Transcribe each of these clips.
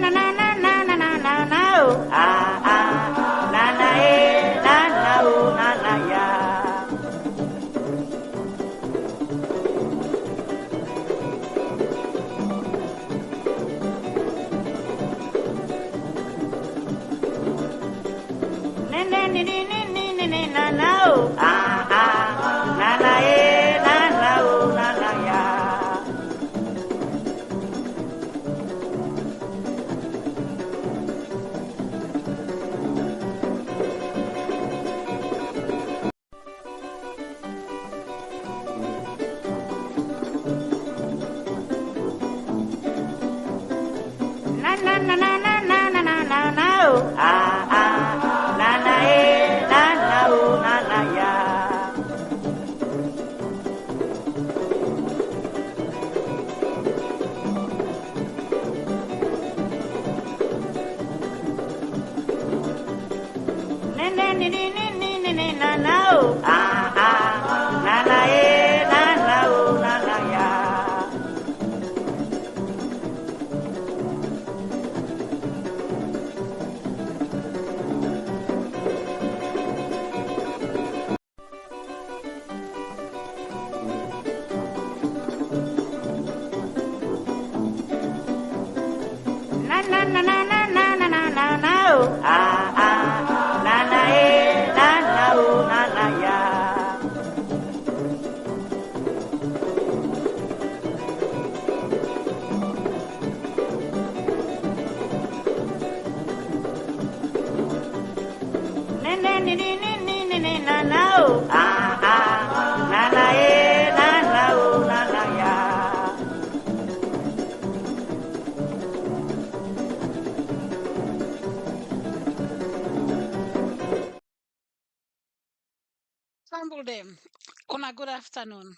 na na na na na na na na oh ah ah na na na na oh na na ya. Ne ne ne ne ne ne ne na na oh ah ah na na na oh na na ya. Na na na na na na na na na na oh ah ah na na oh na na ya. Ne ne ne ne ne ne ne ne na na oh ah ah na na oh na na ya. Na na na na na na na na na na oh ah ah na na oh na na ya. Ne ne ne ne ne ne ne ne na na oh ah ah na na oh na na ya. Sample them. On a good afternoon.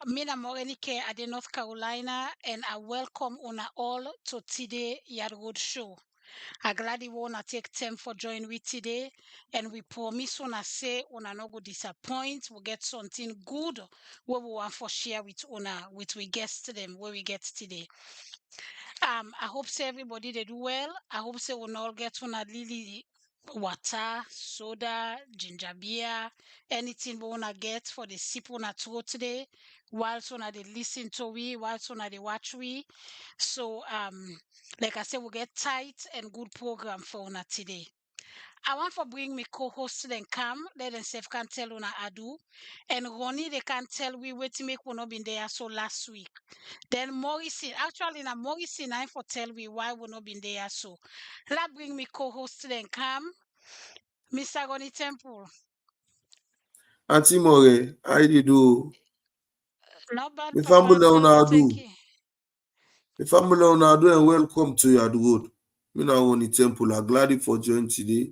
Mina Morenike at the North Carolina, and I welcome una all to today Yard Road Show. I gladly wanna take time for joining with today, and we promise una say una no go disappoint. We get something good where we want for share with una with we guests them where we get today. I hope say everybody they do well. I hope say we all get una lily water, soda, ginger beer, anything we wanna get for the sip on a throat today, whilst on they listen to we, whilst on they watch we. So like I said, we get tight and good program for una today. I want for bring me co-host then come, let them self can tell una adu. And Ronnie they can tell we wait to make we not been there so last week. Then Morrison, actually now Morrison I for tell we why we not been there so. Let bring me co-host then come. Mr. Ronnie Temple. Auntie More, how you do? Not bad, My Papa. family on Tell do. thank you. My family on do and welcome to your road. Me now on the temple. I'm glad for joining today.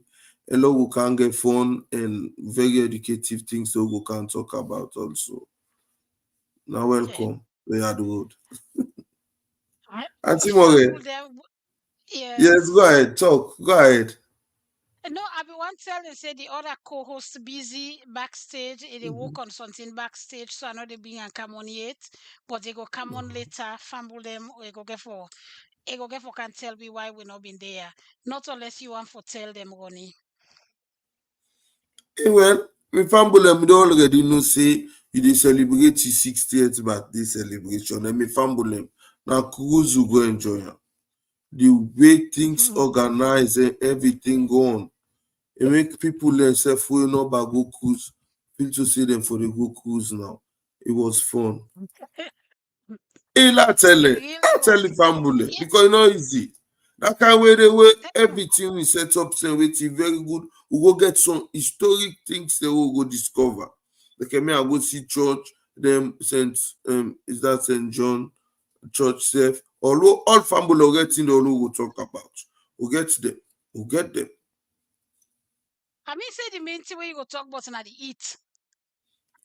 Hello, we can get fun and very educative things that we can talk about also. Now welcome to your road. Auntie More, Yes. yes, go ahead, talk. Go ahead. No, I be one tell and say the other co-host busy backstage. They work on something backstage, so I know they bring and come on yet, but they go come on later, fumble them, or they go get for can tell me why we not been there. Not unless you want for tell them, Ronnie. Well, my family them don already know say you dey celebrate your 60th birthday celebration. And my family them na cruise you go enjoy am. The way things organize and everything go on. It make people themselves wey no back go cruise feel to see them for the go cruise now. It was fun. Hey, I tell the family Yeah, because it's not easy. That kind way the way everything we set up say waiting very good. We go get some historic things that we go discover. Like me, I go see church, them Saint is that Saint John church self. Although all family will get in the all we go talk about. We get them. We get them. I mean say the main thing where you go talk about na the eat.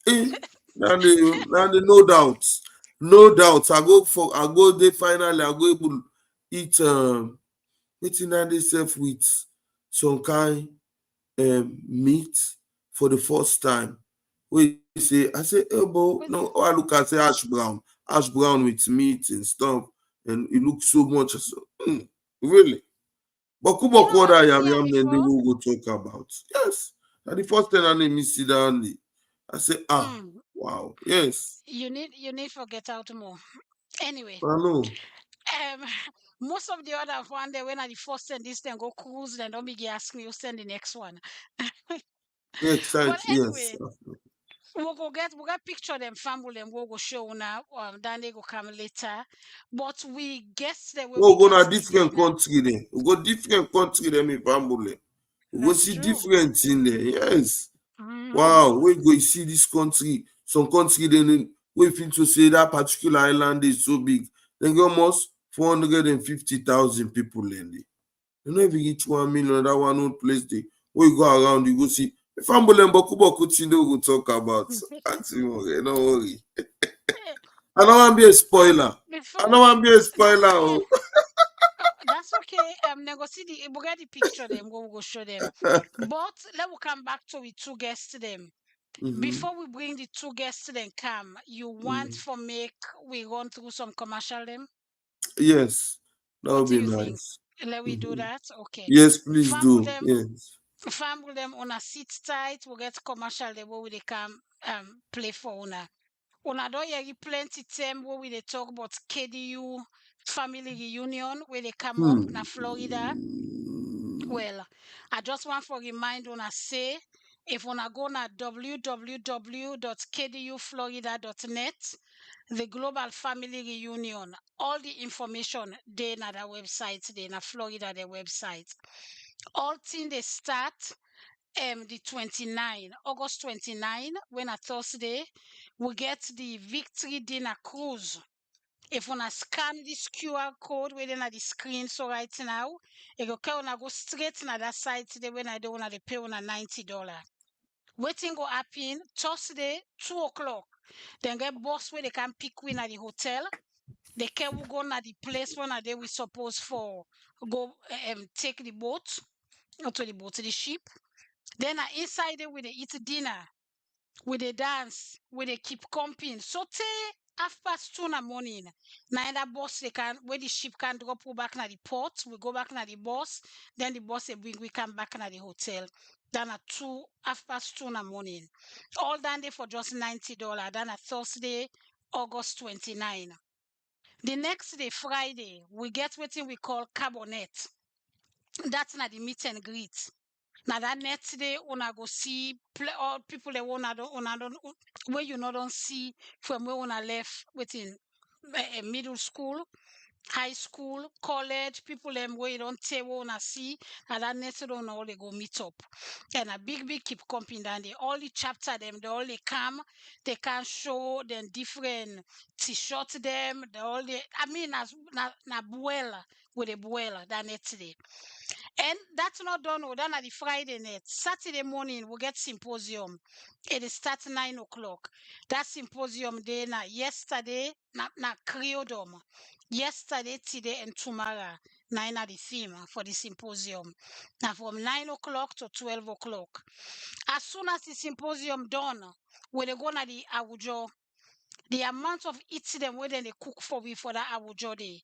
And no doubt. No doubt. I go there finally, I go able eat waiting on self with some kind meat for the first time. We say, I say, oh, but no, I look at say ash brown with meat and stuff, and it looks so much. Really. But You know what what I we am see her yam then they before? will go talk about. Yes. And the first thing I name me sit down there. I say, Mm, wow. Yes. you need to get out more. Anyway, I know. um, most of the other one day when I the first send this then go cruise, then don't be ask me, you send the next one. But Excite. Yes. anyway, we'll get picture them family them go show now. Then they go come later. But we guess the way we Oh, go get na today different now. country then. We go different country then me family. We go That's see true. different in there. Yes. Mm-hmm. Wow. We go see this country. Some country then we feel to say that particular island is so big. Then get almost 450,000 people in there. You know if you reach 1 million, that one old place there. Where you go around, you go see. Family and boku thing they will talk about. Auntie, don't worry. I don't want to be a spoiler. I Before don't want to be a that's spoiler. okay. Oh. That's okay. They go see we get the picture them, go show them. But let we come back to we two guests them. Mhm. Before we bring the two guests then come, you want Mhm. for make we run through some commercial them? Yes, that What would do be you think? nice. Let we do Mhm. that? Okay. Yes, please Fumble do. them, Yes. fumble them on a sit tight. We get commercial the way they come play for una. Una don hear plenty time where we dey talk about KDU family reunion where they come up Hmm. na Florida. Well, I just want to remind una say if una go na www.kduflorida.net, the Global Family Reunion, all the information dey na that website, dey na Florida the website. All thing they start the 29 August 29 when a Thursday we get the victory dinner cruise. If una scan this QR code within at the screen so right now, it go carry una go straight na that site today when I do una dey pay una $90. Waiting go happen Thursday 2 o'clock. Then get boss where they can pick we at the hotel. They can go na the place when they we suppose for go take the boat, not to the boat, to the ship. Then inside there we dey eat dinner, we dey dance, we dey keep comping. So tey 2:30 in the morning, na that bus they can where the ship can drop we back na the port, we go back na the bus, then the bus they bring we come back na the hotel. Then at 2:30 in the morning. All done there for just $90. Then a Thursday, August 29. The next day, Friday, we get what we call carbonet. That's not the meet and greet. Now that next day, una go see all people that una don't where you not don't see from where una left within middle school, high school, college, people them where you don't tell where una see, and that next day una all they go meet up. And a big keep comping down there. All the chapter them, they all they come, they can show them different t-shirt them, they all they I mean as na buela with a buela that next day. And that's not done. We're done at the Friday night. Saturday morning, we get symposium. It starts 9 o'clock. That symposium day na yesterday na Creodom. Yesterday, today, and tomorrow. Nine at the theme for the symposium. Now from 9 o'clock to 12 o'clock. As soon as the symposium done, we're going to the Awujo, the amount of eating them where they cook for we for that awujo day.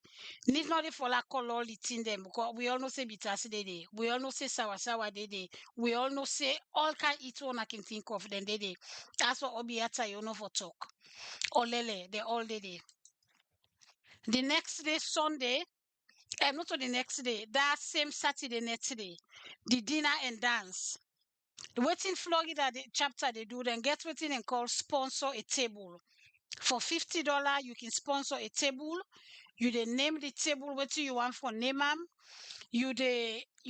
Need not for that color eating them because we all know say bitters day. We all know say sour day. We all know say all kind eat one I can think of then day. That's what obiata you know for talk. Olele, they all day. The next day, Sunday, not on the next day, that same Saturday next day, the dinner and dance. Waiting Florida the chapter they do, then get waiting and call sponsor a table. For $50, you can sponsor a table. You then name the table what you want for name am. You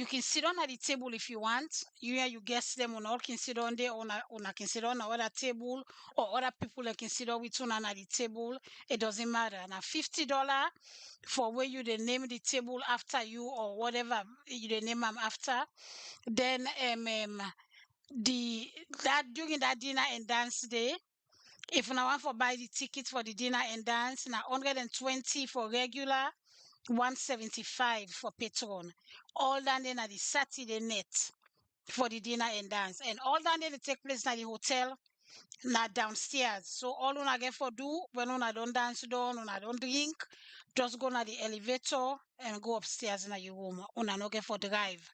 can sit on at the table if you want. You guess them on all can sit on there on a can sit on other table or other people that can sit on with one at the table. It doesn't matter. Now $50 for where you then name the table after you or whatever you then name them after. Then the that during that dinner and dance day, if you want for buy the ticket for the dinner and dance, now 120 for regular, 175 for patron. All done then at the Saturday net for the dinner and dance. And all done then they take place at the hotel. not downstairs. So all una get for do when una don't dance done, una don't drink, just go na the elevator and go upstairs in your room. Una no get for drive.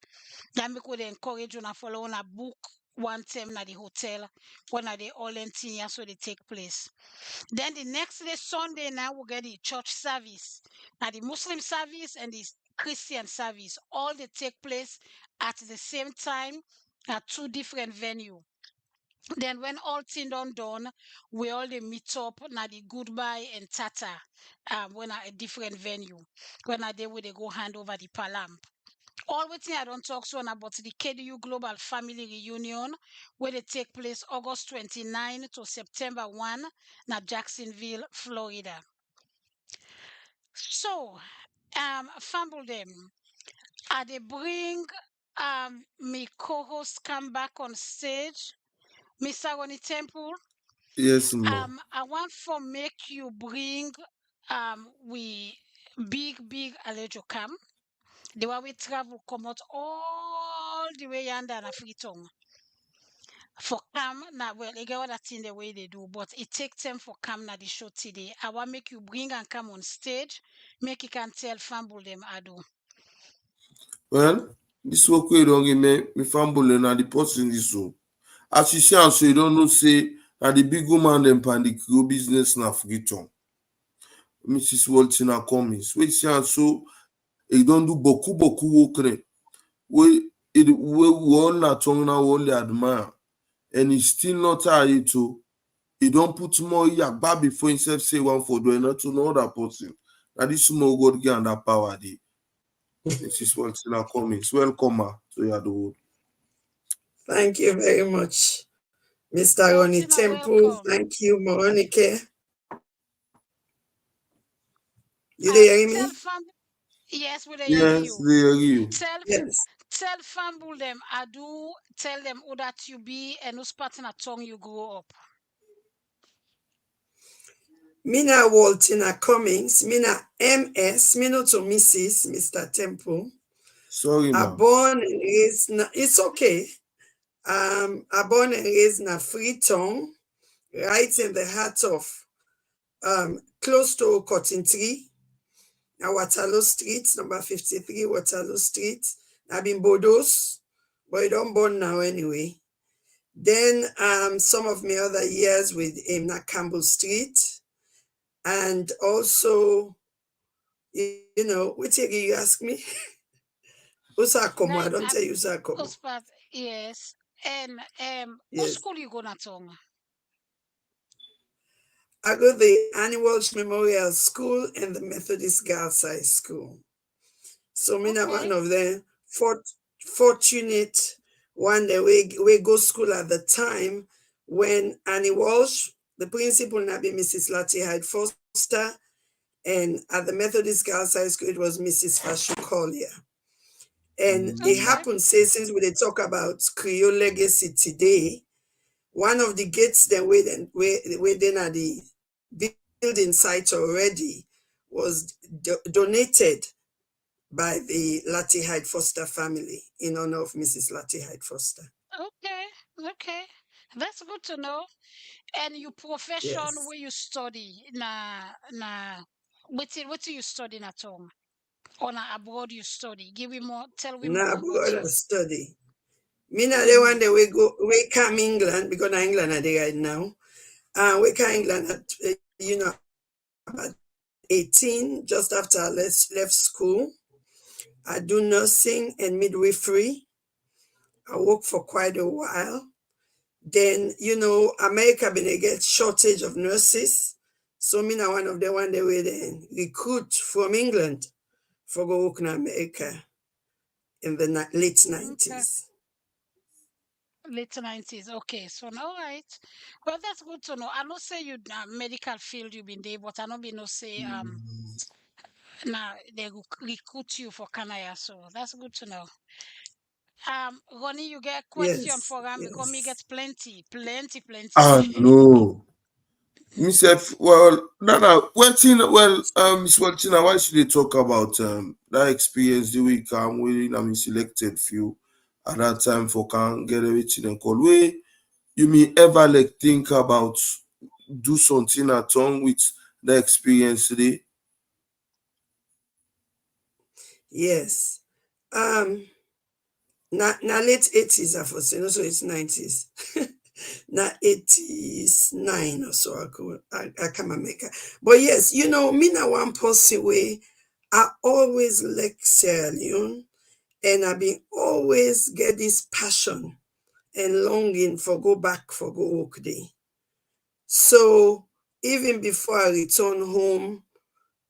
That me could encourage una follow una book one time na the hotel when they all in senior so they take place. Then the next day, Sunday, now we get the church service. Now the Muslim service and the Christian service, all they take place at the same time at two different venues. Then when all things done, we all they meet up na the goodbye and tata when at a different venue. When are they will they go hand over the palam. All waiting I don't talk so about the KDU Global Family Reunion where they take place August 29 to September 1 na Jacksonville, Florida. So fumble them. They bring me co-host come back on stage. Mr. Ronnie Temple. Yes, ma. I want for make you bring we big Alejo come. The way we travel come out all the way yonder na Freetong. For come now, well, I get what that's in the way they do, but it takes them for come na the show today. I want make you bring and come on stage, make you can tell fumble them I do. Well, this work we don't give me fumble na the person this so. As you see, and so you don't know say na the big woman them pan the grow business na Freetong. Mrs. Waltina Cummings. We see and so he don't do boku work. We all not tongue now only admire. And he's still not tired to. He don't put more yagba before himself say one for doing not to know that person. Now this small God get that power day. Mrs. Waltina Cummings. Welcome to your world. Thank you very much, Mr. Ronnie Waltina, Temple. welcome. Thank you, Moronike. You hear me? Tell yes, we hear Yes, you. they are you. Tell fumble them I do tell them who that you be and whose partner tongue you grow up. Mina Waltina Cummings, Mina MS, Mina to Mrs. Mr. Temple. Sorry, I ma. born and raised it's okay. I born and raised na Freetong, right in the heart of close to Cotton Tree, Waterloo Street, number 53, Waterloo Street. I've been Bodos, but I don't born now anyway. Then some of my other years with him na Campbell Street. And also, you know, which you ask me? Usakomo, I don't tell you Usakomo. Yes. And what Yes. school you go na tongue? I go the Annual Memorial School and the Methodist Girls High School. So me na one of them fortunate one that we go school at the time when Annie Walsh, the principal, na be Mrs. Lottie Hyde Foster, and at the Methodist Girls High School, it was Mrs. Fashu Collier. And it happened, say, since we talk about Creole legacy today, one of the gates that we then at the building site already was donated by the Lottie Hyde Foster family in honor of Mrs. Lottie Hyde Foster. Okay. That's good to know. And your profession, Yes. where you study, what do you study at home? Or abroad you study? Give me more, tell me more about Abroad you. I study. Me na the one that we come England, because na England are there right now. We come England at, about 18, just after I left school. I do nursing and midwifery. I work for quite a while. Then, America been a get shortage of nurses. So me na one of the one that we then recruit from England for go work in America in the late 90s. Late 90s. Okay, so all right. Well, that's good to know. I know say you medical field you been there, but I don't be no say now they recruit you for Canada, so that's good to know. Ronnie, you get a question for him because me get plenty. No. Myself, well, Miss Waltina, why should they talk about that experience the week I'm selected few at that time for can get everything and call way you may ever like think about do something at all with the experience today? Yes. Na late 80s I for say, no, so it's 90s. Na 89 or so I come America. But yes, you know, me na one person way I always like Sierra Leone, and I been always get this passion and longing for go back for go work there. So even before I return home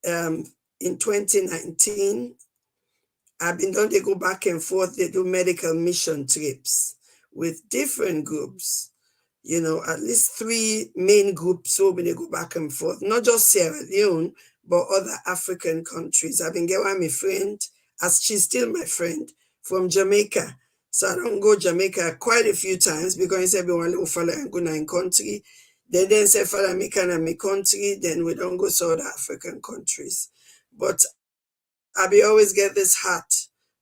in 2019, I've been done they go back and forth, they do medical mission trips with different groups. You know, at least 3 main groups so when they go back and forth, not just Sierra Leone, but other African countries. I've been getting my friend, as she's still my friend, from Jamaica. So I don't go Jamaica quite a few times because everyone little fella and go in country. They then say fella me can and me country, then we don't go to other African countries. But I be always get this heart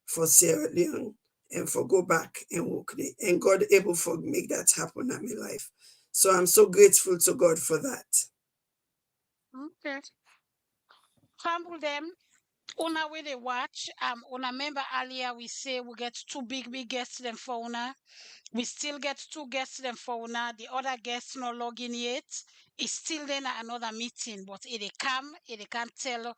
for Sierra Leone and for go back and work there. And God able for make that happen in my life. So I'm so grateful to God for that. Okay. Humble them. Una will they watch. Una member earlier we say we get two big guests them for una. We still get 2 guests them for una. The other guests not logging yet. It's still then another meeting, but it they come, it they can't tell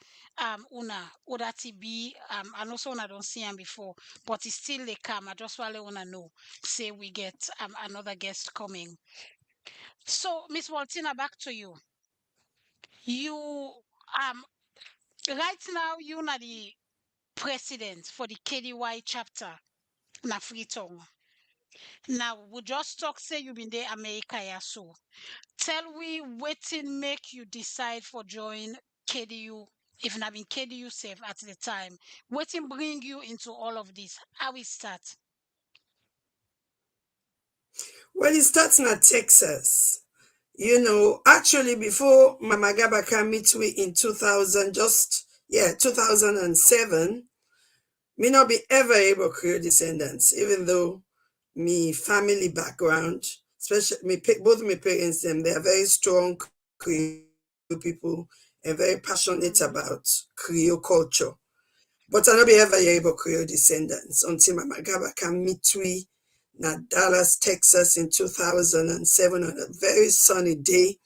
una who that it be. And also una don't see him before, but it still they come. I just want una know. Say we get another guest coming. So Miss Waltina, back to you. You right now you are the president for the KDY chapter na Freetong. Now we just talk say you been there America yeah so. Tell we waiting make you decide for join KDU if not been KDU safe at the time. Waiting bring you into all of this. How we start? Well, it starts in Texas. You know, actually before Mama Gaba came meet me in 2000, 2007, me not be ever able to create descendants, even though me family background, especially both my parents, them they are very strong Creole people and very passionate about Creole culture. But I not be ever able to create descendants until Mama Gaba can meet me na Dallas, Texas in 2007 on a very sunny day.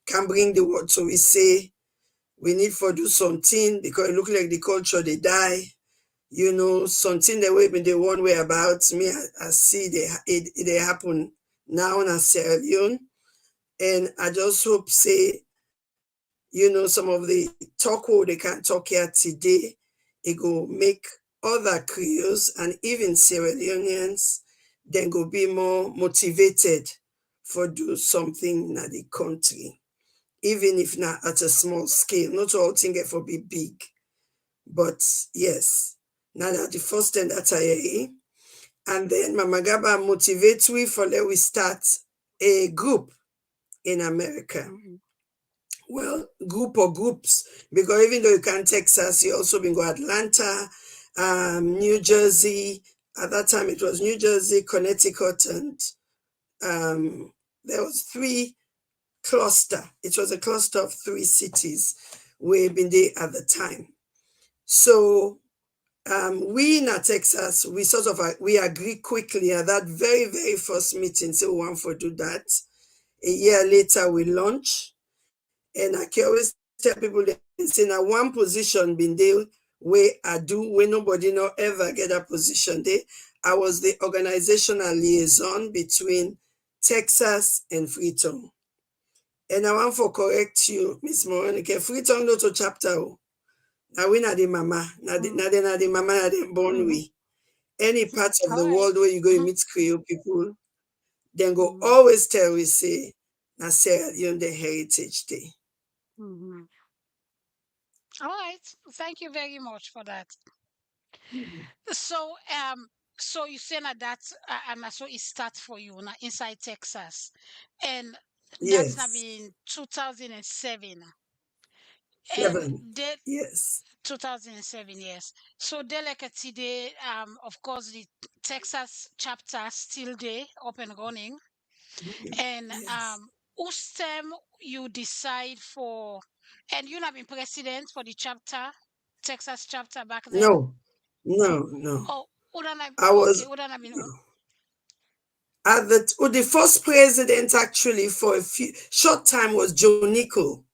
Can bring the word so we say we need for do something because it look like the culture they die. You know, something that we been the one way about me. I see they happen now in Sierra Leone. And I just hope say, you know, some of the talk what they can't talk here today, it go make other Creoles and even Sierra Leoneans then go be more motivated for do something in the country. Even if not at a small scale, not all thing get for be big. But yes, now that the first thing that I hear, and then Mama Gaba motivates we for let we start a group in America. Well, group or groups, because even though you can Texas, you also been go Atlanta, New Jersey. At that time, it was New Jersey, Connecticut, and there was 3 cluster. It was a cluster of 3 cities we been there at the time. So we in Texas, we sort of we agree quickly at that very first meeting. So we want to do that. A year later, we launch, and I can always tell people that say now one position been there where I do where nobody no ever get a position there. I was the organizational liaison between Texas and Freetong. And I want to correct you, Miss Monica. Freetong no to chapter. Now we not the mama, not the mama, not the born we. Any part of the world where you go and meet Creole people, then go always tell we say, na Sierra Leone the Heritage Day. All right. Thank you very much for that. So so you say that and so it starts for you now inside Texas. And that's not Yes. been 2007. And 7. they Yes. 2007, yes. So they like today, of course the Texas chapter still there, up and running. And Yes. whose term you decide for, and you have been president for the chapter, Texas chapter back then? No, no. Oh, would have, I okay, was would have been, at the first president actually for a few short time was Joe Nickel.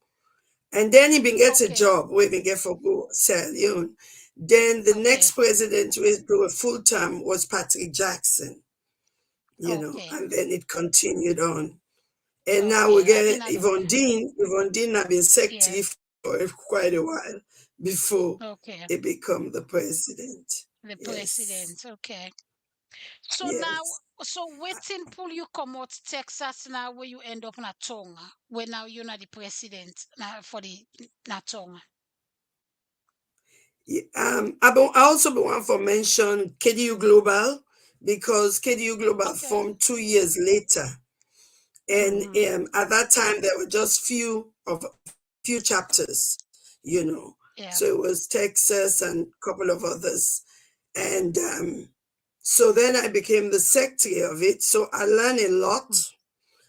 And then he been get a okay, job where he get for go Sierra Leone. Then the okay, next president with a full term was Patrick Jackson, okay, and then it continued on. And now we okay. I get didn't know. Yvonne Dean. Yvonne Dean have been secretary Yes, for quite a while before okay. he become the president. The Yes, president, okay. So now, yes. so waiting pull you come out Texas now where you end up in a Tonga, where now you're not the president now for the na Tonga. Yeah, I also want to mention KDU Global because KDU Global Okay. formed 2 years later. And Mm-hmm. at that time, there were just few chapters, Yeah. So it was Texas and a couple of others. And so then I became the secretary of it. So I learned a lot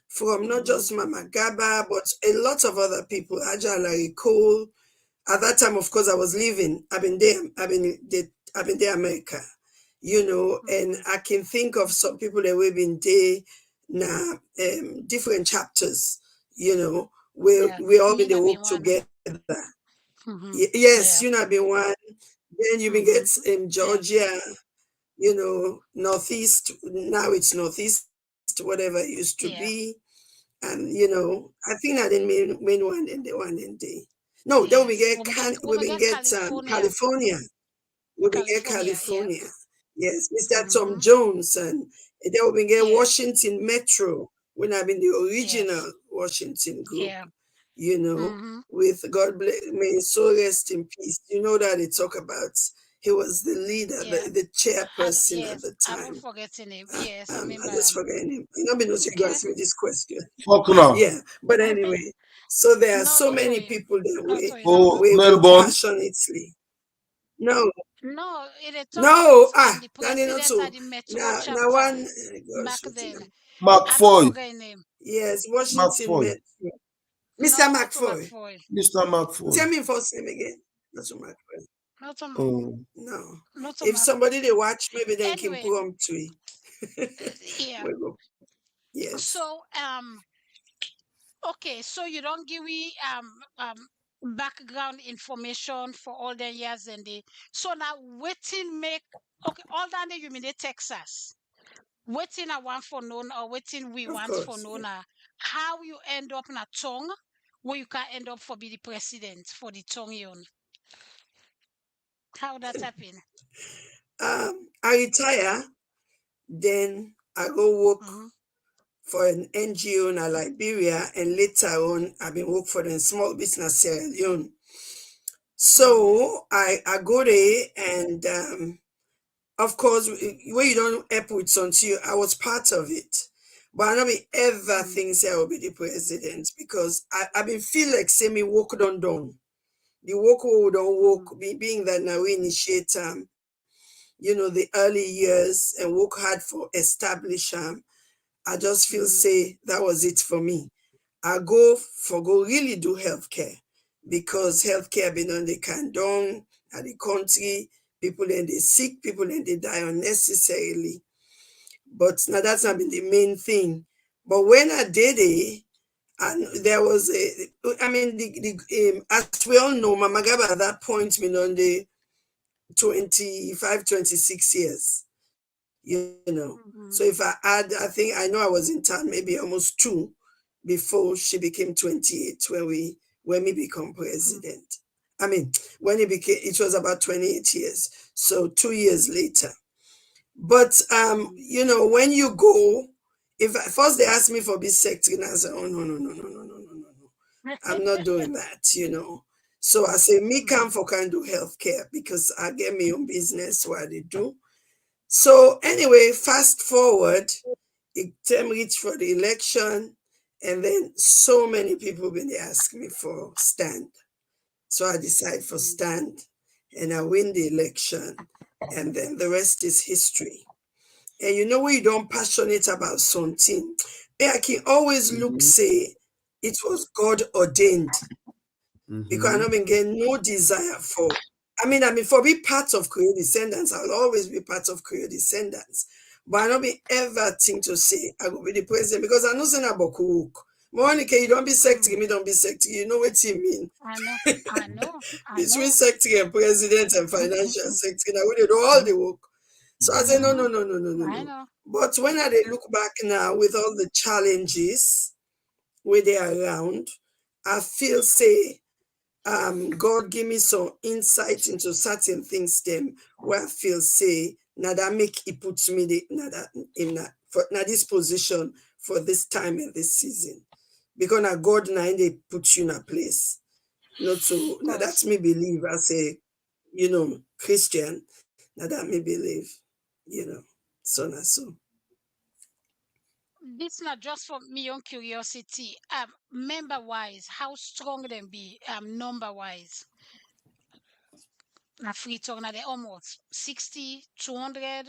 from not Mm-hmm. just Mama Gaba, but a lot of other people, Aja Larry Cole. At that time, of course, I was leaving. I've been there, America, and Mm-hmm. I can think of some people that we've been there now, different chapters, where Yeah. we all been Me the not be work one. together. Mm-hmm. Yes, Yeah. been one. Then you been Mm-hmm. get in Yeah. Georgia, Northeast. Now it's Northeast, whatever it used to Yeah. be. And I think I didn't main one and the one in the no, then Yes. we We been get get California. California. We been get California. Yeah. California. Yes, Mr. Tom Mm-hmm. Jones, and then we been get Yes. Washington Metro when I've been the Yes. original Washington group, Yeah. you know, Mm-hmm. with God bless may his soul rest in peace. You know that they talk about he was the leader, Yeah. the chairperson at Yes. the I don't time. forget the name. Yes. I I remember just them. forget him. You know, me not you Okay. ask me this question. Faulkner. Yeah, but anyway, so there are No, so not many we. people that Not we. No. Oh, we work Melbourne. passionately. No, No, they talk about no, the that ain't not president at so. the Metro Now chapter one, back gosh, what's his then. name? I don't McFoy. forget his name. Yes, Washington McFoy. Metro. Mr. No, not to McFoy. McFoy. Mr. McFoy. Tell me first name again. Not to McFoy. Not to Oh, No. not to If Mac. somebody they watch, maybe they can Anyway, prompt to yeah. we go. Yes, So okay, so you don't give me background information for all the years and the so now waiting make okay all that you mean the Texas. Waiting I want for known or waiting we of want for course. known how you end up in a tongue where you can end up for be the president for the tongue yun. How that happen? I retire, then I go work Mm-hmm. for an NGO in Liberia, and later on, I've been work for the small business Sierra Leone. Mm-hmm. So I go there, and of course, when you don't help with something, I was part of it. But I don't be ever Mm-hmm. think say I will be the president because I been feel like say me work done. The work we don't work, being that now we initiate the early years and work hard for establish I just feel Mm-hmm. say that was it for me. I go really do healthcare because healthcare been on the condone at the country. People then they sick, people then they die unnecessarily. But now that's not been Mm-hmm. the main thing. But when I did it, and there was I mean, as we all know, Mama Gaba at that point been on the 25, 26 years. So if I add, I know I was in town maybe almost two before she became 28 when we become president. I mean, when it was about 28 years. So 2 years later. But when you go, if first they asked me for this secretary, and I said, oh no, no, no, no, no, no, no, no, no. I'm not doing that. So I say me come for can do healthcare because I get my own business what I do. So anyway, fast forward, it time reach for the election, and then so many people been ask me for stand. So I decide for stand, and I win the election, and then the rest is history. And when you don't passionate about something, I can always look say it was God ordained because I don't get no desire for. I mean, for be part of Creole descendants, I'll always be part of Creole descendants. But I don't be ever think to say I will be the president because I know say na boku work. Monica, you don't be secretary, me don't be secretary. You know what you mean? I know. I know. I Between know. secretary and president and financial secretary, now we dey do all the work. So I say, I no. know. But when I dey look back now with all the challenges where they are around, I feel say God give me some insight into certain things them where I feel say now that make it puts me now this position for this time and this season. Because now God now they put you in a place. Not so now that's me believe as a Christian. Now that me believe, so now so. This not just for me own curiosity. Member wise, how strong them be? Number wise. Na Freetong, na they almost 60, 200,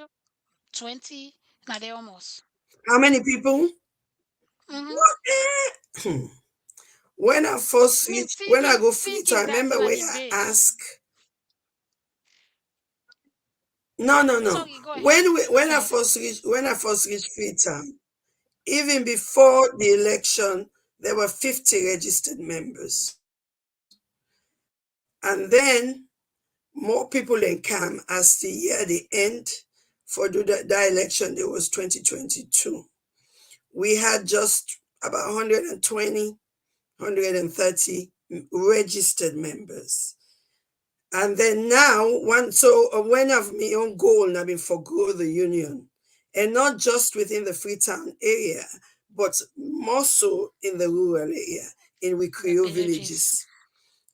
20. Na they almost. How many people? Mm-hmm. When I first I mean, reach, when I go free to, I that's remember not when the I base. ask. No. Sorry, go ahead. When I first reach free time, even before the election, there were 50 registered members. And then more people then come as the year the end for the election. There was 2022. We had just about 120, 130 registered members. And then now, one of my own goal now been for grow the union, and not just within the Freetown area, but more so in the rural area, in we Creole villages.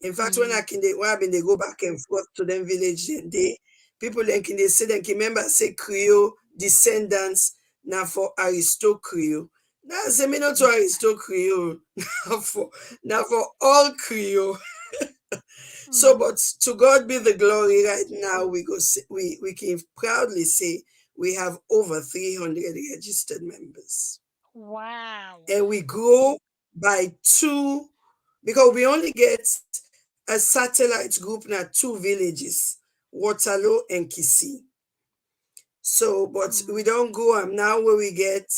In fact, when I've been they go back and forth to them village, they people then can they say them can remember say Creole descendants now for Aristo Creole. Now say me not to Aristo Creole, now for all Creole. So, but to God be the glory. Right now, we can proudly say we have over 300 registered members. Wow. And we grow by 2 because we only get a satellite group now 2 villages, Waterloo and Kisi. So, but we don't go now where we get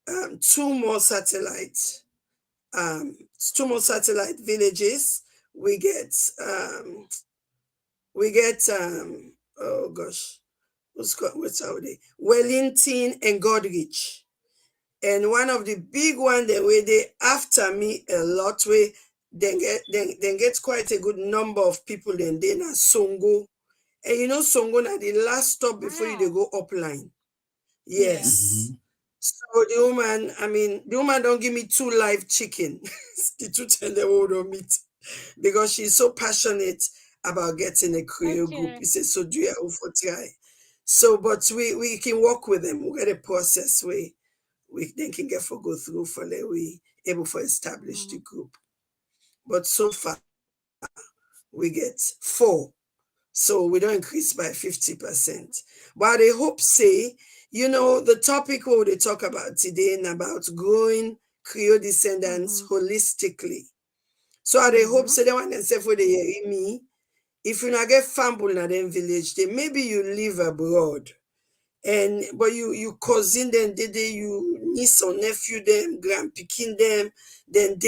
2 more satellite villages. We get oh gosh, what's our day? Wellington and Godrich. And one of the big one that were they after me a lot way, then get quite a good number of people then na Songo. And Songo na the last stop before you they go upline. Yes. So the woman don't give me 2 live chicken. The 2 tender don't meat. Because she's so passionate about getting a Creole group. He says, so do you for try? So, but we can work with them. We get a process where we then can get for go through for like we able for establish the group. But so far, we get 4. So we don't increase by 50%. But I hope say, the topic what they talk about today and about growing Creole descendants holistically. So I hope say the one and say for the hear me, if you not get famble in them village, then maybe you live abroad. But you cousin them, you niece or nephew them, grandpikin them, then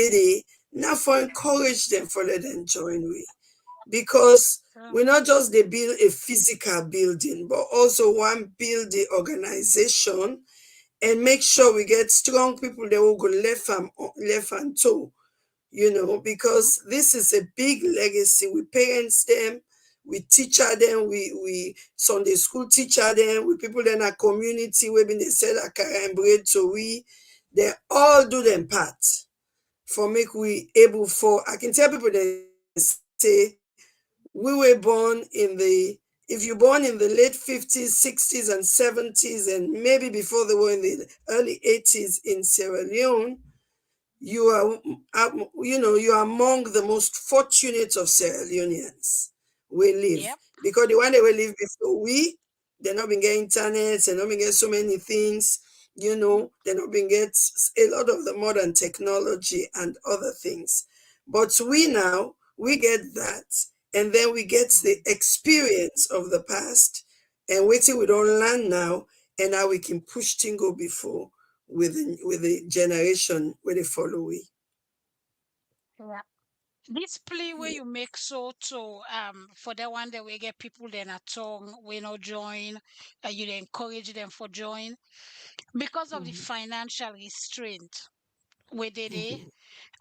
now for encourage them for let them join we. Because we not just they build a physical building, but also one build the organization and make sure we get strong people that will go left and toe. Because this is a big legacy. We parents them, we teacher them, we Sunday school teacher them, we people in our community, we been they sell akara and bread, so they all do them part for make we able for. I can tell people they say we were born if you're born in the late 50s, 60s, and 70s, and maybe before they were in the early 80s in Sierra Leone, you are among the most fortunate of Sierra Leoneans we live. Because the one that we live before they're not been getting internet and not been getting so many things. you know, they not been get a lot of the modern technology and other things. But we now, we get that, and then we get the experience of the past, and waiting we don't learn now, and now we can push things go before with the generation where they follow we. Yeah. This plea where Yeah. you make so to for the one that we get people then at tongue we not join, you dey encourage them for join because of the financial restraint where they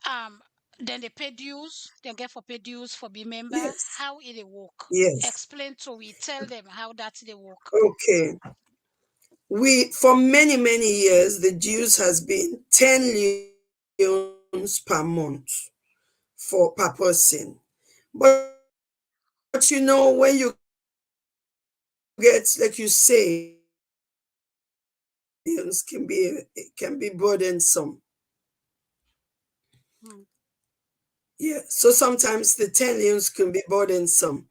um then they pay dues, they get for pay dues for be member. Yes. How it work? Yes. Explain to we tell them how that they work. Okay. We for many years the dues has been 10 leons per month for per person. But when you get, like you say, 10 leons can be burdensome. Mm. Yeah. So sometimes the 10 leons can be burdensome.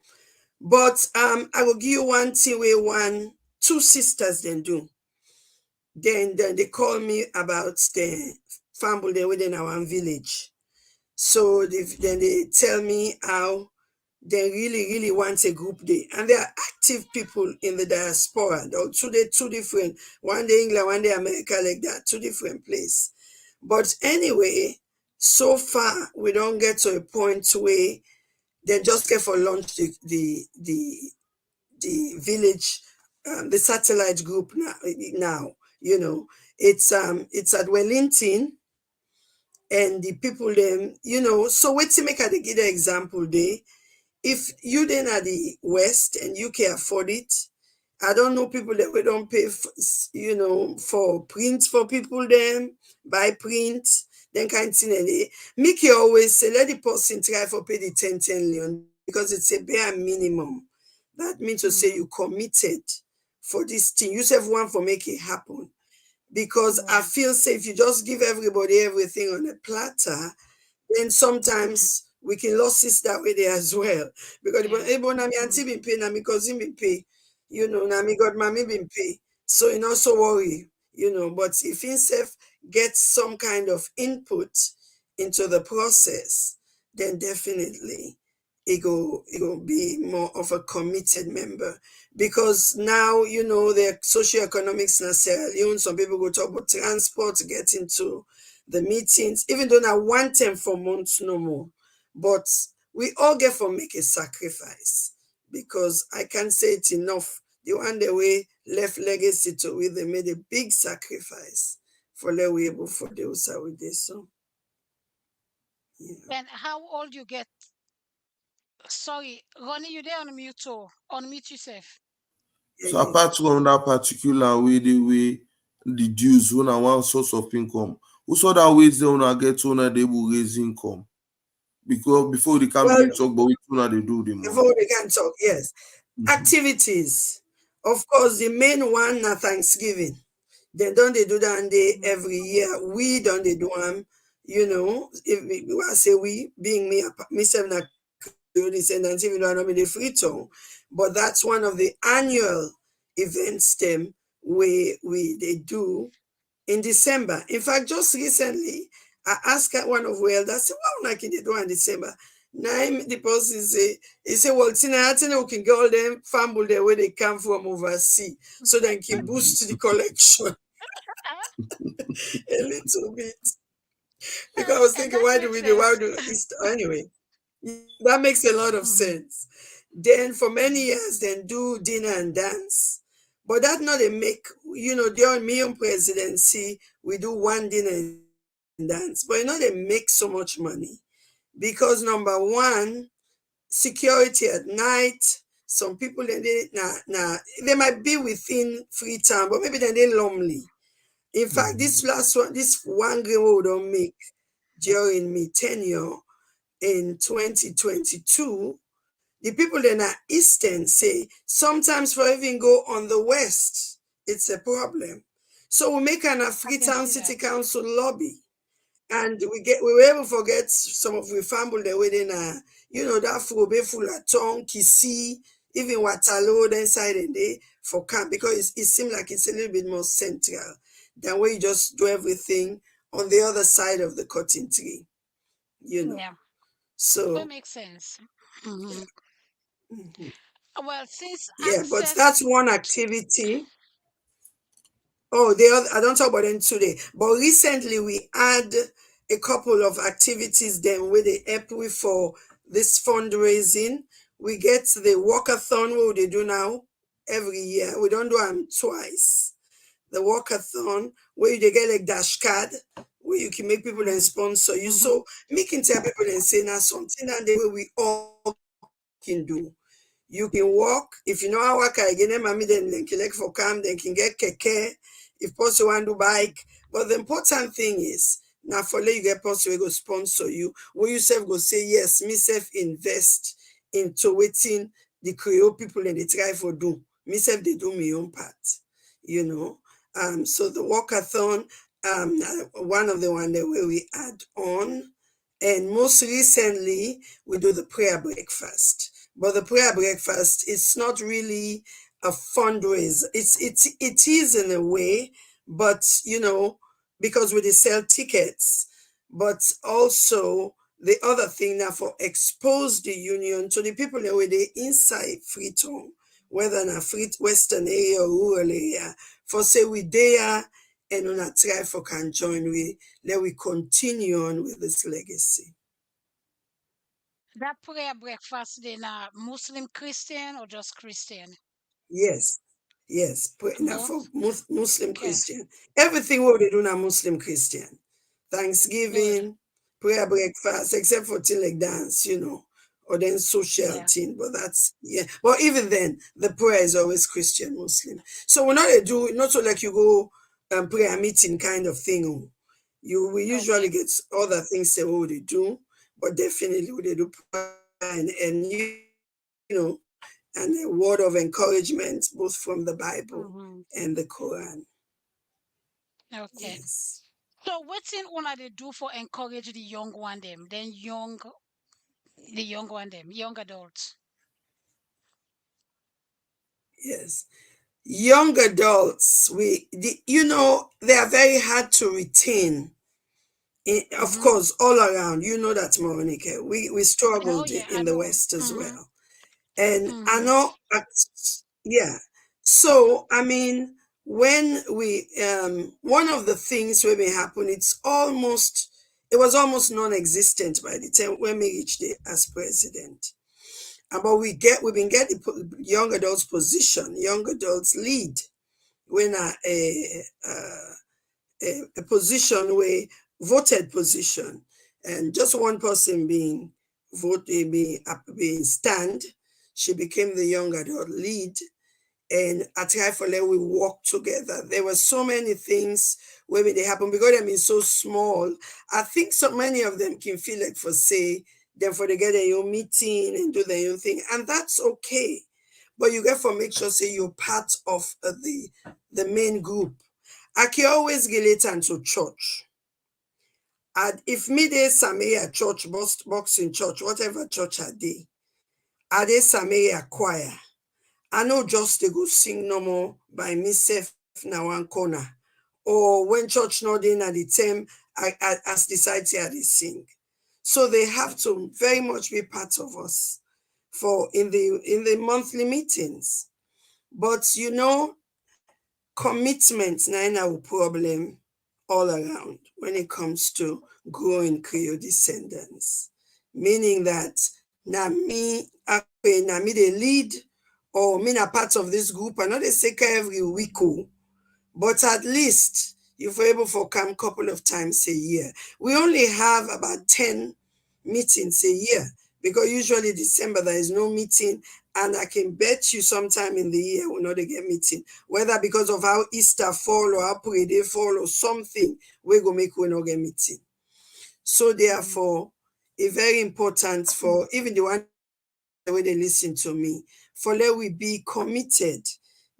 But I will give you one thing where two sisters then do. Then they call me about the family they within our village. So then they tell me how they really want a group day, and they are active people in the diaspora. Or two different, one day England, one day America, like that, two different places. But anyway, so far we don't get to a point where they just get for launch the village, the satellite group now. You know, it's at Wellington, and the people them, you know. So wait to make I give the example day. If you then are the West and you can afford it, I don't know people that we don't pay, you know, for print for people then buy print, then kind of thing. And Mickey always say let the person try for pay the 10 million because it's a bare minimum. That means to say you committed for this thing. You have one for make it happen. Because I Yeah. feel say if you just give everybody everything on a platter, then sometimes we can lose it that way there as well. Because Yeah. na me auntie been pay, na me cousin been pay, you know, na me godmammy been pay. So you not so worry, you know. But if himself gets some kind of input into the process, then definitely it go be more of a committed member. Because now, you know, the socioeconomics in Sierra Leone, some people go talk about transport to get into the meetings, even though I want them for months no more. But we all get for make a sacrifice, because I can't say it enough. The one the way left legacy to we they made a big sacrifice for let we able for those how we did so. Yeah. And how old you get? Sorry, Ronnie, you there on mute too. Unmute yourself. So Yeah, apart from that particular way, the way the dues una one source of income, whose other ways they una get una they will raise income? Because before they can well, begin talk, but which una they do the money. before we can talk, yes. Activities. Of course, the main one na Thanksgiving. They don't they do that day every year. We don't they do them, you know. If I say we, being me, myself na Creole descendant, even though I know me the Freetong, but that's one of the annual events them we they do in December. In fact, just recently, I asked one of well, I said, "What like they do in December?" Now the person say, he said, "Well, Tina, we can get all them family there where they come from overseas, so they can boost the collection a little bit." Because I was And thinking, that why do makes we do why sense. do Easter anyway? That makes a lot of sense. Then for many years, then do dinner and dance. But that not a make, you know, during me own presidency, we do one dinner and dance. But you know they make so much money. Because number one, security at night. Some people then they might be within free time, but maybe then they lonely. In fact, this last one, this one girl we don't make during me tenure in 2022, the people in the eastern say sometimes for even go on the west, it's a problem. So we make an I can Freetown see City that. Council lobby, and we were able to forget some of the family that within you know, that full be full of tongue, kisi, even Waterloo inside and they for camp, because it seems like it's a little bit more central. than where you just do everything on the other side of the cutting tree, you know. Yeah, that So makes sense. Mhm. mhm. Well, since Yeah, but access, that's one activity. Oh, the other, I don't talk about them today. But recently we had a couple of activities then where they help with for this fundraising. We get the walkathon what they do now every year. We don't do them twice. The walkathon where they get like dash card where you can make people and sponsor you. So me can tell people and say now something and the way we all can do. You can walk. If you know how work again, mommy then can like for camp, then can get keke. If possible, want to bike. But the important thing is now for let you get possible go sponsor you. When you self go say yes, me self invest into waiting the Creole people and they try for do. Me self they do my own part, you know. So the walkathon, one of the one that we add on, and most recently we do the prayer breakfast. But the prayer breakfast, it's not really a fundraiser. It is in a way, but you know, because we sell tickets, but also the other thing now for expose the union to the people that were there inside Freetong, whether in a free western area or rural area, for say we there and on a try for can join we, let we continue on with this legacy. that prayer breakfast, then Muslim Christian or just Christian? Yes, yes. Now for Both. Muslim Okay. Christian, everything what they do now Muslim Christian. Good. Thanksgiving, prayer breakfast, except for thing like dance, you know, or then social Yeah. thing. But that's yeah. But even then, the prayer is always Christian Muslim. So we're not a do not so like you go prayer meeting kind of thing. Oh. We usually Okay. get other things that what they do, but definitely what they do prayer and you know and a word of encouragement both from the Bible Mm-hmm. and the Quran. Okay. Yes. So what's in una they do for encourage the young one them, then the young one them, young adults? Yes. Young adults, you know, they are very hard to retain. Of Mm-hmm. course, all around, you know that, Monica. We Oh struggled yeah, I in the know. West as Mm-hmm. well. And I Mm-hmm. know, yeah. So, I mean, when we, one of the things when it happened, it was almost non-existent by the time when we reached it as president. But we've been getting young adults position, young adults lead when a position where voted position and just one person being voted being stand, she became the young adult lead and at Trifle we work together. There were so many things where they happen because I mean so small. I think so many of them can feel like for say them for they get their own meeting and do their own thing, and that's okay. But you get for make sure say you're part of the main group. I can always relate to church. And if me dey Samaria church, boxing church, whatever church I dey Samaria choir. I know just they go sing no more by myself na one corner. Or when church not in at the time, as decide to they sing. So they have to very much be part of us for in the monthly meetings. But you know, commitment na our problem all around when it comes to growing Creole descendants. Meaning that na me they lead or me na part of this group. I know they say every week, but at least if we're able to come a couple of times a year. We only have about 10 meetings a year because usually December there is no meeting, and I can bet you sometime in the year we'll not get meeting, whether because of how Easter fall or how Day fall or something, we go make we not get meeting. So therefore, it's very important for even the one the way they listen to me, for let we be committed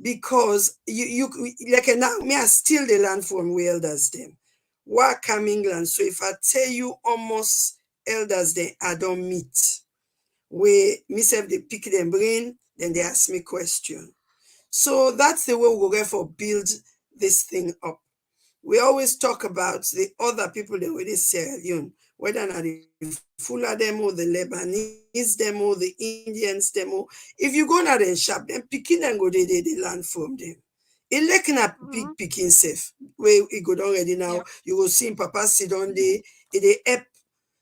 because you like now me I still the land from we elders them. What come England? So if I tell you almost elders then I don't meet. We myself they pick them brain, then they ask me question. So that's the way we go get for build this thing up. we always talk about the other people that were in Sierra Leone, whether not the Fula them or the Lebanese them or the Indians them or if you go now and shop them, picking and go they learn from them. It like a big picking safe where it go already now. Yep. You will see Papa sit on the app.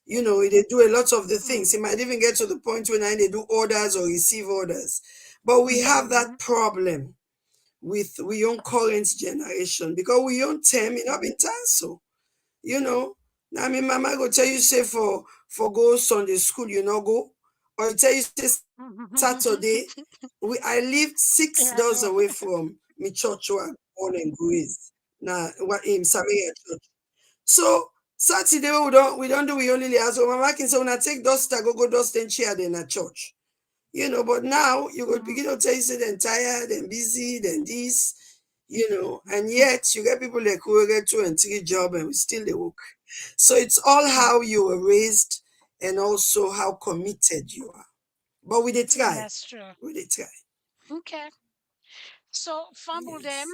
You know, they do a lot of the things. It might even get to the point where now they do orders or receive orders. But we have that problem with we own current generation because we own time in up in time. So, you know, now my mama go tell you say for go Sunday school, you know, go, or tell you say Saturday. I lived 6 doors away from me church where I'm born and raised. Now what in Saria church. So Saturday we don't do we only as so mama can say when I take duster, go dust and chair in a church. You know, but now you will begin to tell you say they're tired and busy, then this, you know, and yet you get people like who get 2 and 3 jobs and we still they work. So it's all how you were raised and also how committed you are. But we did try. That's true. We did try. Okay. So fumble them.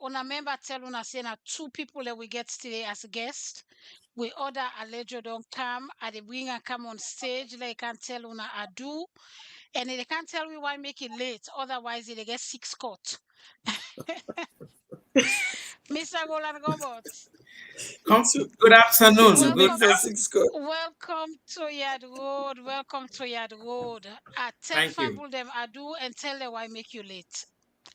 Una member tell una say na 2 people that we get today as a guest. We order Alejo don't come, and they bring and come on stage. They can tell una I do, and they can't tell me why make it late. Otherwise, they get 6 cut. Mr. Golan Roberts. Good afternoon. Welcome to Yard Road. Welcome to Yard Road. Tell fumble them I do and tell them why make you late.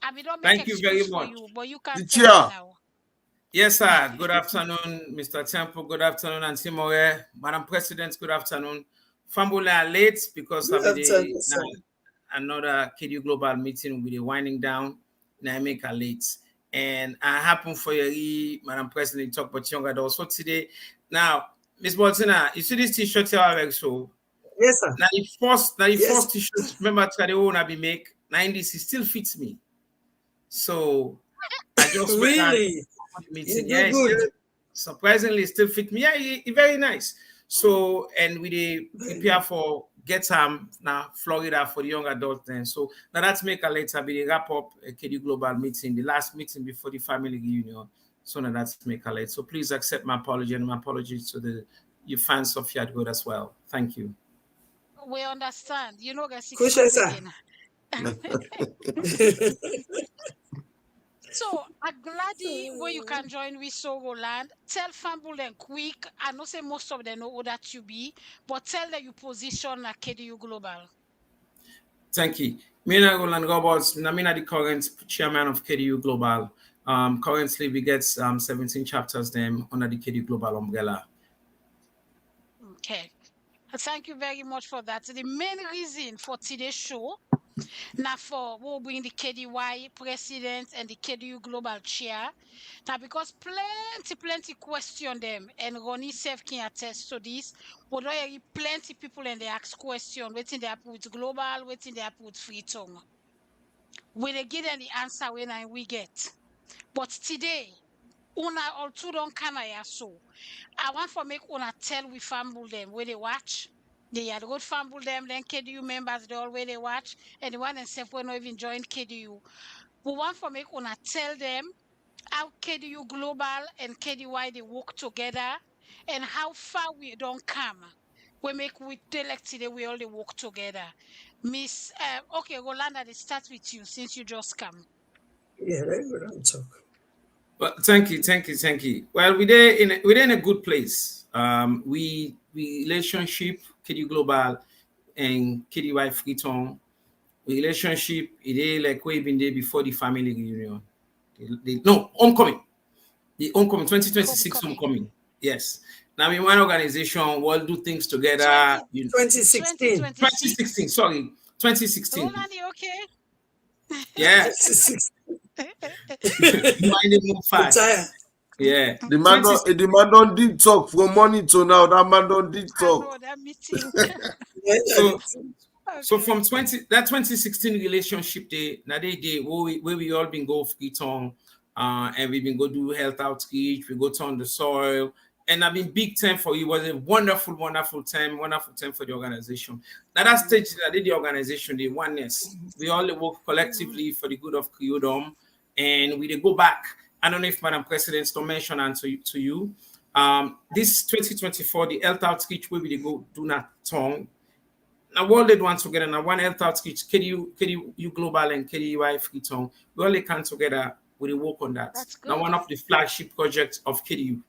I mean, don't make excuse for you, but you can't tell me now. Yes, sir. Good afternoon, Mr. Temple. Good afternoon, Auntie More. Madam President, good afternoon. Fumble are late because of another KDU Global meeting with the winding down. Now I make a late. And I happen for you, Madam President, talk about young adults. So today, now, Miss Boltina, you see this t-shirt here I so. Yes, sir. Now the first t-shirt, remember the one I be make 90s, it still fits me. So I just really meeting. Yeah, good. Surprisingly still fit me. Yeah, it very nice. So and we prepare for get now Florida for the young adults then. So now that's make a later be the wrap up a KDU Global meeting, the last meeting before the family reunion. So now that's make a late. So please accept my apology and my apologies to you fans of Yard Road as well. Thank you. We understand. You know guys. So, I'm glad where you can join with Roland. Tell Fumble them quick. I know say most of them know who that you be, but tell them you position at KDU Global. Thank you. Mina Roland Roberts, Namina the current chairman of KDU Global. Currently we get 17 chapters them under the KDU Global umbrella. Okay. Thank you very much for that. The main reason for today's show now for we'll bring the KDY president and the KDU Global chair. Now because plenty question them and Ronnie self can attest to this. But plenty people and they ask question, waiting they happen with Global, waiting they happen with Freetong. We they give them the answer when we get. But today, una all two don't come so. I want for make una tell we fumble them where they watch. They had good fumble them, then KDU members they always they watch, and the one themselves will not even join KDU. We want for make una tell them how KDU Global and KDY they work together and how far we don't come. We make we elect today we all they work together. Miss okay, Rolanda, they start with you since you just come. Yeah, very good on talk. Well, thank you. Well, we're in a good place. We relationship KDU Global and KDY Freetong. Relationship it is like we've been there before the family reunion. Homecoming. The homecoming 2026 homecoming. Yes. Now in one organization, we'll do things together. 2016. 2016. Sorry, 2016. Roland, you okay? Yeah. Move fast. Yeah. The man don't did talk from morning to now. That man don't did talk. I know that meeting. So from 2016 relationship day, now day where we all been go Freetong, and we've been go do health outreach, we go turn the soil, and I've been big time for you. It was a wonderful time for the organization. Now that stage that did the organization, the oneness, we all work collectively for the good of Creodom, and we go back I don't know if Madam President to mention and to you. This 2024, the health outreach where we go do not tongue. Now, what they want together now, one health outreach, KDU Global and KDY Freetong, we all can together, we work on that. That's good. Now, one of the flagship projects of KDU.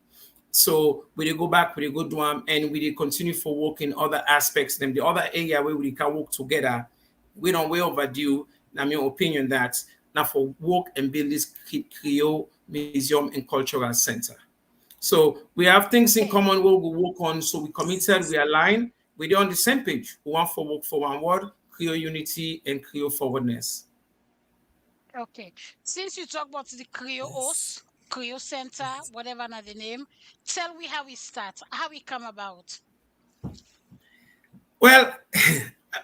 So we go back, we go do them, and we continue for work in other aspects. Then the other area where we can work together, we don't way overdue. In my opinion, that now for work and build this Creole Museum and Cultural Center. So we have things in common where we work on. So we committed, we align, we're on the same page. We want for work for one word, Creole unity and Creole forwardness. Okay. Since you talk about the Creole Center, whatever the name, tell me how it starts, how it come about. Well,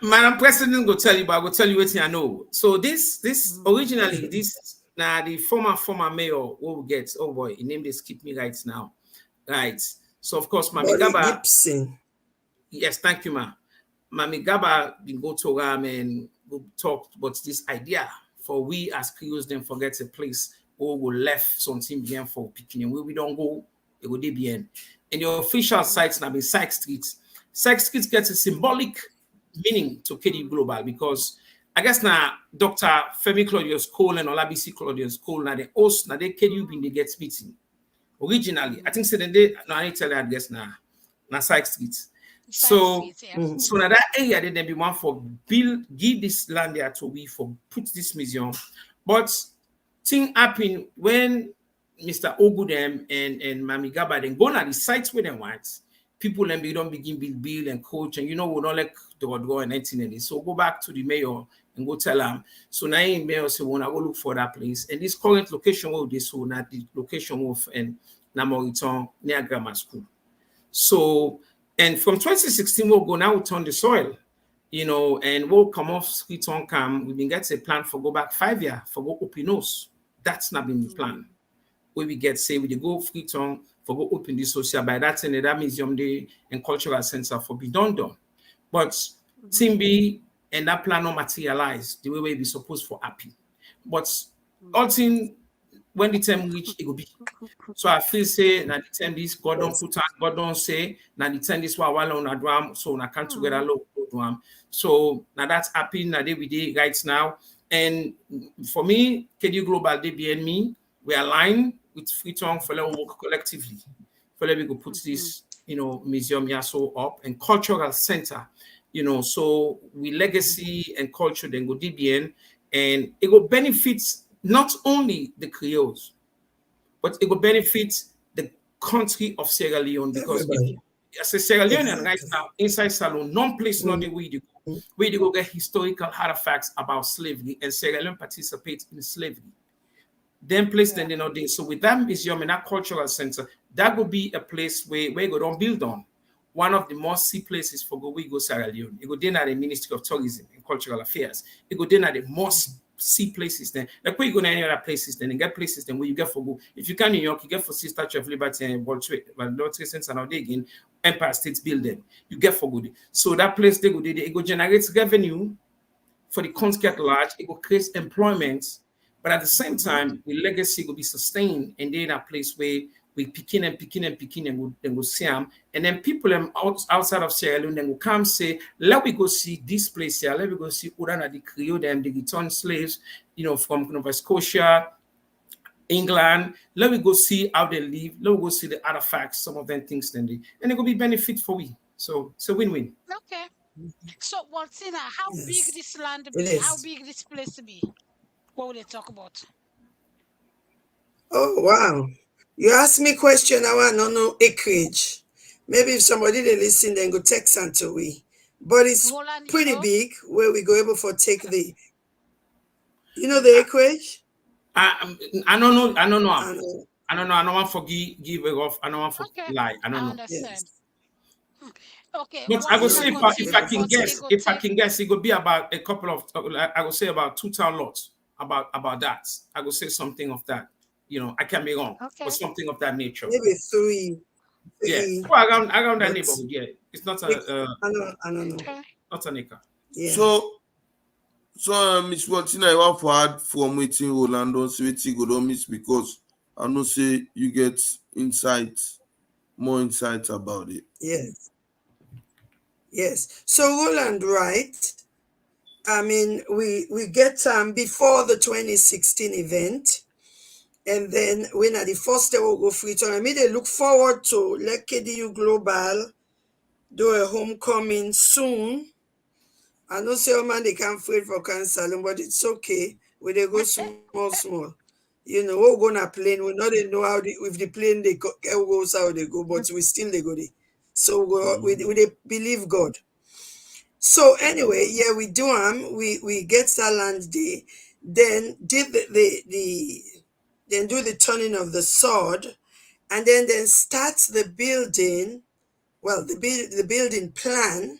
Madam President will tell you, but I will tell you what I know. So this originally the former mayor what we get. Oh boy, he named this keep me right now. Right. So of course, Mami Gaba. Gibson. Yes, thank you, ma. Mami Gaba didn't go to Ram and we talked about this idea for we as Creoles then forget a place where we left something bien for picking. Where we don't go, it will be bien. And your official sites now be Sykes Street. Sykes Street gets a symbolic meaning to KDU Global because I guess now Dr. Femi Claudius Cole and Olabisi Claudius Cole now the host now they KDU been the get meeting. Originally, I think so then they no I tell you I guess now Sykes Street. So now that area they then be one for give this land there to we for put this museum. But thing happen when Mr. Ogudem and Mami Gaba then go to the sites where they want. People then don't begin build and coach, and we don't like the go and anything. So go back to the mayor and go tell them. So now the mayor say, "Wanna go look for that place." And this current location where this so not the location of and Namoriton near grammar school. So and from 2016 we'll go now we turn the soil, and we'll come off Freetong Cam. We've been getting a plan for go back 5 years for go Opinos. That's not been the plan. Where we get say we go Freetong. For go open this social by that and that museum day and cultural center for be done. But Timby and that plan not materialize the way we be supposed for happy. But all thing when the time reach it will be. So I feel say now the time this God don't put out, God don't say now the time this while on a drum so I can't together low drum. So now that's happy now day we day right now. And for me, KDU Global they be and me, we align with Freetong for let's work collectively. For let me go put this, museum here so up and cultural center, so we legacy and culture then go DBN and it will benefit not only the Creoles, but it will benefit the country of Sierra Leone because as a Sierra Leonean right now inside Salon, non-place not the way they go get historical artifacts about slavery and Sierra Leone participate in slavery. Then place then day. So with that museum and that cultural center, that would be a place where we go don't build on. One of the most see places for go Sierra Leone. You go then at the Ministry of Tourism and Cultural Affairs. You go then at the most see places then. Like where you go to any other places then and get places then where you get for go. If you can New York, you get for see Statue of Liberty and World Trade Center and all day again, Empire State Building. You get for good. So that place they go there, it go generate revenue for the country at large. It will create employment. But at the same time, the legacy will be sustained and they're in a place where we picking and then we'll see them. And then people outside of Sierra Leone then will come say, let me go see this place here. Let me go see Urana, the Creole, them, the return slaves, from Nova Scotia, England. Let me go see how they live. Let me go see the artifacts, some of them things then and it will be benefit for we. So it's a win-win. Okay. So Waltina, how big this land be? How big this place be? What will they talk about? Oh, wow. You asked me a question, I want to know acreage. Maybe if somebody they listen, then go text until we. But it's pretty big where we go able for take the, the acreage? I don't know. I don't want to give it off. I don't want to lie. I don't know. Understand. Yes. Okay. But I will say if I can guess, it could be about a couple of, I will say about 2 town lots. About that, I will say something of that. I can be wrong, but something of that nature. Maybe 3. Yeah, well, around that neighborhood. Yeah, it's not a. I don't know. Not an acre. Yeah. So Miss Waltina, I want to add from waiting Orlando, so waiting go don't miss because I know say you get more insight about it. Yes. Yes. So Roland, right? I mean, we get before the 2016 event, and then when at the first day we'll go Freetong. I mean, they look forward to let KDU Global do a homecoming soon. I know say man they can't wait for canceling, but it's okay. We they go small. You know, we're gonna plane. We not know how if the plane they goes how they go, but we still they go there. So we they believe God. So anyway, yeah, we do we get that land day, then did the then do the turning of the sword, and then start the building. Well, the building plan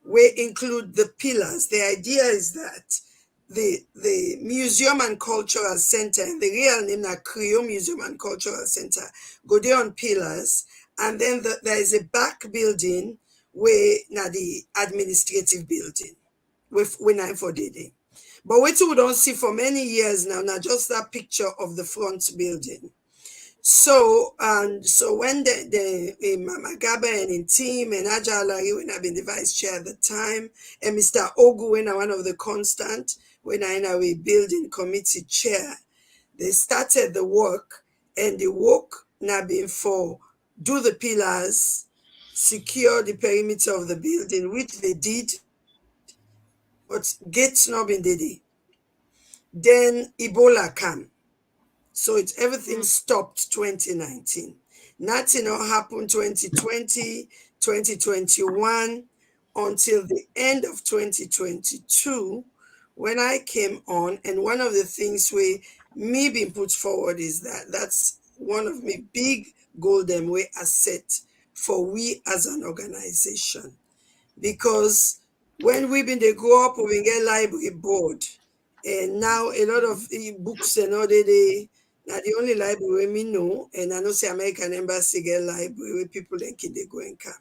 will include the pillars. The idea is that the Museum and Cultural Center, and the real name is Creole Museum and Cultural Center, go there on pillars, and then there is a back building where now the administrative building with when for the day. But what we don't see for many years now just that picture of the front building. So when the Mama Gaba and in team and Ajalari when I've been the vice chair at the time, and Mr. Ogu when I one of the constant when I in a building committee chair, they started the work, and the work now been for do the pillars, secure the perimeter of the building, which they did, but gates not been did it. Then Ebola came. So it's everything stopped 2019. Nothing happened 2020, 2021 until the end of 2022 when I came on. And one of the things me being put forward is that's one of my big golden way asset for we as an organization. Because when we been they grow up, we get library board. And now a lot of books and all they now the only library we know, and I know say American Embassy get library where people then can they go and come.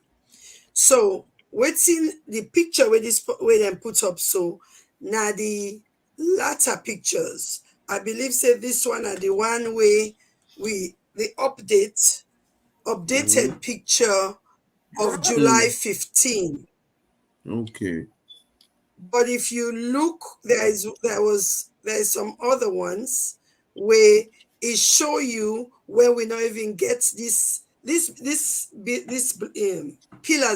So waiting the picture where this where them put up, so now the latter pictures, I believe say this one are the one way the updated picture of July 15. Okay. But if you look, there is some other ones where it show you where we not even get this pillars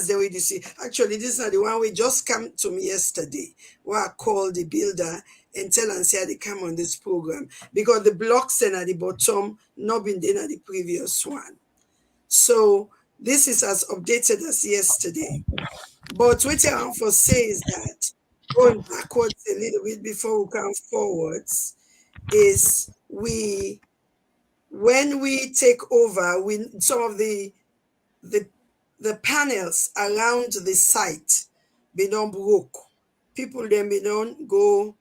that we see. Actually, this is the one we just come to me yesterday, where I called the builder and tell and say they come on this program because the blocks and at the bottom not been there at the previous one. So this is as updated as yesterday. But what I want to say is that going backwards a little bit before we come forwards is when we take over, some of the panels around the site be done broke. People then be done go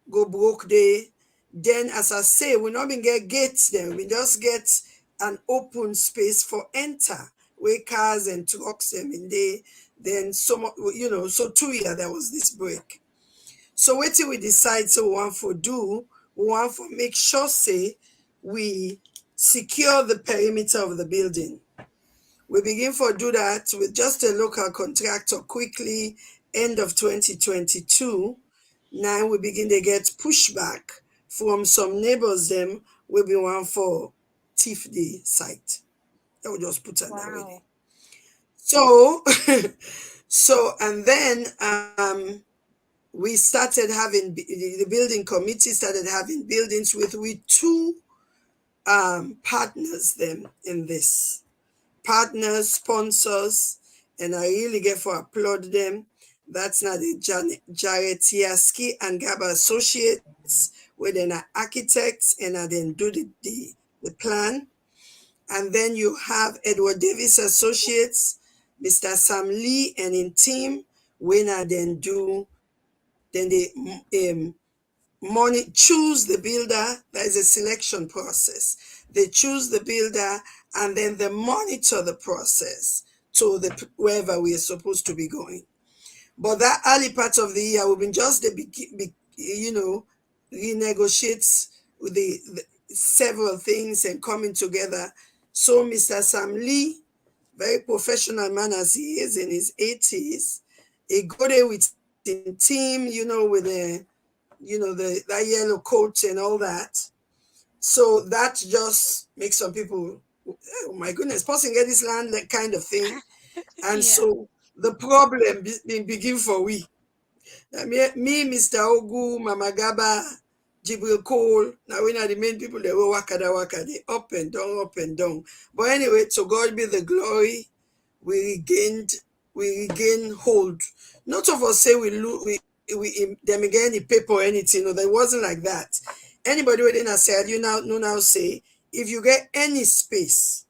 broke there. Then as I say, we not been get gates then. We just get an open space for enter where cars and trucks them in there. Then so 2 years there was this break. So what till we decide so we want for make sure say we secure the perimeter of the building. We begin for do that with just a local contractor quickly end of 2022. Now we begin to get pushback from some neighbors them will be one for thief the site. That will just put on that way. So and then we started having the building committee started having buildings with two partners them in this. Partners, sponsors, and I really get for applaud them. That's not the Jared Tiaski and Gaba Associates, where they're architects and I then do the plan. And then you have Edward Davis Associates, Mr. Sam Lee, and in team, when I then they choose the builder. There is a selection process. They choose the builder and then they monitor the process to wherever we are supposed to be going. But that early part of the year, we've been just renegotiates with several things and coming together. So Mr. Sam Lee, very professional man as he is in his 80s, he go there with his team, with that yellow coat and all that. So that just makes some people, oh my goodness, person get this land, that kind of thing. And so the problem begin for we. Me, Mr. Ogu, Mama Gaba, Jibril Cole, now we are the main people that were waka, they up and down. But anyway, to God be the glory. We regained hold. Not of us say we them again the paper or anything. No, that wasn't like that. Anybody within a said, now say, if you get any space,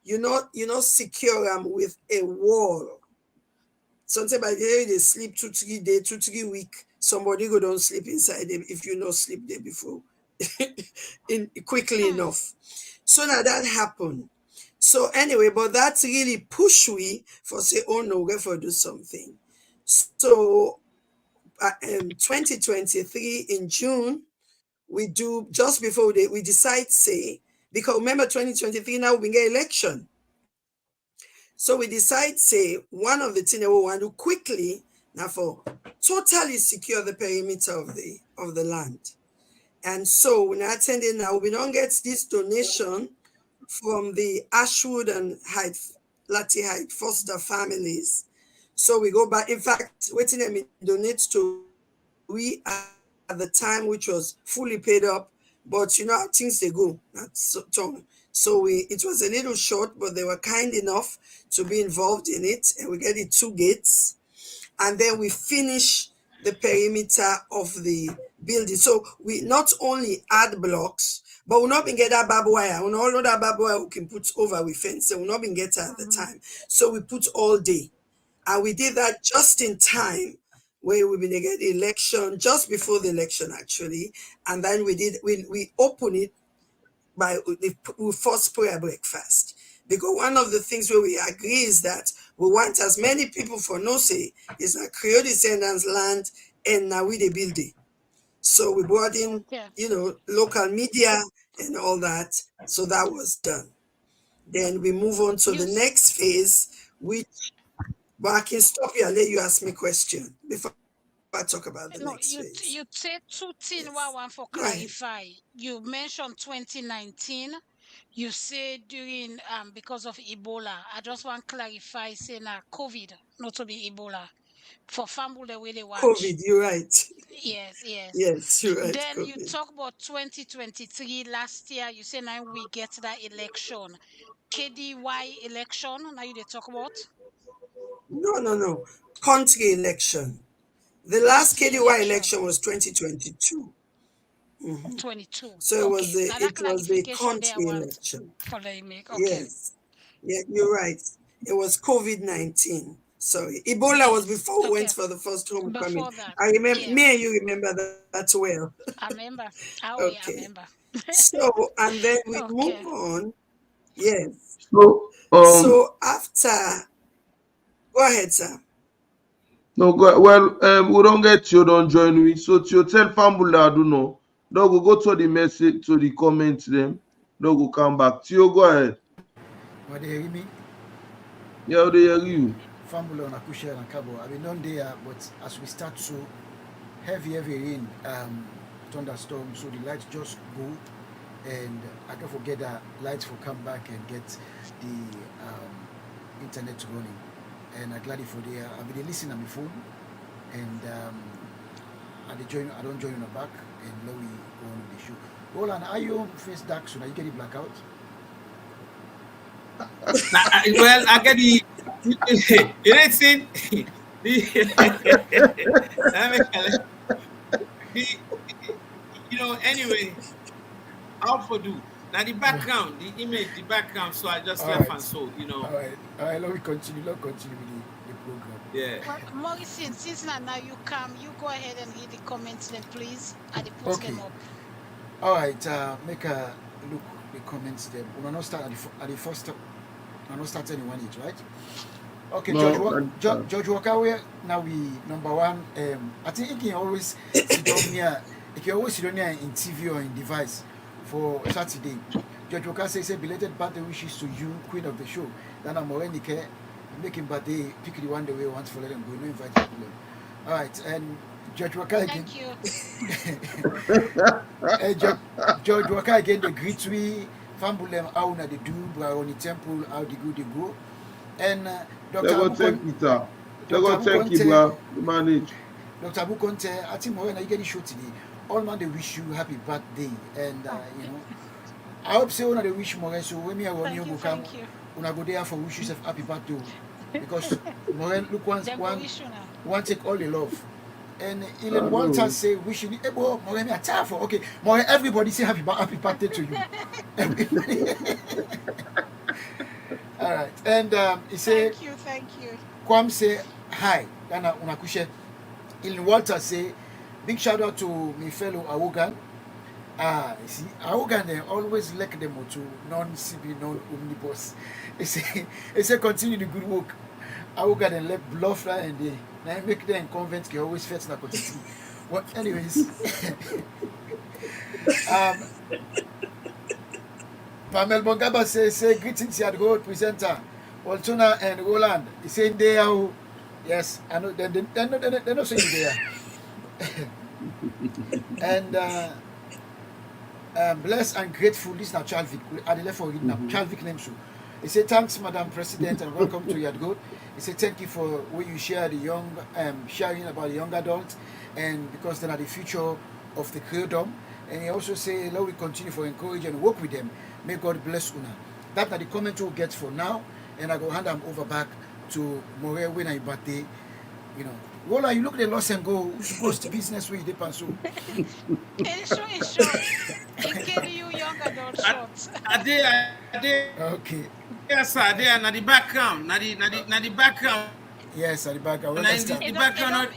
you not secure them with a wall. Sometimes by the day they sleep 2-3 days, 2-3 weeks. Somebody go don't sleep inside them if you not sleep there before, quickly enough. So now that happened. So anyway, but that's really push we for say, oh no, we're for do something. So 2023 in June, we do just before we decide say, because remember 2023 now we get election. So we decide say one of the things that we want to do quickly now for totally secure the perimeter of the land. And so we're not attending now, we don't get this donation from the Ashwood and Lati Hyde Foster families. So we go back. In fact, waiting them donate to we at the time, which was fully paid up, but you know how things they go. So it was a little short, but they were kind enough to be involved in it, and we get it 2 gates, and then we finish the perimeter of the building. So we not only add blocks, but we'll not been get that barbed wire. We all know that barbed wire we can put over with fence. So we'll not been get at the time. So we put all day. And we did that just in time where we been get the election, just before the election actually. And then we open it by the first prayer breakfast. Because one of the things where we agree is that we want as many people for no say is a Creole descendants land and now we the building. So we brought in, local media and all that. So that was done. Then we move on to the next phase, which, but I can stop here and let you ask me a question before I talk about the next phase. You said 2 things I want for clarify. You mentioned 2019. You said during because of Ebola. I just want to clarify saying COVID, not to be Ebola. For family the way they watch. COVID, you're right. Yes. Yes, you're right. Then COVID. you talk about 2023 last year. You say now we get that election. KDY election, now you they talk about? No. Country election. The last KDY election was 2022. 22. So it was the country election. Yes. Yeah, you're right. It was COVID-19. Sorry. Ebola was before we went for the first homecoming. I remember, me and you remember that well. I remember. I remember. So, and then we move on. Yes. So after, go ahead, sir. No, well, we don't get you, don't join me. So to tell family, I don't know. Don't go to the message, to the comments, them. Don't go come back. Tio, go ahead. What do you hear me? Yeah, they hear you. Family on Akusha and Cabo. I mean, not there, but as we start to heavy rain, thunderstorm, so the lights just go, and I don't forget that lights will come back and get the internet running. And I'm glad for the I've been listening on my phone, and I don't join on the back, and now we go on with the show. Roland, are you face dark soon? Are you getting blackout? Well, I get the you know see anyway, how for do now the background, the image, the background, so I just left and so All right, let me continue with the program. Yeah. Well, Morrison, since now you come, you go ahead and read the comments then, please. I put them up. All right, make a look the comments there. We're not start at the first. We're not start anyone each, right? Okay, no, George Walker, now we number one. I think you can always sit on here. You can always sit on here in TV or in device for Saturday. George Walker says belated birthday wishes to you, Queen of the Show. Then I'm already making birthday, pick the one the way once for let them go. No invite people. All right, and George Walker again. Thank you. George Walker again. The greet we fambulem how na the do Brownie Temple how the good they go. And Dr. Bukonte, I think more when you get the show today. All man they wish you happy birthday, and you know. I hope so when they wish more. So when me I want you go come, when I go there for wish yourself happy birthday, because more look one take all the love. And Ellen Walters say wishing you more me a time for okay. More everybody say happy birthday to you. All right, and he say thank you. Kwam say hi. Dana unakushe. Ellen Walters say big shout out to my fellow Awogan. See, Awogan they always like them to non-CB, non-omnibus. They say continue the good work. Awogan and let bluff and they make them convent can always fetch na quantity. Well, anyways, Pamel Bongaba say greetings at Gold presenter, Waltuna and Roland. He say they are yes, I know they're not saying there. And blessed and grateful. This is now Chalvik. I left for it now. Chalvik name so. He said thanks, Madam President, and welcome to Yadgood. He said thank you for what you share the young sharing about the young adults, and because they are the future of the kingdom. And he also say Lord, we continue for encourage and work with them. May God bless Una. That's the comment we'll get for now, and I go hand them over back to More when I birthday. You know. Wola, you look at the loss and go, who's supposed to business with the pencil? It's short. In KDU young adult shorts. Okay. Yes, sir. They are the background. Not the background. Yes, at the background. The background.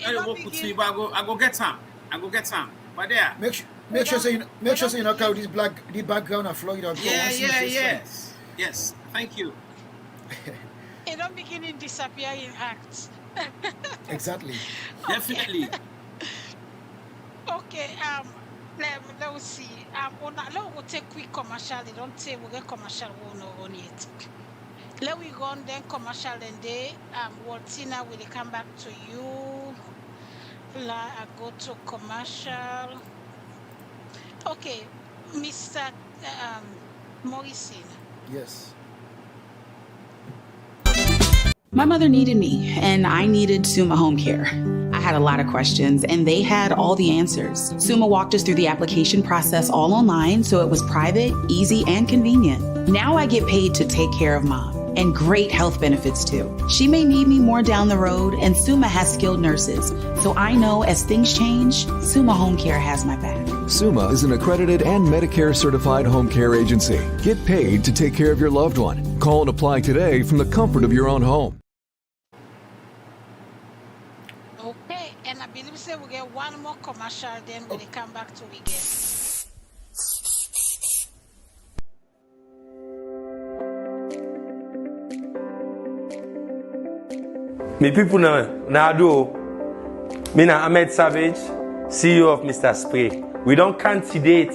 I go get some. But there. Make sure you knock out this the background and Florida. Yes. Thank you. It don't begin in disappear in acts. Exactly. Definitely. Okay. Let's see. We'll take quick commercial. They don't say we'll get commercial on it. Let we go on then commercial and they Waltina will come back to you. I go to commercial. Okay, Mr. Morrison. Yes. My mother needed me, and I needed Summa Home Care. I had a lot of questions, and they had all the answers. Summa walked us through the application process all online, so it was private, easy, and convenient. Now I get paid to take care of Mom, and great health benefits too. She may need me more down the road, and Summa has skilled nurses, so I know as things change, Summa Home Care has my back. Summa is an accredited and Medicare certified home care agency. Get paid to take care of your loved one. Call and apply today from the comfort of your own home. Okay, and I believe we'll get one more commercial, then we'll come back to again. Me people now do. Me na Ahmed Savage, CEO of Mr. Spray. We don't count today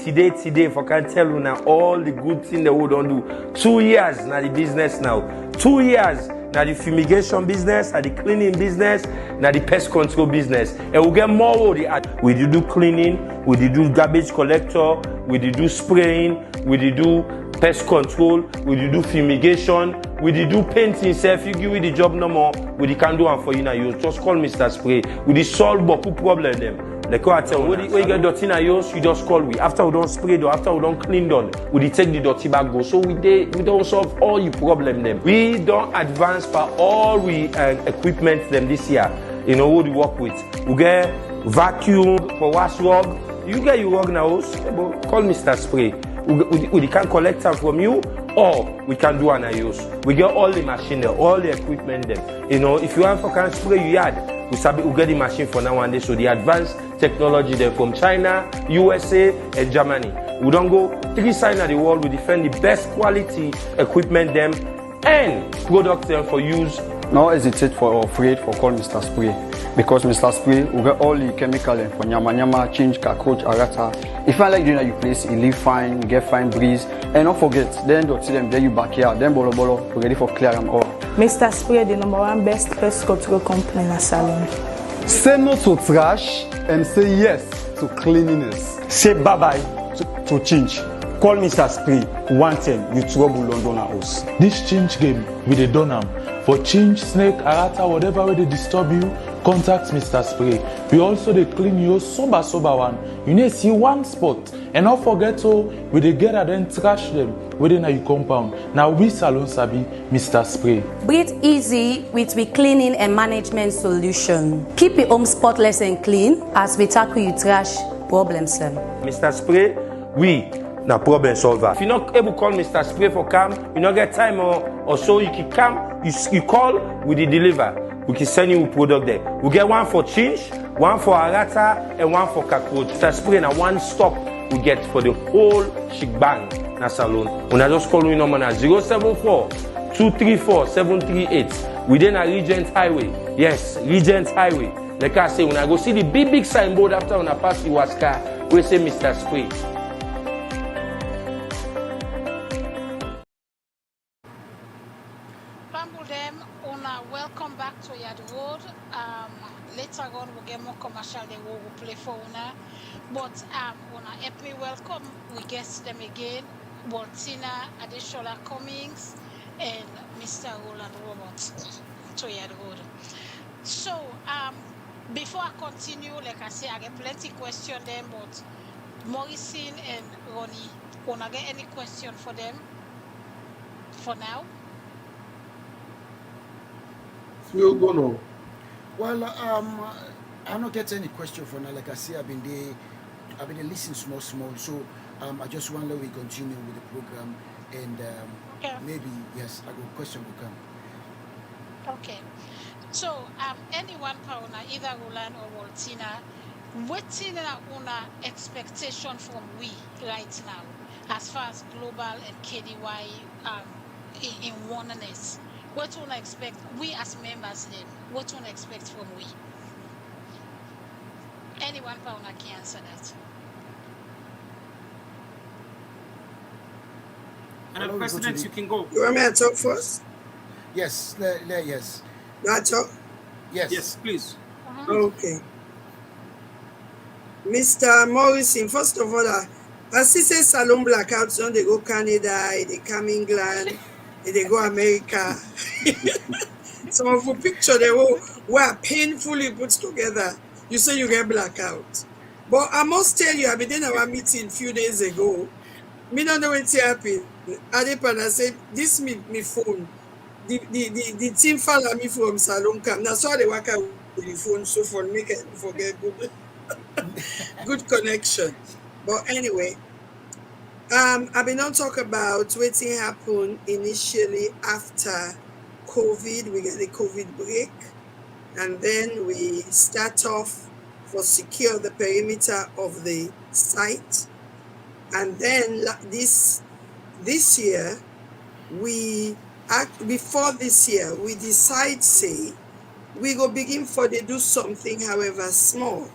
for can tell you now all the good things that we don't do. 2 years now the business now. 2 years now the fumigation business, now the cleaning business, now the pest control business. And we get more of the we do cleaning, we do garbage collector, we do spraying, we do pest control, we do fumigation, we do painting. So if you give me the job no more, we can do one for you now. You just call Mr. Spray. We solve boku problem them. Like I tell you, when you get dirty in your house, you just call we. After we don't spray though, after we don't clean done, we take the dirty back go. So we don't solve all your problem them. We don't advance for all we equipment them this year. You know what we work with. We get vacuum for wash rug. You get your rug now, call Mr. Spray. We can collect them from you, or we can do an use. We get all the machine there, all the equipment there. You know, if you want for can spray your yard, we get the machine for now and day. So the advanced technology there from China, USA, and Germany. We don't go 3 sides of the world. We defend the best quality equipment them and products them for use. No hesitate for or afraid for call Mr. Spray. because Mr. Spray will get all the chemical for nyama, change, cockroach, arata. If I like doing that, you place, you live fine, you get fine breeze. And don't forget, then don't see them, then you back here, then bolo, ready for clear them all. Mr. Spray, the #1 best pest control company in the salon. Say no to trash and say yes to cleanliness. Say bye-bye to change. Call Mr. Spray, 110, you trouble London house. This change game with a donam. For change, snake, arata, whatever way they disturb you, contact Mr. Spray. We also they clean you sober one. You need to see one spot. And don't forget to, we they get and then trash them within your compound. Now we salon sabi Mr. Spray. Breathe easy with we cleaning and management solution. Keep your home spotless and clean as we tackle you trash problems. Mr. Spray, we na problem solver. If you're not able to call Mr. Spray for come, you not get time or so, you can come, you call, we deliver. We can send you a product there. We get one for change, one for arata, and one for cockroach. Mr. Spray na one stop we get for the whole shebang na salon. When I just call you number na 074-234-738. Within a Regent Highway. Yes, Regent Highway. Like I say, when I go see the big signboard after when I pass the Waska, we say Mr. Spray. Welcome back to Yard Road. Later on we'll get more commercial they will play for una. But wanna help me welcome we guest them again. Waltina Adeshola Cummings and Mr. Roland Roberts to Yard Road. So before I continue, like I say, I get plenty question them, but Morrison and Ronnie, wanna get any question for them for now? Well, I don't get any question for now. Like I say, I've been listening small. So I just want to let we continue with the program, and maybe yes, a good question will come. Okay. So anyone pauna either Roland or Waltina, what's in una expectation from we right now as far as global and KDY in oneness? What do we expect, we as members then, what do we expect from we? Anyone can answer that. And the President, you can go. You want me to talk first? Yes, yes. I talk? Yes. Yes, please. Okay. Mr. Morrison, first of all, as he says salon blackouts, they go Canada, they come England, they go America. Some of the pictures they were painfully put together. You say you get blackout. But I must tell you, I've been in our meeting a few days ago. Me don't know what's happening. I said, this me phone. The team follow me from salon camp. That's why they work out with the phone, so for make it forget good connection. But anyway, I've been on talk about what happened initially after COVID. We get the COVID break, and then we start off for secure the perimeter of the site, and then this year before this year we decide say we go begin for they do something however small,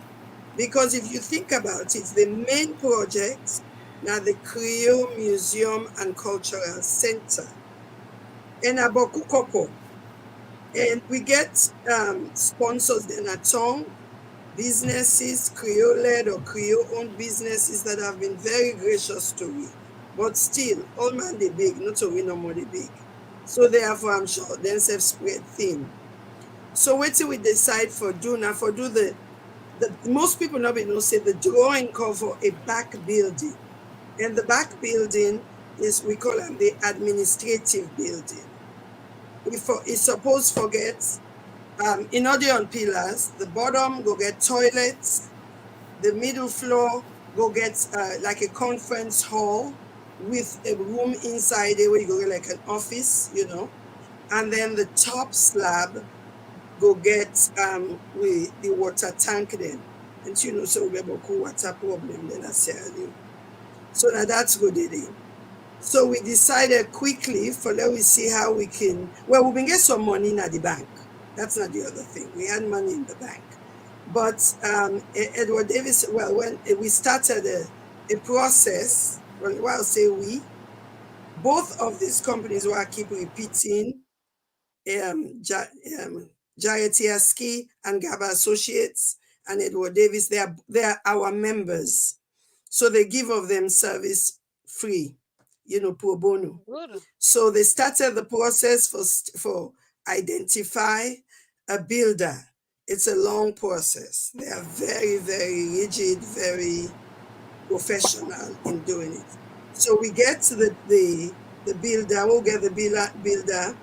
because if you think about it, the main project now the Creole Museum and Cultural Center in Abokukopo, and we get sponsors in a tongue, businesses, Creole-led or Creole-owned businesses that have been very gracious to me. But still, all man they big, not so we no more they big. So therefore, I'm sure themselves spread thin. So what do we decide for do now? For do the most people not be know say the drawing cover a back building, and the back building is we call them the administrative building. It's supposed forget in order on pillars, the bottom go get toilets, the middle floor go get like a conference hall with a room inside there where you go get like an office, and then the top slab go get with the water tank then, and so we have a cool water problem then I say you. So now that's good idea. So we decided quickly for let we see how we can. Well, we can get some money in at the bank. That's not the other thing. We had money in the bank. But Edward Davis, well, when we started a process, well, I'll say we, both of these companies who I keep repeating, Jared Tiaski and Gaba Associates and Edward Davis, they are our members. So they give of them service free, pro bono. Good. So they started the process for identify a builder. It's a long process. They are very, very rigid, very professional in doing it. So we get to the builder, we'll get the builder.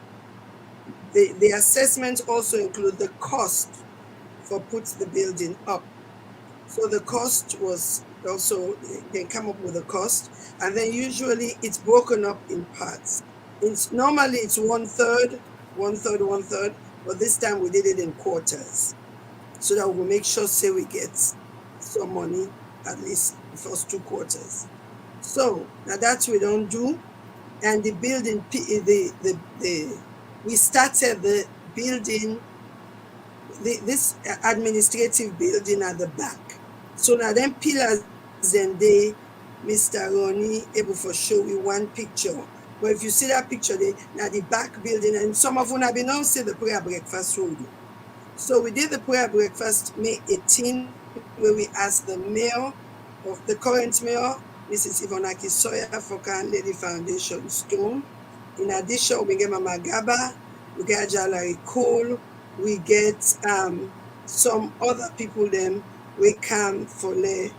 The assessment also include the cost for put the building up. So the cost was also, they come up with a cost, and then usually it's broken up in parts. Normally it's 1/3, 1/3, 1/3, but this time we did it in quarters, so that we'll make sure, say, we get some money, at least the first 2 quarters. So now that we don't do, and the building, we started the building, this administrative building at the back. So now them pillars, then they, Mr. Ronnie able for show we one picture. But if you see that picture, now the back building, and some of you have been on see the prayer breakfast road. So we did the prayer breakfast May 18, where we asked the mayor of the current mayor, Mrs. Ivonaki Sawyer, for Can Lady Foundation Stone. In addition, we get Mama Gaba, we get Jalari Cole, we get some other people them we come for the,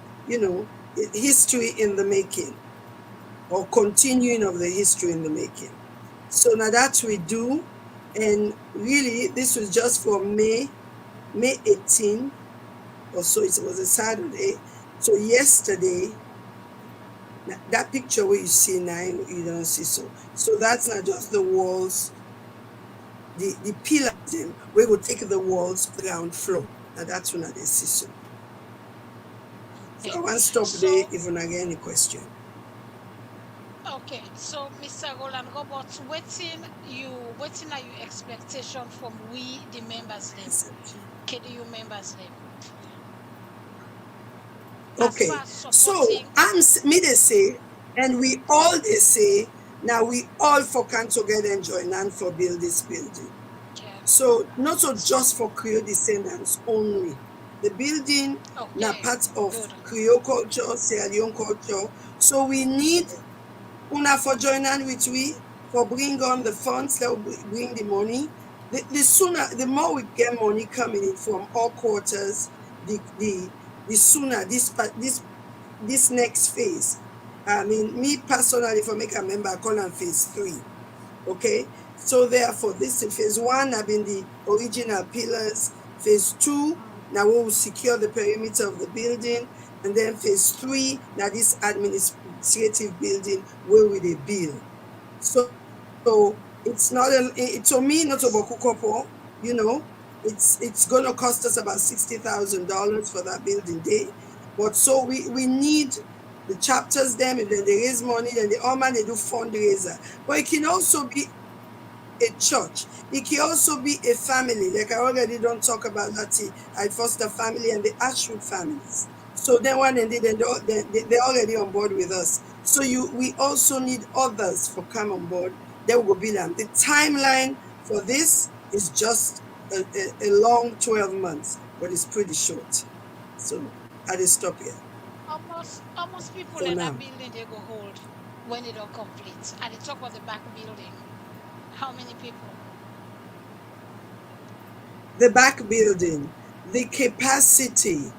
history in the making, or continuing of the history in the making. So now that we do, and really this was just for May 18, or so, it was a Saturday. So yesterday, that picture where you see now, you don't see so. So that's not just the walls, the pillars, then we will take the walls ground floor. Now that's when they see so. So I want to stop there if you get any question. Okay, so Mr. Roland Roberts, waiting are your expectation from we the members then, KDU members then? Okay, so me they say, and we all they say, now we all for can together and join and for build this building. So not so just for Creole descendants only. The building now part of Creole culture, Sierra Leone culture. So we need una for join hand with we for bring on the funds that will bring the money. The sooner, the more we get money coming in from all quarters, the sooner this next phase. I mean, me personally, if I make a member, I call them phase 3. Okay, so therefore, this is phase 1 have been the original pillars. Phase 2, now we will secure the perimeter of the building, and then phase 3, now this administrative building where we they build. So it's not to me not about Kukopo, it's gonna cost us about $60,000 for that building day. But so we need the chapters them, and then they raise money, then they do fundraiser. But it can also be a church. It can also be a family. Like I already don't talk about that. I foster family and the Ashwood families. So then one and they're already on board with us. So we also need others for come on board. They will be them. The timeline for this is just a long 12 months, but it's pretty short. So I just stop here. Almost people in that building they go hold when they don't complete. And they talk about the back building. How many people? The back building, the capacity.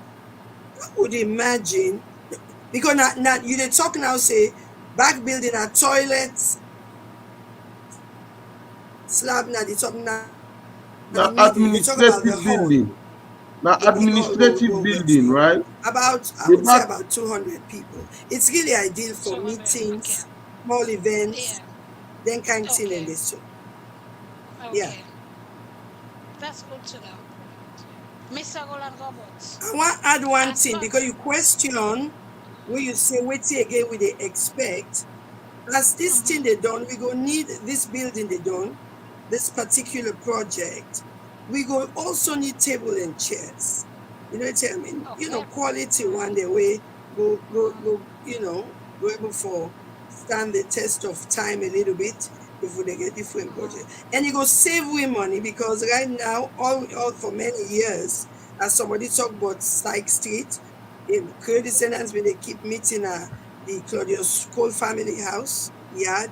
I would imagine, because now you they talk now say back building are toilets, slab now they talk now. Administrative building. Now administrative building, right? I would say about 200 people. It's really ideal for meetings, small events, then kind of thing and this so. Okay. Yeah. That's good to know. Mr. Roland Roberts. I want to add one thing, because you question where you say wait again we they expect. As this thing they done, we go need this building they done, this particular project. We go also need table and chairs. You know what I mean? Okay. Quality one day way go, go able for stand the test of time a little bit before they get different budget. And it go save we money because right now, all for many years, as somebody talk about Syke Street, in Credit Tenants when they keep meeting the Claudius Cole family house yard.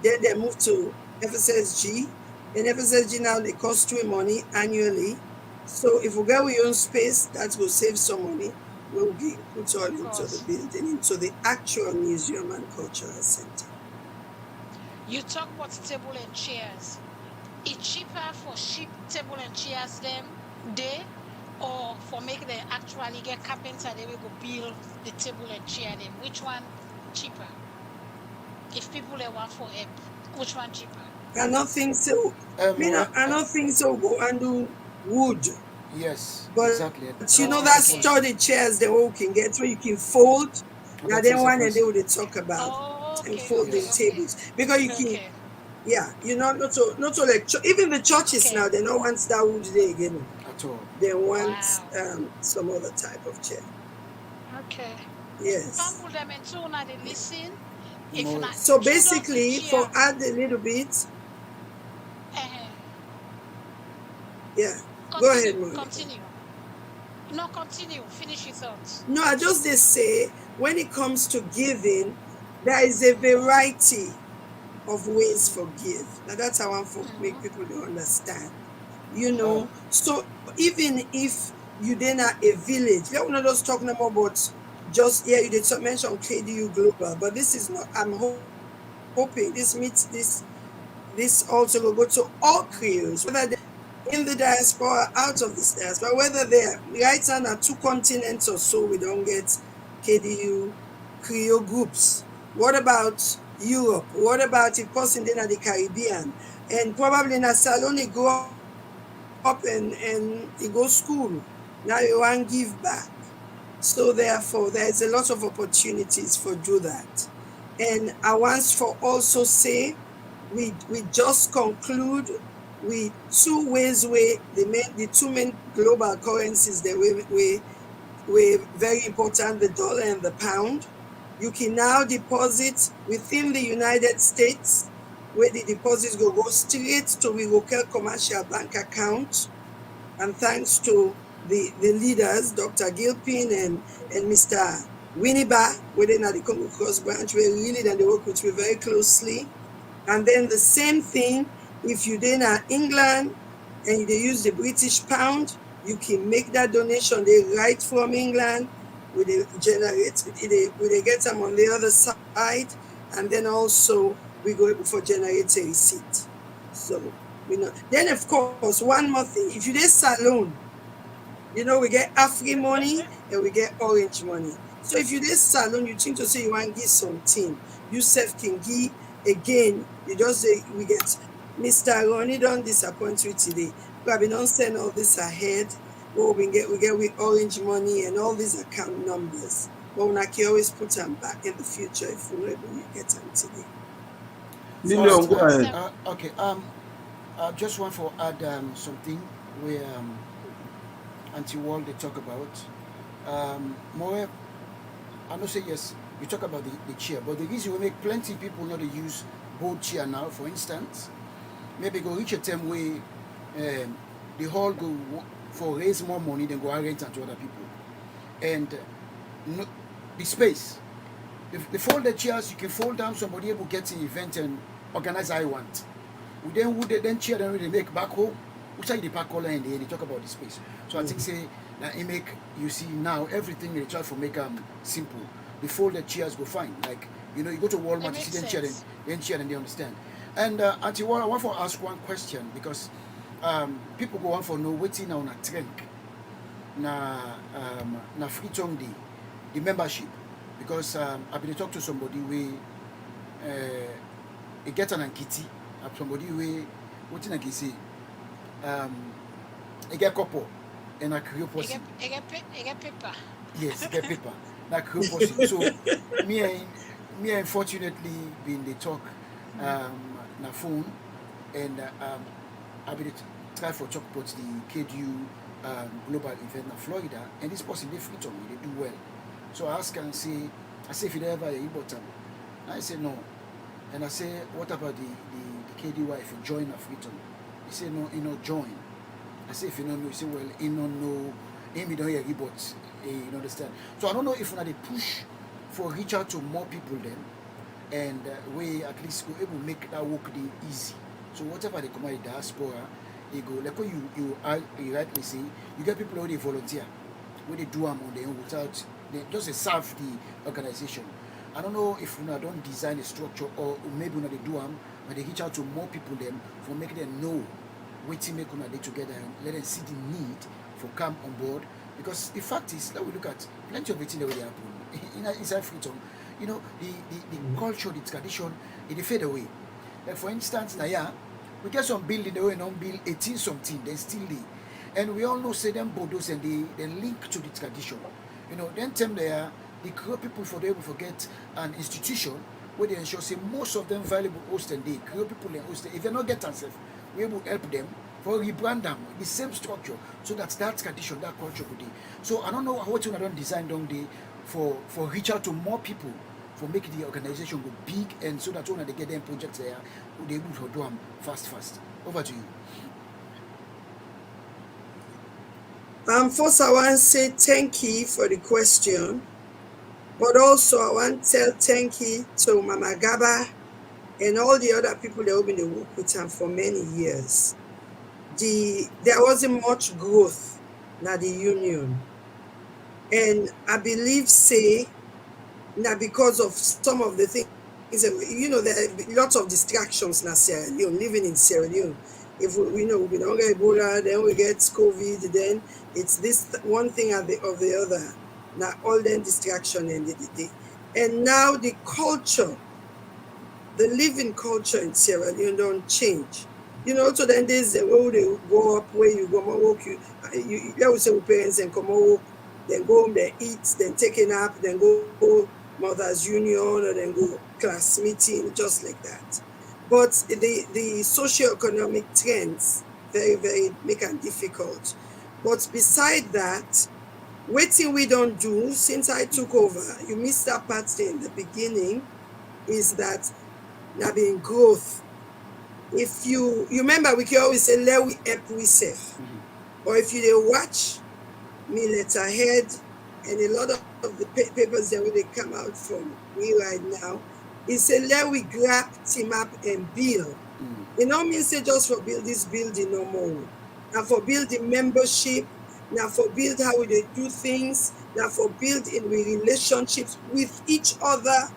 Then they move to FSSG. And FSSG now they cost you money annually. So if we get our own space, that will save some money. We'll put all into the building, into the actual museum and cultural center. You talk about table and chairs. It's cheaper for ship table and chairs them day, or for make them actually get carpenter they will go build the table and chair them. Which one cheaper? If people they want for help, which one cheaper? I don't think so. I don't think so. Go and do wood. Yes, but exactly. That sturdy chairs they all can get where you can fold. Now then one and they would talk about and folding tables because you can. Yeah, not so like even the churches now they don't want that wood there again. At all. They want some other type of chair. Okay. Yes. So basically, for add a little bit. Yeah. Go ahead, Monica. Continue. No, continue. Finish your thoughts. No, I just say when it comes to giving, there is a variety of ways for give. Now that's how I want to make people to understand. So even if you then are a village, we're not just talking about just you did mention KDU Global, but this is not. I'm hoping this meets this also will go to all Creoles, whether they're in the diaspora, out of this diaspora, whether they're right now 2 continents or so, we don't get KDU Creole groups. What about Europe? What about if person in the Caribbean? And probably in a salon, he grow up and he go school. Now you want to give back. So therefore, there's a lot of opportunities for do that. And I want to also say, we just conclude with 2 ways where the 2 main global currencies that were very important, the dollar and the pound. You can now deposit within the United States, where the deposits go straight to a local commercial bank account. And thanks to the leaders, Dr. Gilpin and Mr. Winiba, within the Congo Cross branch, we really they work with me very closely. And then the same thing, if you then are England and they use the British pound, you can make that donation. They write from England, we get them on the other side, and then also we go for generate a receipt. So then of course one more thing, if you did salon, we get Afri money and we get orange money. So if you did salon, you think to say you want to give something, you self can give again. You just say we get Mr. Ronnie don't disappoint you today. We don't send all this ahead. What we get with orange money and all these account numbers. But we can always put them back in the future if we able to get them today. Million, go ahead. Okay. Just want to add something where Auntie Wall they talk about. More, I don't say yes. You talk about the chair, but the reason we make plenty of people not to use both chair now, for instance, maybe go reach a time where the hall go for raise more money than go rent to other people, and the space. The folded chairs you can fold down. Somebody able get an event and organize how you want. Then chair then really make back home. Which are the back color and they talk about the space. So I think say that it make you see now everything they try to make simple. The folded chairs go fine. Like you go to Walmart, you see then chair and they understand. And Auntie Wall, I want to ask one question because people go on for no waiting on a trend. Na Freetong the membership. Because I've been talk to somebody where he get an kitty, somebody where what I can say he get couple and a Creole person. He get paper. Yes, he get paper. Na Creole person. So me unfortunately been the talk na phone and I've been try for talk about the KDU global event in Florida, and this person they Freetong, they do well. So I ask and say, if you ever a bottom. I say no. And I say, what about the KDY if you join a Freetong? He say no, join. I say if you don't know, you say well, you don't know, maybe don't hear but you understand. So I don't know if they push for reach out to more people then, and we at least go able to make that work easy. So whatever they come out the diaspora, you go like you rightly say, you get people who they volunteer, where they do them on their own without they just serve the organization. I don't know if you don't design a structure or maybe they do them, but they reach out to more people then for making them know what team make they together and let them see the need for come on board. Because the fact is, let we look at plenty of things that will happen inside Freetong. You know, the culture, the tradition, it fade away. Like for instance, now yeah, we get some building the way non build 18 something, then still there. And we all know say them bodos and they link to the tradition. You know, then time there the Creole people for them forget an institution where they ensure say most of them valuable host and they Creole people and host. If they not get themselves, we will help them for rebrand them the same structure so that tradition, that culture would be. So I don't know what you don't design down there for reach out to more people for making the organization go big and so that when they get them projects there, they able to do them fast. Over to you. First I want to say thank you for the question, but also I want to tell thank you to Mama Gaba and all the other people that have been working with him for many years. There wasn't much growth in the union, and I believe say now because of some of the things, you know, there are lots of distractions now. Sierra Leone, living in Sierra Leone. If we know we don't get Ebola, then we get COVID, then it's this one thing of the other. Now all then distraction and and now the culture, the living culture in Sierra Leone don't change. You know, so then there's the way they go up where you go walk you let us say with parents and come walk, then go home, then eat, then take a nap, then go Mothers Union or then go class meeting, just like that. But the socio-economic trends very, very make it difficult. But beside that, waiting we don't do since I took over, you missed that part in the beginning, is that there been growth. If you remember, we can always say, let we help we safe. Or if you watch me letterhead and a lot of the papers that they come out from me right now, it's a let we grab, team up and build. It don't mean say just for build this building no more. Now for building membership, now for build how we do things, now for build in relationships with each other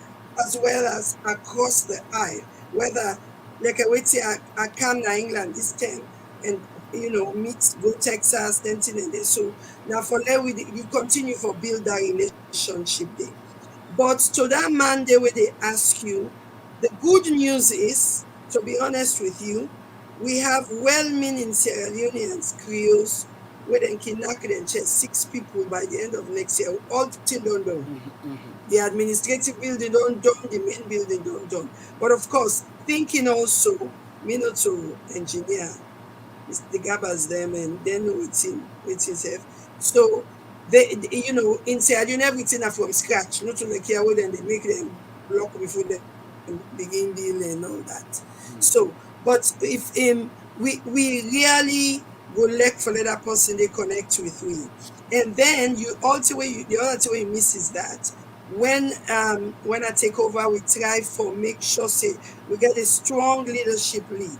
as well as across the aisle. Whether like I wait here, I come to England this time and you know meet go Texas, then and so now for let we continue for build that relationship there. But to that man there where they ask you, the good news is, to be honest with you, we have well-meaning Sierra Leoneans, Creoles, where they kidnap and chase 6 people by the end of next year, all still don't done. The administrative building don't done, the main building don't done. But of course, thinking also, me not to engineer, Mr. Gabas them and then waiting safe. So they you know, in Sierra Leone everything are from scratch, not to like here where then they make them block before they begin building and all that. So, but if we really go look for that person they connect with we, and then the other way you miss is that when I take over, we try for make sure say we get a strong leadership lead.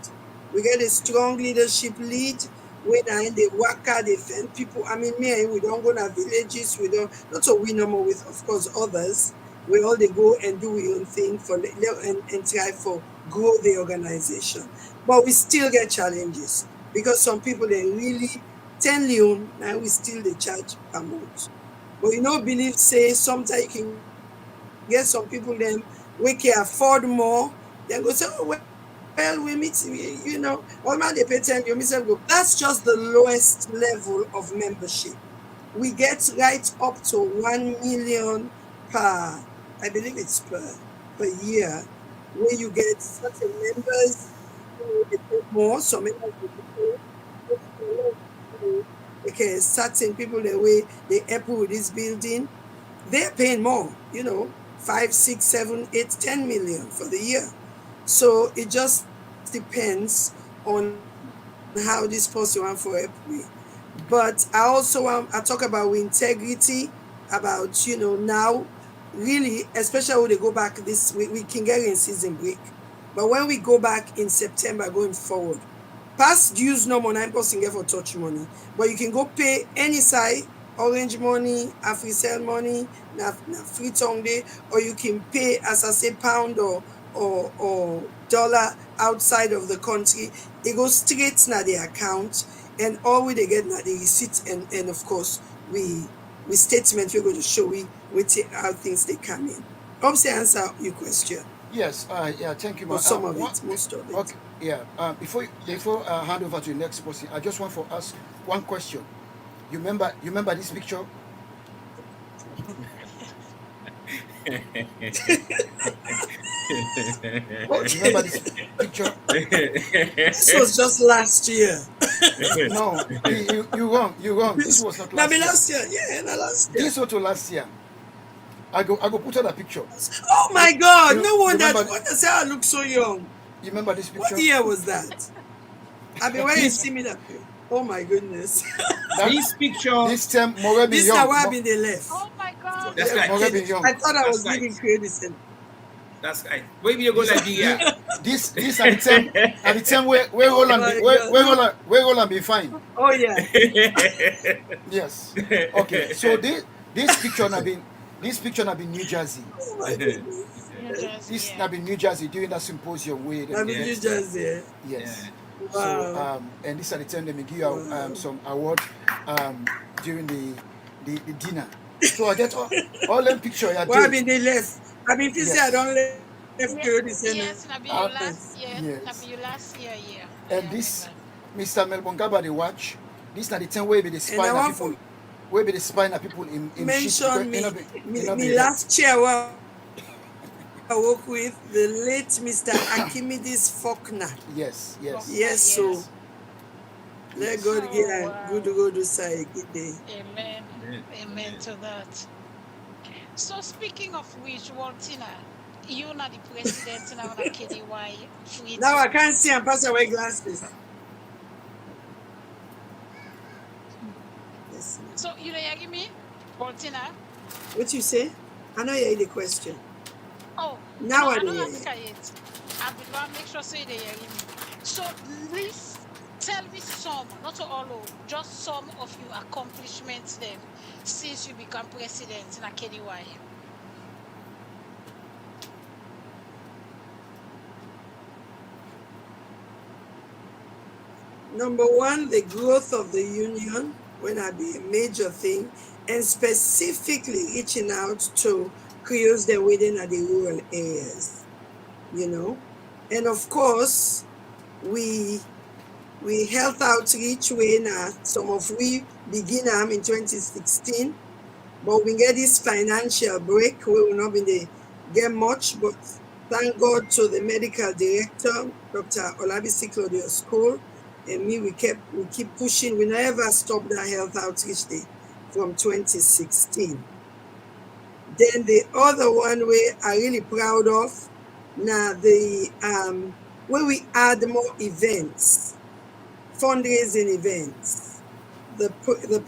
We get a strong leadership lead when they work out, they defend people. I mean, me and we don't go to villages, we don't, not so we no more with, of course, others. We all they go and do our own thing for and try for grow the organization. But we still get challenges because some people they really 10 million and we still they charge per month. But you know, believe say sometimes you can get some people them we can afford more, then go say, oh well, we meet, you know, all man they pay 10 million, go. That's just the lowest level of membership. We get right up to 1 million per, I believe it's per year, where you get certain members who they pay more, some members they like certain people the way they help with this building, they're paying more, 5, 6, 7, 8, 10 million for the year. So it just depends on how this person want for help me. But I also want I talk about integrity, about now really, especially when they go back this we can get in season break. But when we go back in September going forward, past dues no more 9% get for touch money. But you can go pay any side, Orange money, Africell money, na Freetong day, or you can pay, as I say, pound or dollar outside of the country. It goes straight to the account, and all we they get na the receipt, and of course we statement we're going to show we how things they come in. Hope I answer your question. Yes, yeah, thank you, Or some of it, most of it. Okay, yeah. Before I hand over to the next person, I just want to ask one question. You remember this picture? Remember this picture? This was just last year. No, you wrong. This was not last year. Yeah, last year. This was last year. I go put on a picture. Oh my God! No wonder say I look so young. You remember this picture? What year was that? I mean, when you see me that, oh my goodness. This picture. This time, More be young. This is why I've been the left. Oh my God! That's right. More be young. I thought I was living crazy. That's right. Where you go like the year? This at the time where all be fine. Oh yeah. Yes. Okay. So this picture have been New Jersey. Oh my goodness. This have been New Jersey during that symposium where I've been New Jersey. Yes. Wow. So and this at the time they may give you some award during the dinner. So I get all them picture. Well, I've been the left. I mean, if you say I don't left yes, Nabi, you last year, yeah. And this, Mr. Melbourne Gaba, the watch. This is the time where be the spine of people. Where be the spine of people in mention me last year. I work with the late Mr. Archimedes Faulkner. Yes. So let God give a good side good day. Amen to that. So speaking of which, Waltina, you're not the president now of KDY Freetong. Now I can't see and pass away glasses. Yes. So you know you give me, Waltina? What you say? I know you hear the question. Oh, now I don't ask it. I will make sure say they hear me. So please tell me some, not all, just some of your accomplishments then since you become president in a KDY. Number one, the growth of the union will be a major thing, and specifically reaching out to crews that within the rural areas, And of course, we health outreach when some of we begin in 2016, but we get this financial break. We will not be get much, but thank God to the medical director, Dr. Olabisi Claudius Cole, and me, we keep pushing. We never stopped that health outreach day from 2016. Then the other one we are really proud of, now the where we add more events, fundraising events. The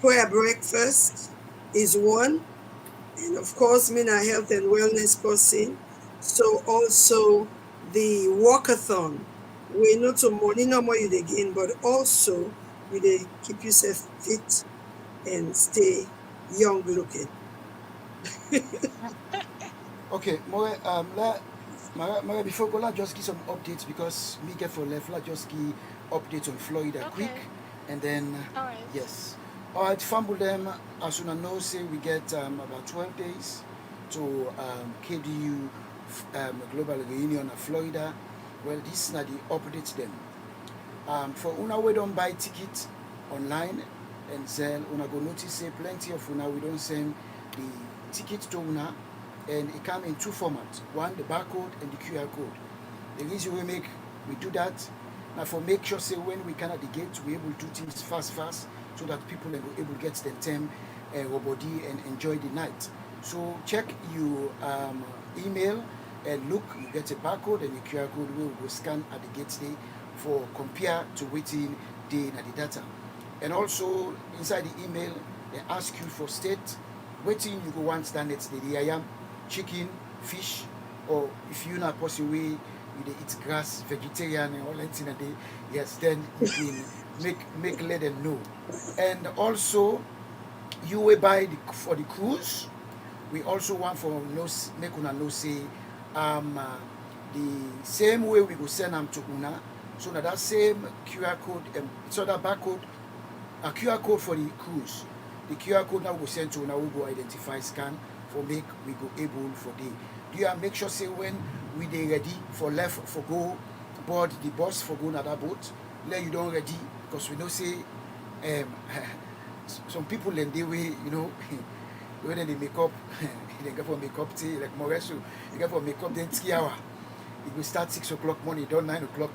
prayer breakfast is one, and of course, me a health and wellness person. So also the walkathon. We not to money no more you gain, but also we keep yourself fit and stay young looking. Okay, More, before go, let's just give some updates because me get for left. Let's just give updates on Florida quick, and then yes. All right, fumble them as soon as know. Say we get about 12 days to KDU Global Reunion of Florida. Well, this is not the updates them. For una we don't buy tickets online and sell. Una go notice say plenty of una we don't send the ticket to una, and it come in two formats. One, the barcode and the QR code. The reason we do that now for make sure say when we can at the gate we able to do things fast so that people will be able to get the time body and enjoy the night. So check your email and look, you get a barcode and a QR code we will scan at the gate day for compare to waiting day at the data. And also inside the email, they ask you for state, waiting you go want standards the yam, chicken, fish, or if you're not person way you eat grass, vegetarian and all that in a day, yes, then you can make let them know. And also you will buy for the cruise. We also want for make una know say the same way we go send them to una, so that same QR code so that barcode a QR code for the cruise. The QR code now we go send to una, we go identify scan for make we go able for the. Do you make sure say when we they ready for left for go board the bus for go another boat, let you don't ready because we know say some people in the way when they make up they go for makeup tea like Moresu, they go for makeup then 3 hours. It will start 6 o'clock morning, done 9 o'clock.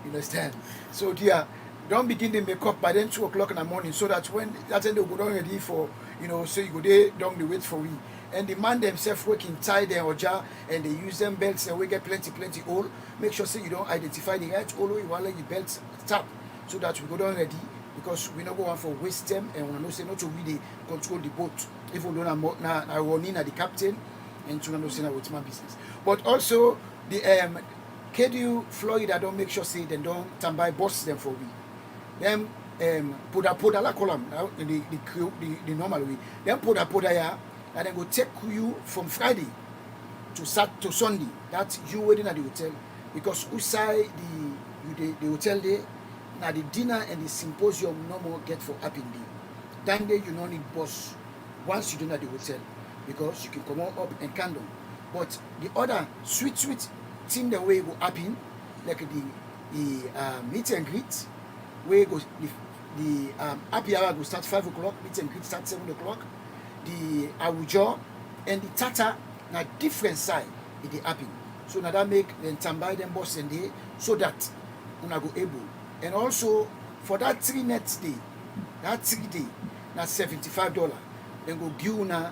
You understand? So dear, don't begin the makeup by then 2 o'clock in the morning, so that when that time they go down ready for so you go there down the wait for we. And the man themselves working tie their oja and they use them belts and we get plenty hole. Make sure say you don't identify the right hole, you want let the belts tap so that we go down ready, because we not go on for waste them and we know say not to really control the boat. If we don't I run in at the captain and to know say na with my business. But also the KDU Florida don't make sure say they don't by boss them for we. Them poda la column the normal way. Them poda ya and then go take you from Friday to Sunday. That's you waiting at the hotel, because outside the hotel day, now the dinner and the symposium no more get for up in day. That day you don't need bus once you do at the hotel, because you can come up and candle. But the other sweet thing the way you go up in, like the meet and greet, where goes the happy hour go start 5 o'clock, meet and greet start 7 o'clock. The awujo and the tata na different side in the happen. So now that make them tambai them boss and day, so that una go able. And also for that 3 next day, that 3 day, that's $75. Then go give una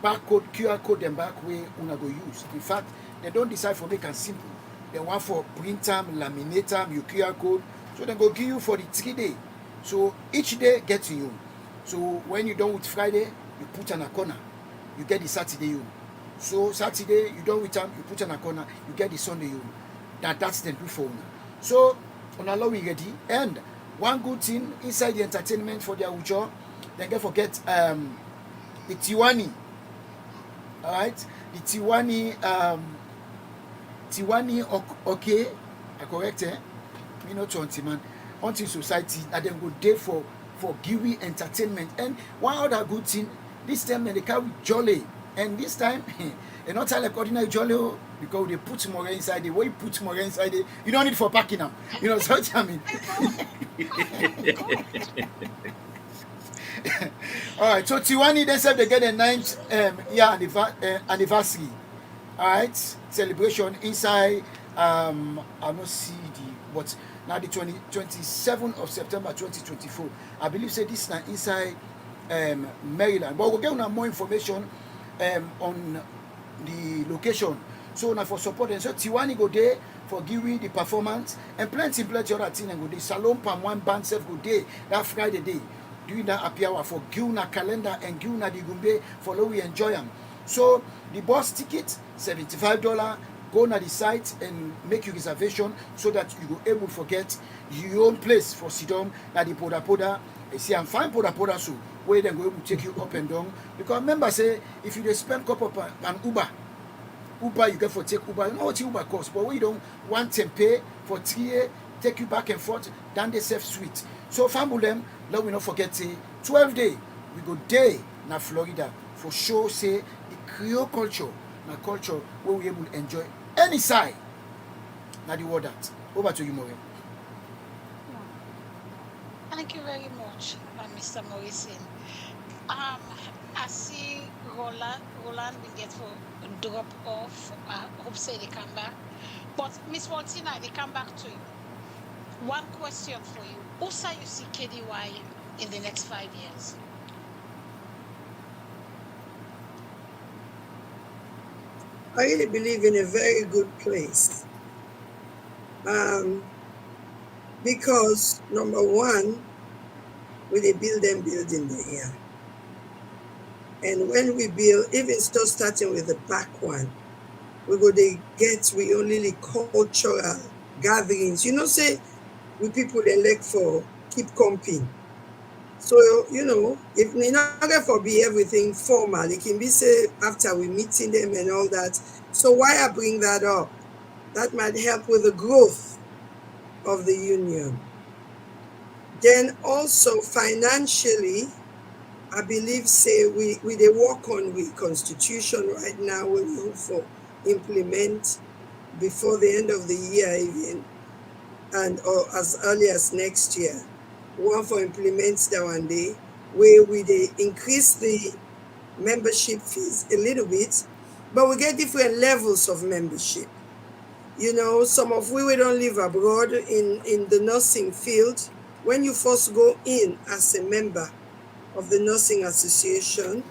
barcode, QR code them back where una go use. In fact, they don't decide for make and simple. They want for print them, laminate them, your QR code. So they go give you for the 3 day. So each day gets you. So when you're done with Friday, you put on a corner, you get the Saturday you. So Saturday you don't with them, you put on a corner, you get the Sunday you. That's the do for una. So on allow we ready. And one good thing inside the entertainment for their ujo, then don't forget the Tiwani. Alright? The Tiwani okay, I correct me not 20 man. Hunting society and then go there for Giwi entertainment. And one other good thing, this time they carry jolly, and this time and not like ordinary jolly, because they put more inside the way you put more inside it, you don't need for packing them. So what I mean. Alright, so Tiwani then said they get a 9th year anniversary. Alright, celebration inside I don't see but now the 27th of September 2024. I believe say this is inside Maryland. But we'll get more information on the location. So now for support, and so Tiwani go there for giving the performance and plenty other things and go there. Salon Palm one band self go there that Friday day. Doing that happy hour for Guna calendar and Guna the Gumbe for we enjoy them. So the bus ticket $75. Go to the site and make your reservation so that you go able to forget your own place for Sidom at the Poda. See, I'm fine Poda so where then go able to take you up and down. Because remember say if you spend couple of an Uber you get for take Uber, you know what Uber costs, but we don't want to pay for 3 years, take you back and forth, then they save sweet. So family them, let we not forget say 12 days we go day na Florida for show say the Creole culture, na culture where we able to enjoy any side. Now the word that. Over to you, Maureen. Thank you very much, Mr. Morrison. I see Roland will get for drop off. Hope say they come back. But Miss Waltina, they come back to you. One question for you. Also, you see KDY in the next 5 years? I really believe in a very good place. Because number one, we dey build them building the here. And when we build, even still starting with the back one, we go dey get we only cultural gatherings. You know, say we people they like for keep comping. So, you know, if we not get for be everything formal, it can be say after we meeting them and all that. So why I bring that up? That might help with the growth of the union. Then also financially, I believe say we they work on we constitution right now, we hope for implement before the end of the year even, and or as early as next year. One for implement that one day, where we they increase the membership fees a little bit, but we get different levels of membership. You know, some of we don't live abroad in the nursing field. When you first go in as a member of the nursing association,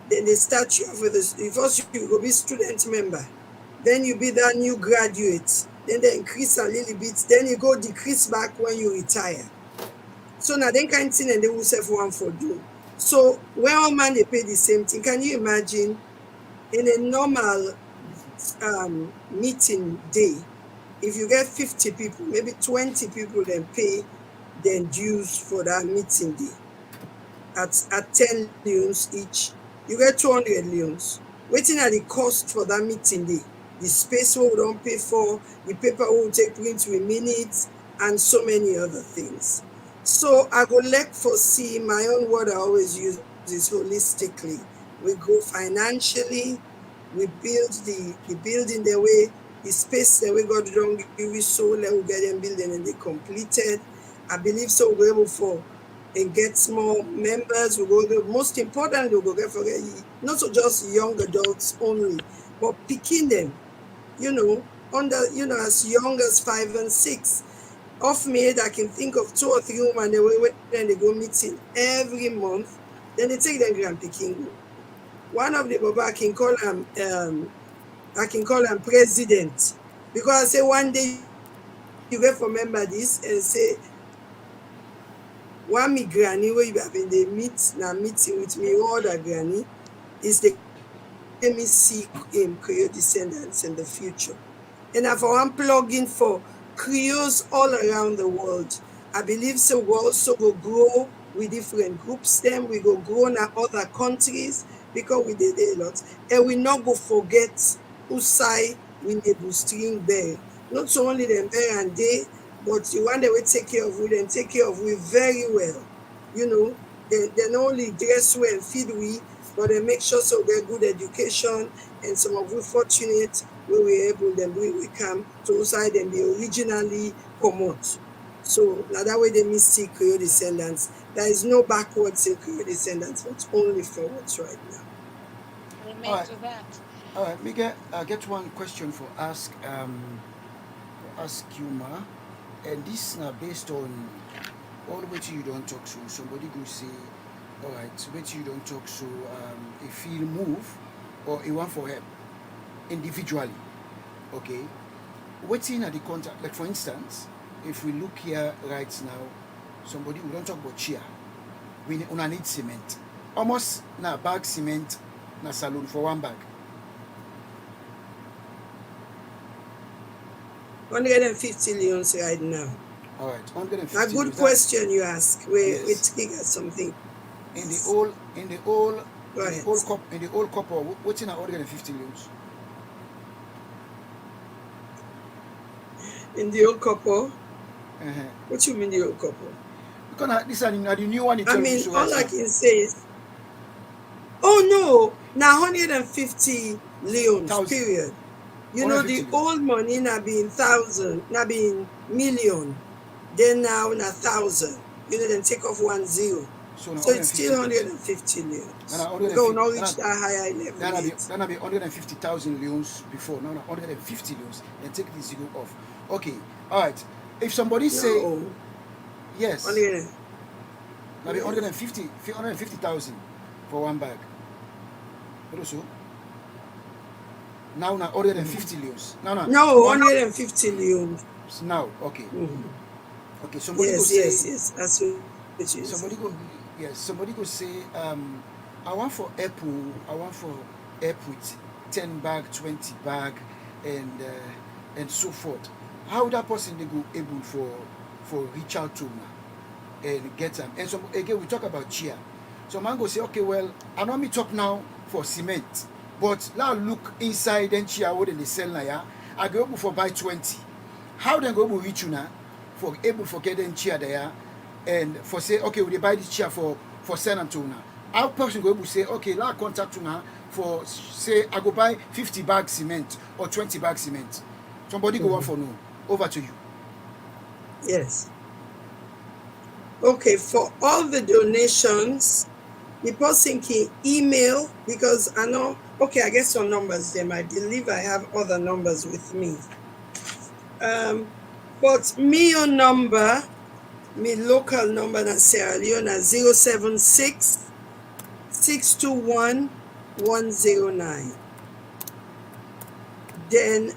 then they start you off with this. First you go be student member, then you be that new graduate, then they increase a little bit, then you go decrease back when you retire. So now then kind of thing and they will self one for do. So when all man they pay the same thing, can you imagine in a normal meeting day, if you get 50 people, maybe 20 people then pay their dues for that meeting day at 10 leons each, you get 200 leons. Waiting at the cost for that meeting day, the space we don't pay for, the paper we will take print with minutes, and so many other things. So I go like for see my own word I always use is holistically. We grow financially, we build the building the way, the space that we got don't give we so let we get them building and they completed. I believe so we're able for and get more members. We go most importantly we go get for not so just young adults only, but picking them, you know, under as young as 5 and 6. Off made, I can think of 2 or 3 women they go meeting every month. Then they take them grand picking. One of the Baba I can call him president, because I say one day you get for member this and say one me granny where you have been they meet now meeting with me other granny is the let me see Creole descendants in the future. And I for one plug-in for Creoles all around the world. I believe so we also go grow with different groups them. We go grow in other countries because we did a lot. And we not go forget Usai we need to string bear. Not so only them bear and they, but the one that we take care of we and take care of we very well. You know, they not only dress well and feed we, but they make sure so get good education, and some of we fortunate where we able them we come to outside them be originally promote. So now that way they miss see Creole descendants. There is no backwards in Creole descendants, but only forwards right now. Amen to that. All right, Miguel, I get one question for ask you, Ma, and this is based on all the way you don't talk so. Somebody go say, all right, wait you don't talk so. If you move or you want for help individually, okay. Waiting at the contact, like for instance, if we look here right now, somebody we don't talk about chair. We need cement. Almost na bag cement na saloon for one bag. 150 leons right now. All right, 150. A good question you ask. We trigger something. In the old couple, what's in 150 leons? In the old couple? What you mean the old couple? Because this is the new one. I mean, all I can say is, oh no, now 150 leons, period. You know, the old money now being 1,000, now being million, then now 1,000. You know, then take off 1 0. So it's still 150 leons. Go now reach that higher level. That'll be 150,000 leons before. Now 150 leons. Then take the 0 off. Okay. All right. If somebody say yes. Maybe 150,000 for one bag. What also? Now 150 leons. No, 150 leons. Now, okay. Okay, somebody Yes, go say, yes. That's what it is. Somebody go say, I want for apple with 10 bag, 20 bag, and so forth. How that person they go able for reach out to and get them? And so again we talk about chia. So man go say, okay, well, I know me talk now for cement, but now look inside and chia what they sell now. I go able for buy 20. How they go able reach you now for able for getting chia there and for say, okay, we buy this chia for sell them to now. Our person go able say, okay, now contact you now for say I go buy 50 bags cement or 20 bags cement. Somebody go on for no. Over to you. Yes. Okay, for all the donations, the person can email because I know, okay, I get some numbers there. I believe I have other numbers with me. But me on number, me local number in Sierra Leone is 076 621 109. Then,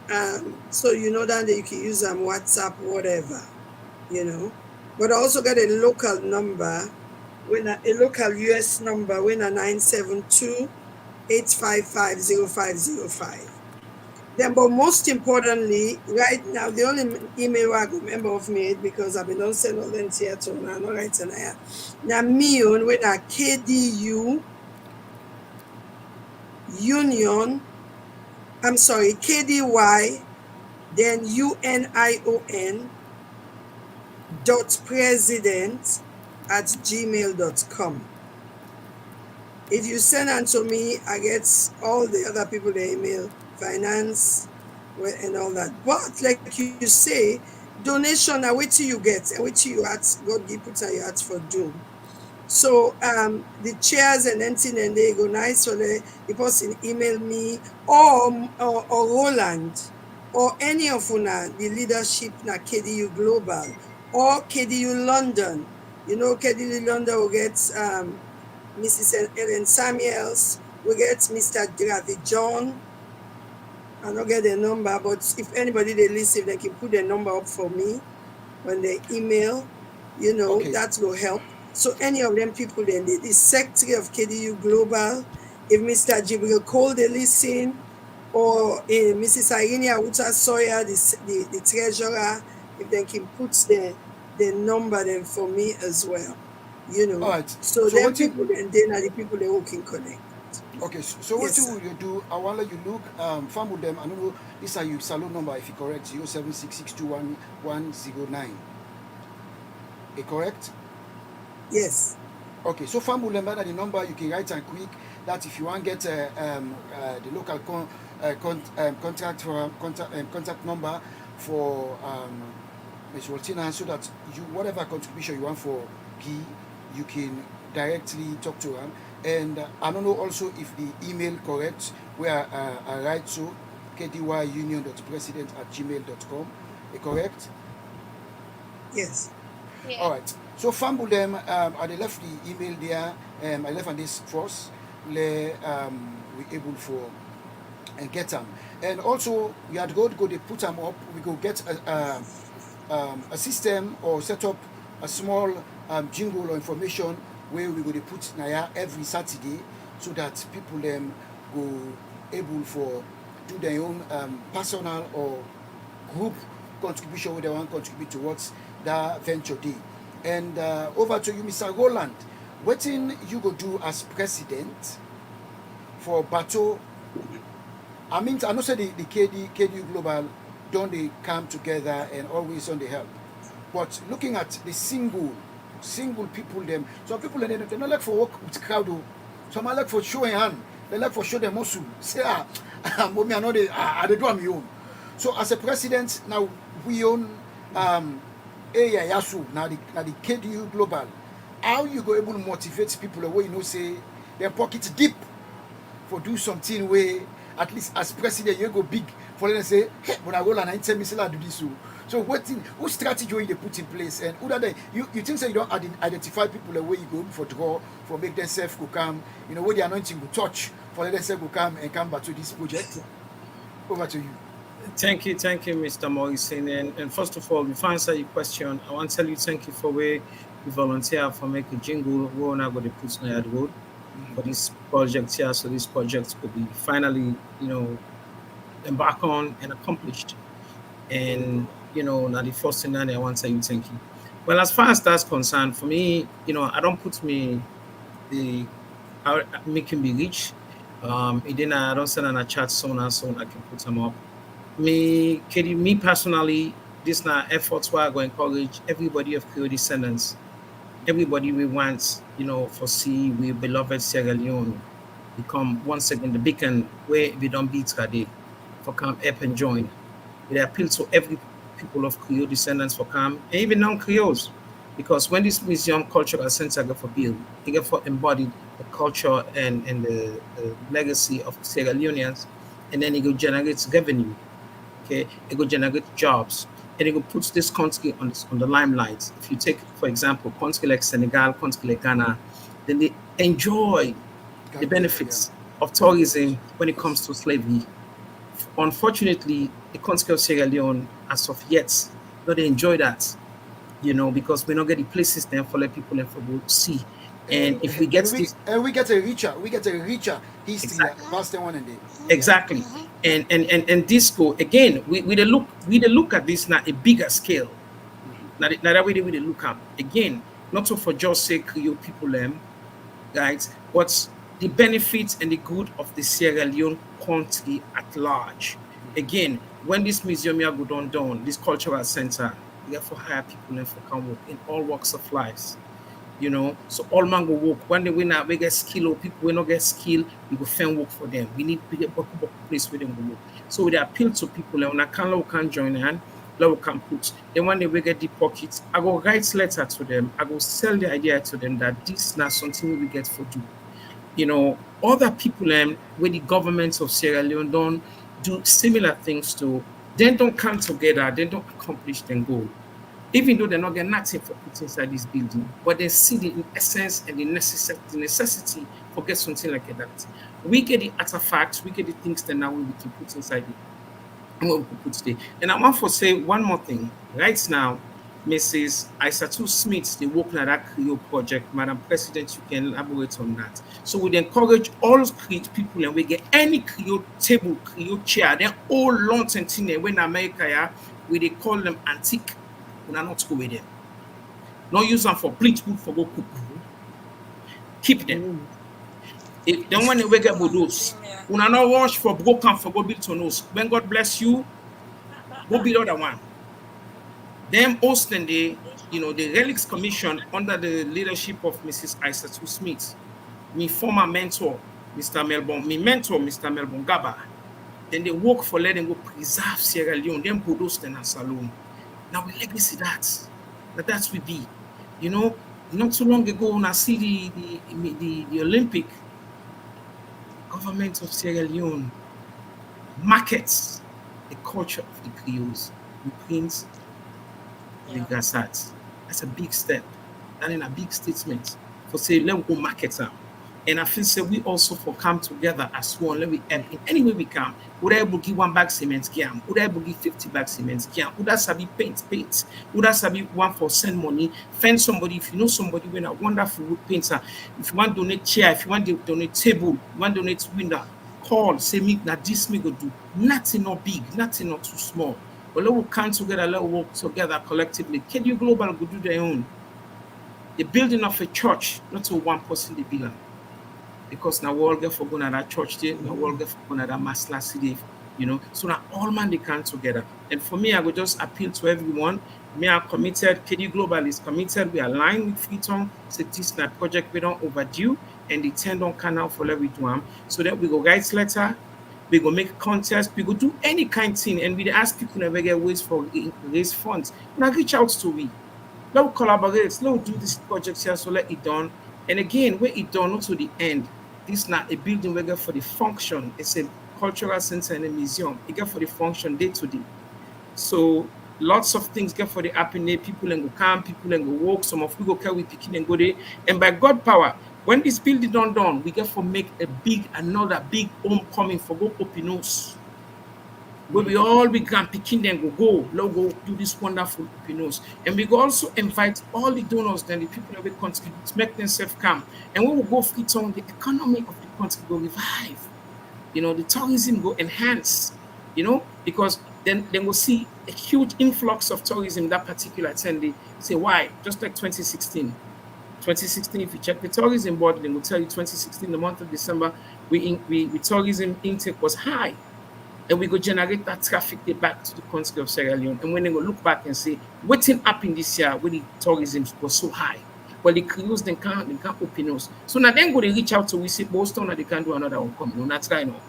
so you know that you can use WhatsApp, whatever, you know. But I also got a local number, a local US number, when a 972-855-0505. Then, but most importantly, right now, the only email I remember of me because I've been on send all them here to now, not right now. Now, me on when a KDU Union, I'm sorry, KDY, then UNION .president@gmail.com. If you send it to me, I get all the other people the email, finance, and all that. But like you say, donation are what you get and what you ask, God give put on your heart for do. So the chairs and anything and they go nice so the person email me or Roland or any of una the leadership na KDU Global or KDU London. You know KDU London will get Mrs. Ellen Samuels, we get Mr. Gravy John. I don't get the number, but if anybody they listen, they can put the number up for me when they email, you know, that will help. So any of them people then, the secretary of KDU Global, if Mr. Jibril Cole they listen, or Mrs. Irene Awuta Sawyer, the treasurer, if they can put the number then for me as well, you know. All right. So then people then are the people who can connect. Okay, so what will you do? I want to let you look, farm with them. I don't know, this is your salon number, if you correct, 076621109. Correct? Yes. Okay, so farm with them, the number you can write and quick that if you want to get the local contact number for Ms. Waltina, so that you whatever contribution you want for P, you can directly talk to her. And I don't know also if the email correct, where I write so kdyunion.president@gmail.com. Correct? Yes. Yeah. All right. So fumble them. I left the email there. I left on this first. We able for and get them. And also we had go they put them up. We go get a system or set up a small jingle or information where we go to put Naya every Saturday, so that people them go able for do their own personal or group contribution where they want to contribute towards that venture day. And over to you, Mr. Roland. What thing you go do as president for Bato? I mean, I know say the KDU Global don't they come together and always on the help, but looking at the single people them, some people they don't like for work with crowd, some are like for showing hand, they like for show them muscle. Say mommy I know they do on my own. So as a president now we own Yasu now the KDU Global. How you go able to motivate people the way you know say their pocket deep for do something where at least as president, you go big for them say, hey, when I roll and I tell me, say, I do this. So what strategy you they put in place, and who that you think so you don't identify people the way you go for draw for make themselves go come, where the anointing will touch for themselves go come and come back to this project. Over to you. Thank you, Mr. Morrison. And first of all, before I answer your question, I want to tell you thank you for where you volunteer for making jingle. We're not going to put on the road for this project here, so this project could be finally, embarked on and accomplished. And now the first thing that I want to say you thank you. Well, as far as that's concerned, for me, I don't put making me rich. Then I don't send on a chat soon and so I can put them up. Me personally, this now efforts where I go encourage everybody of Creole descendants, everybody we want, foresee we beloved Sierra Leone become once again the beacon where we don't beat today for come up and join. We appeal to every people of Creole descendants for come, and even non-Creoles, because when this museum cultural center get for build, it get for embodied the culture and the legacy of Sierra Leoneans, and then it will generate revenue. Okay, it will generate jobs, and it will put this country on the limelight. If you take, for example, country like Senegal, country like Ghana, then they enjoy the benefits of tourism when it comes to slavery. Unfortunately, the country of Sierra Leone, as of yet, not enjoy that, because we don't get the places there for let people and for go see. And if we get this, and we get a richer history, exactly. faster one and day. Exactly. And this go again. We look at this now a bigger scale. Now that way we look at again, not so for just say Creole people guys, but the benefits and the good of the Sierra Leone country at large. Again, when this museum here go down, this cultural center, we have to hire people and for come work in all walks of life. So all man go work. When they win out, we get skill or people we not get skill, we go find work for them. We need to get a place where them go work. So we appeal to people and when I can join hand, we can put. Then when they get the pockets, I go write letter to them. I go sell the idea to them that this is not something we get for do. Other people where the governments of Sierra Leone don't do similar things to, then don't come together, they don't accomplish their goal. Even though they're not getting nothing for put inside this building, but they see the essence and the necessity for get something like that. We get the artifacts, we get the things that now we can put inside it. And what we can put today. And I want to say one more thing. Right now, Mrs. Isatu Smith, they work on that Creole project. Madam President, you can elaborate on that. So we encourage all Creole people and we get any Creole table, Creole chair, then all lunch and thing when America, we they call them antique. We are not go with them. Not use them for bleach wood for go cook. Keep them. If then when we get those, we are not wash for broken for go build to nose. When God bless you, go build other one. Them hosting the Relics Commission under the leadership of Mrs. Isatu Smith, my former mentor, Mr. Melbourne Gaba. Then they work for letting go preserve Sierra Leone, then bulldoze the salon. Now we legacy that that's we be. Not too long ago when I see the Olympic government of Sierra Leone markets the culture of the Creoles, the Prince. That's a big step. That is a big statement for say let we go market them. And I feel say we also for come together as one. Let we help in any way we can. Would I able give 1 bag cement? Can? Would I able give 50 bags cement? Can? Would I sabi paint? Would I sabi one for send money? Find somebody if you know somebody when a wonderful wood painter. If you want to donate chair, if you want to donate table, you want to donate window, call, say me that this me go do. Nothing not big, nothing not too small. But let we come together, let we work together collectively. KDU Global go do their own. The building of a church, not to one person they belong. Because now we all get for going to that church day, now we all get for going to that mass last day, So now all man they come together. And for me, I would just appeal to everyone. Me are committed, KDU Global is committed. We align with Freetong. So this project we don't overdue and the 10 don't can out for every do. So that we go write letter, we go make contest, we go do any kind of thing, and we ask people never get ways for raise funds. Now reach out to we. Let's collaborate, let's do this project here, so let it done. And again, where it done not to the end. This is not a building we get for the function. It's a cultural center and a museum. It get for the function day to day. So lots of things get for the happening. People and go camp, people and go walk. Some of we go carry picking and go there. And by God power, when this building done, we get for make another big homecoming for go open house. Where we all be grand picking them go do this wonderful open house. And we go also invite all the donors and the people that will contribute to make themselves come. And we will go Freetong, the economy of the country go revive. You know, the tourism go enhance, you know, because then we'll see a huge influx of tourism that particular time. They say, why? Just like 2016. 2016, if you check the tourism board, they will tell you 2016, the month of December, we tourism intake was high. And we go generate that traffic back to the country of Sierra Leone. And when they go look back and say, what happened this year when the tourism was so high? Well, the crews they can't open us. So now then go they reach out to we see Boston and they can do another one coming. No, that's right now.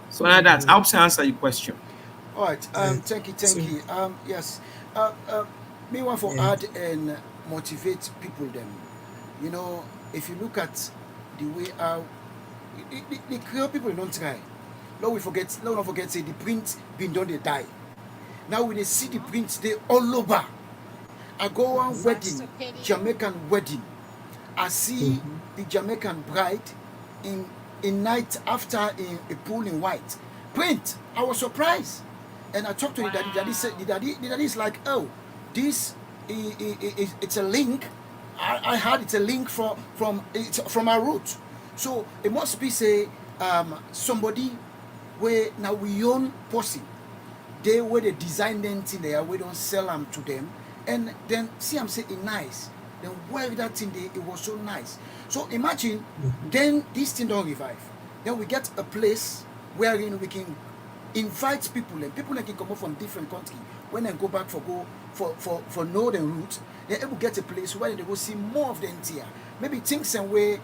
So now that I hope to answer your question. All right. Thank you. Yes. Me want to add and motivate people then. You know, if you look at the way how the Creole people don't try. Now don't forget say the print been done they die. Now when they see the prints they all over. I go on wedding, Jamaican wedding. I see the Jamaican bride in night after in a pool in white. Print. I was surprised. And I talked to the daddy. Daddy said the daddy is like, oh, this it's a link. I heard it's a link from our root. So it must be say somebody where now we own person. They where they design them thing there, we don't sell them to them. And then see I'm saying nice. Then where that thing there, it was so nice. So imagine then this thing don't revive. Then we get a place wherein we can invite people and people that can come up from different countries. When they go back for northern route, they're able to get a place where they will see more of them here. Maybe things and where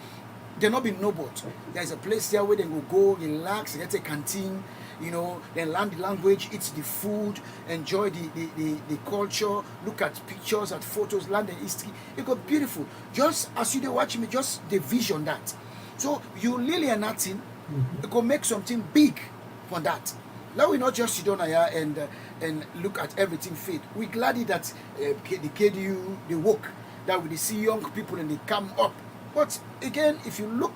they're not being noble. There's a place there where they will go, relax, get a canteen, you know, then learn the language, eat the food, enjoy the culture, look at pictures, at photos, learn the history. It got beautiful. Just as you watch me, just the vision that. So you really are nothing, it could make something big for that. Now we not just sit down here and look at everything fit. We're glad that the KDU, they work, that we see young people and they come up. But again, if you look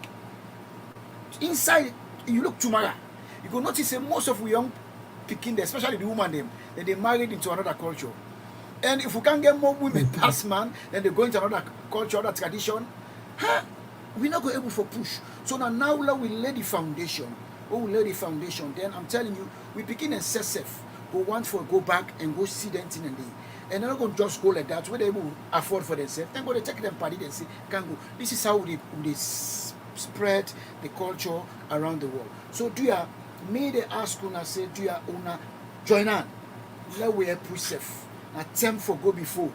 inside, you look tomorrow, you go notice that most of we young picking, especially the woman them, then they married into another culture. And if we can get more women past man, then they go into another culture, another tradition, we're not going to able to push. So now we lay the foundation. When we lay the foundation, then I'm telling you, we begin and safe. Go once for go back and go see them thing and they. And they're not going to just go like that. Where they will afford for themselves. Then go to take them party and say, can go. This is how they spread the culture around the world. So do you may they ask una say do you una join on? Let we help safe. Attempt for go before.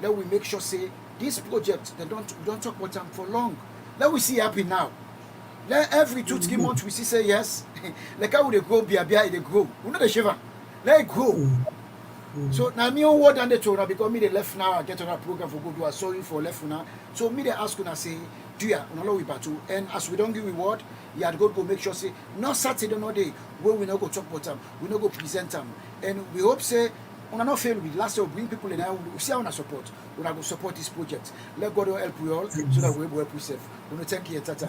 Let we make sure say this project they don't talk about them for long. Let we see happy now. Let every 2-3 months we see say yes. Like how they grow, bia they grow. We know the shiver. Let it grow. So now me on word and the told because me they left now. I get on a program for go do a sorry for left now. So me they ask una say, do ya unalo we battle and as we don't give reward, you had go make sure say no Saturday no day where we not go talk about them, we not go present them, and we hope say una not fail with last year bring people in we see how una support. We go support this project. Let God help we all so that we will help we safe. We thank you Tata.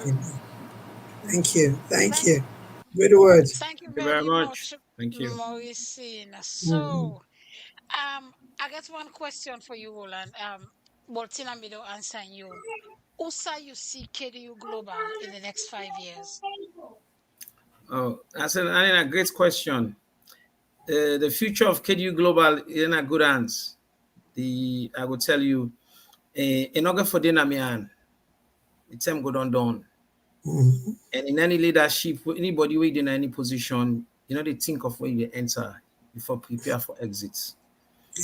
Thank you. Good word. Thank you very much. Thank you. Mauricine. So, I got one question for you, Roland. Boltina Middle answering you. Also, you see KDU Global in the next 5 years? Oh, that's a great question. The future of KDU Global is in a good hands. I will tell you, in order for Dynamian, the time go down. And in any leadership, anybody waiting in any position, they think of where you enter before prepare for exits.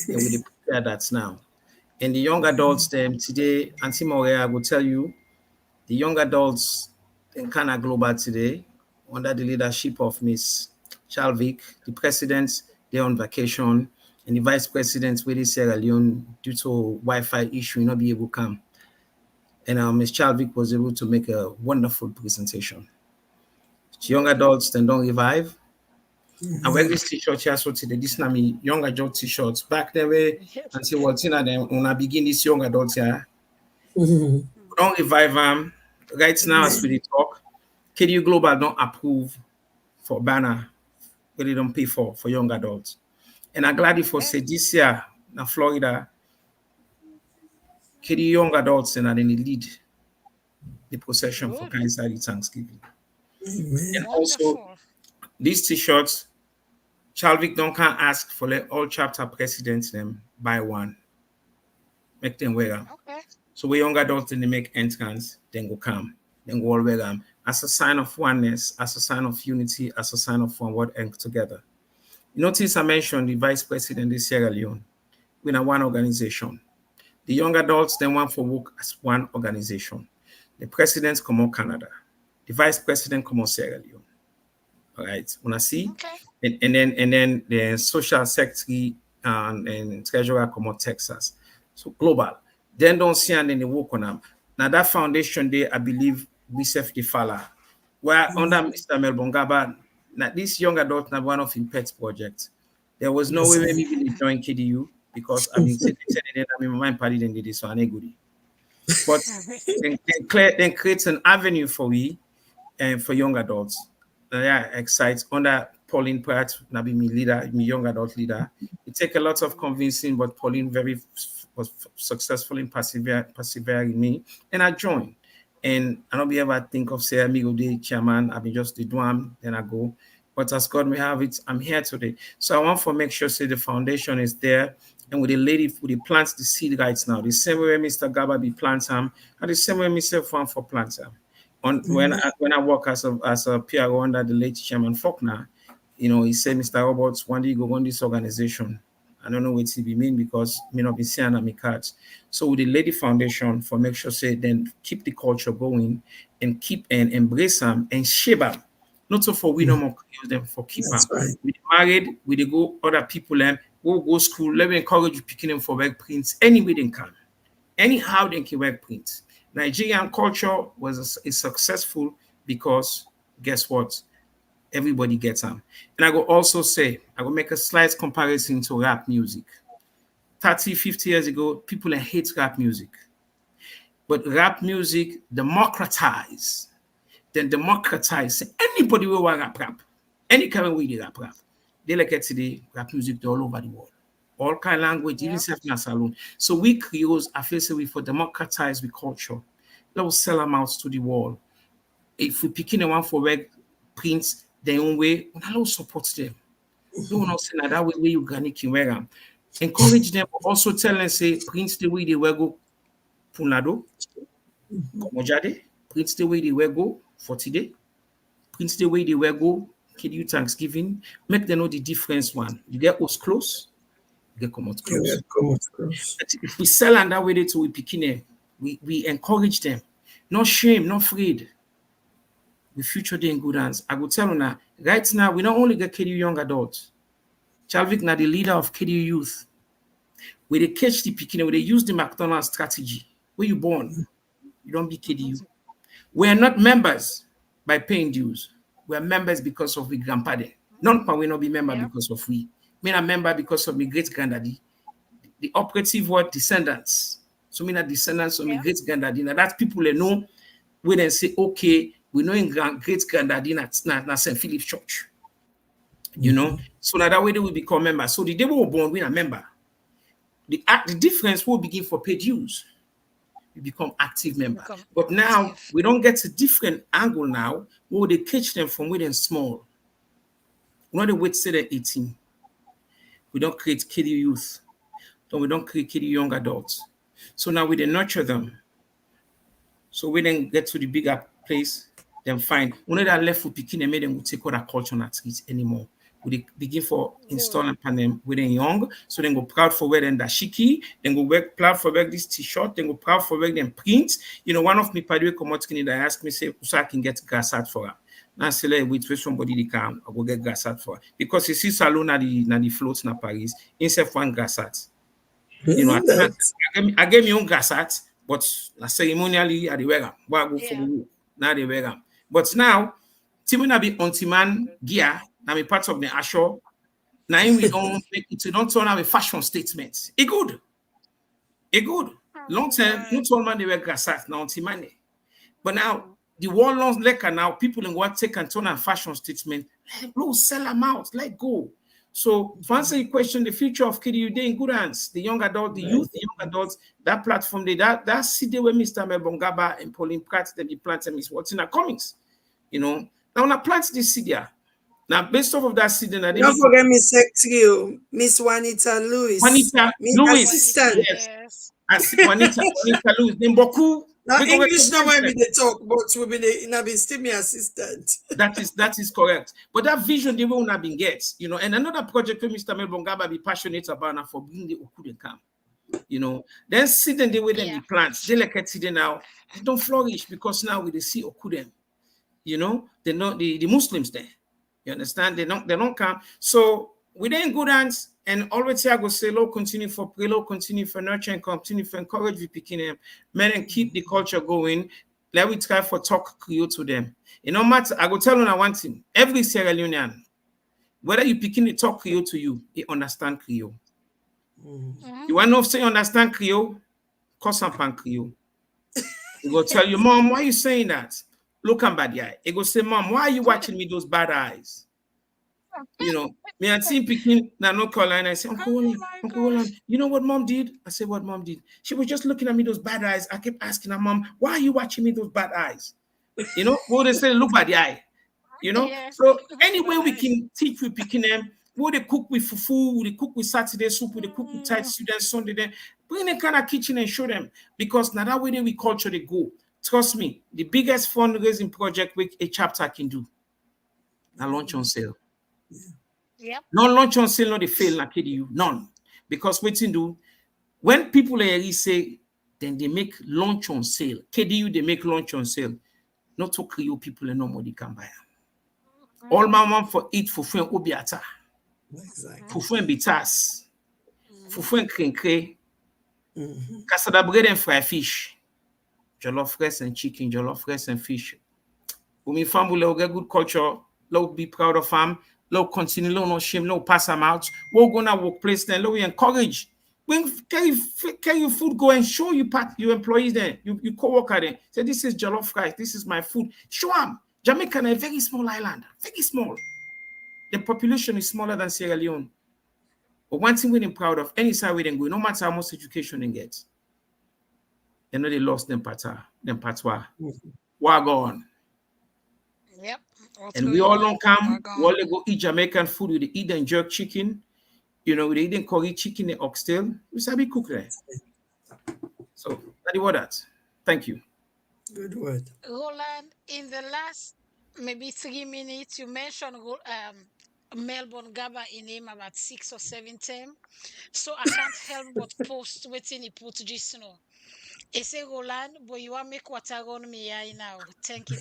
And we prepare that now. And the young adults, them today, Auntie Morea will tell you, the young adults in Ghana Global today, under the leadership of Miss Chalvik, the president, they're on vacation, and the vice president, with Sierra Leone, due to Wi-Fi issue, will not be able to come. And Ms. Chalvik was able to make a wonderful presentation. Young adults then don't revive. I wear this t-shirt here so today. This na me young adult t-shirts. Back then way and say what's in them when I begin this young adults here. Don't revive them. Right now as we talk, KDU Global don't approve for banner where they don't pay for young adults. And I'm glad for say this year in Florida, KDU young adults and then they lead the procession for Kansas Thanksgiving. And also these t-shirts, Chalvik don't can ask for let all chapter presidents them buy one. Make them wear them. So we young adults then they make entrance, then go come, then go all wear them as a sign of oneness, as a sign of unity, as a sign of one word and together. You notice I mentioned the vice president of Sierra Leone. We're in one organization. The young adults then want for work as one organization. The presidents come out Canada. The vice president come out Sierra Leone. All right, when I see, and then the social secretary and treasurer come out Texas. So global. Then don't see and then they work on them. Now that foundation there, I believe we self the falla. Where under Mr. Melbongaba, now this young adult now one of his pet projects. There was no way maybe we join KDU because I mean, my mind party then did this so I goodie. But then creates an avenue for we and for young adults. Yeah, excites under Pauline Pratt, be me leader, me young adult leader. It take a lot of convincing, but Pauline was successful in persevering me, and I joined. And I don't be ever think of say amigo day chairman. I be just the drum, then I go. But as God may have it, I'm here today. So I want to make sure say the foundation is there. And with the lady who the plants the seed right now, the same way Mr. Gaba be plant and the same way myself want for plant when I work as a PRO under the late Chairman Faulkner, you know, he said, Mr. Roberts, one day you go on this organization. I don't know what it mean because me not be seeing on my cards. So with the Lady Foundation for make sure say then keep the culture going and keep and embrace them and shape them. Not so for we no more use them for keep them. Right. We married, we go other people and we'll go school. Let me encourage you picking them for work prints any way they can. Anyhow they can work prints. Nigerian culture is successful because guess what? Everybody gets them. And I go also say, I will make a slight comparison to rap music. 30, 50 years ago, people hate rap music. But rap music democratized. Then democratize. Anybody will want rap. Any kind of way they rap. They like it today, rap music all over the world. All kind of language, even self in a salon. So we creoles, I feel say we for democratize the culture. Let's sell them out to the world. If we picking the one for work prints their own way, we don't support them. We will not say that way you organic in wear them. Encourage them, also tell them say prints the way they will go punado, komojade, prints the way they will go for today, prints the way they will go KDU Thanksgiving, make them know the difference one. You get us close. They come out close. If we sell and that way to we picking we encourage them. No shame, no afraid. We future day in good hands. I will tell you now, right now, we not only get KDU young adults. Chalvik now the leader of KDU youth. Where they catch the picking, where they use the McDonald's strategy. Where you born, you don't be KDU. We are not members by paying dues. We are members because of we grandpa. None can we not be member because of we. Me a member because of my great granddaddy. The operative word descendants. So me not descendants of my great granddaddy. Now that people they know when they say, okay, we know in great granddaddy at St. Philip's Church. You know, so now that way they will become members. So the day we were born, we are a member. The difference will begin for paid dues. We become active member. But now we don't get a different angle now where they catch them from within small. We don't wait till they're 18. We don't create KDU youth. So we don't create KDU young adults. So now we then nurture them. So we then get to the bigger place, then find. When they are left with picking and made them will take all that culture not treat anymore. We begin for installing upon them when they're young. So then go proud for wearing that shiki, then go work proud for wearing this t-shirt, then go proud for wearing them prints. You know, one of me padwe come out that ask me, say, so I can get grass out for her. Now say wait for somebody they can I go get grass out for her. Because you see salon na the floats na Paris, instead one grass out. You know, I gave me own grass out, but ceremonially I wear them. Now they wear them. But now Timina be on-demand gear, now be part of the Ashore. Now we don't make it, we don't turn out a fashion statement. It good. It good. Long term, no told man they were grassat now on-demand. But now the world long liquor now, people in what take and turn and fashion statement, bro, sell them out, let go. So to answer your question, the future of KDU, they in good hands. The young adult, the youth, the young adults, that platform, that city where Mr. Melbongaba and Pauline Pratt, then the plant is what's in the Cummings. You know, now when I plant this city, now based off of that city, I don't forget Miss Secretary, Miss Juanita Lewis. Juanita Miss Lewis, assistant. yes. Juanita Lewis, then Boku. Now English now might be the talk, but will be the still me assistant. That is correct. But that vision they will not be get, you know, and another project where Mr. Melbongaba be passionate about now for bringing the Okude camp. You know, then sitting the way them the plants, they like it now, they don't flourish because now we see Okudem. You know, they know the Muslims there. You understand? They don't come. So we then good hands and always I go say, Lord, continue for pray, Lord, continue for nurture and continue for encourage the picking them, men and keep the culture going. Let we try for talk Creole to them. You know, matter, I go tell you one thing. Every Sierra Leonean, whether you picking the talk Creole to you, he understand Creole. You want to know if say you understand Creole? Cause some pan Creole. He will tell you, Mom, why are you saying that? Look at bad eye. He go say, Mom, why are you watching me those bad eyes? You know, me and team picking now North Carolina. I say, Uncle Roland, you know what Mom did? I said, what Mom did? She was just looking at me those bad eyes. I kept asking her, Mom, why are you watching me those bad eyes? You know, what they say, look by the eye. You know, so anyway we can teach we picking them. What they cook with fufu, they cook with Saturday soup, they cook with tight student Sunday. Then bring them kind of kitchen and show them because now that way they we culture they go. Trust me, the biggest fundraising project which a chapter can do. Now launch on sale. Yep. No launch on sale, no they fail na KDU. None. Because waiting do when people say then they make launch on sale. KDU they make launch on sale. Not to Creole people and nobody can buy them. All my want for eat fufu and obiata. Exactly. Fufu and bitas. Fufu and crinkre. Cassava bread and fried fish. Jollof rice and chicken, jollof rice and fish. When we family will get good culture, we'll be proud of them, we'll continue, we'll no shame, we'll pass them out. We'll go to workplace then, we'll encourage. When carry food, go and show your employees there, you co-worker there. Say, this is jollof rice, this is my food. Show them. Jamaica is a very small island, very small. The population is smaller than Sierra Leone. But one thing we're proud of, any side we then go, no matter how much education they get, they know they lost them patois. Wagon. Yep. And we all don't come, we all go eat Jamaican food, we eat and jerk chicken, you know, we eat curry chicken and oxtail. We sabi cook there. So that is that. Thank you. Good word. Roland, in the last maybe 3 minutes, you mentioned Melbourne Gaba in him about 6 or 7 times. So I can't help but post waiting he put just now. He say Roland, but you want make water on me now. Thank you.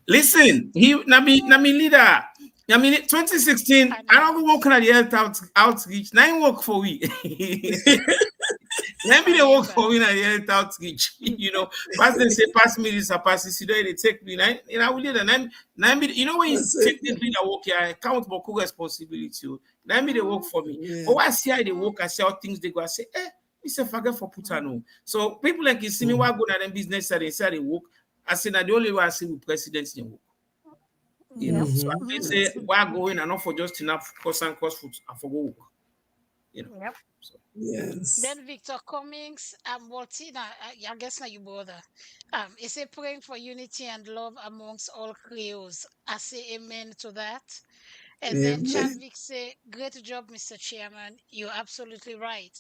Listen, he nami leader. I mean 2016, I don't work on the health outreach. Now I work for we. Maybe they work for me in the health outreach. You know, pass them say pass me this, pass this, they take me. You know, you know when you take the leader work here, I count more responsibility. Now they work for me. Yeah. But when I see how they work, I see how things they go, I say, it's a forget for Putano. So people like you see me why go to them business and they say they work. I say that the only way I see with presidents in work. You know, so I say why going and not for just enough cost and cost food and for work. You know. Yep. So. Yes. Then Victor Cummings, Waltina, I guess now you bother. Is a praying for unity and love amongst all Creoles. I say amen to that. And then Chadwick say, great job, Mr. Chairman. You're absolutely right.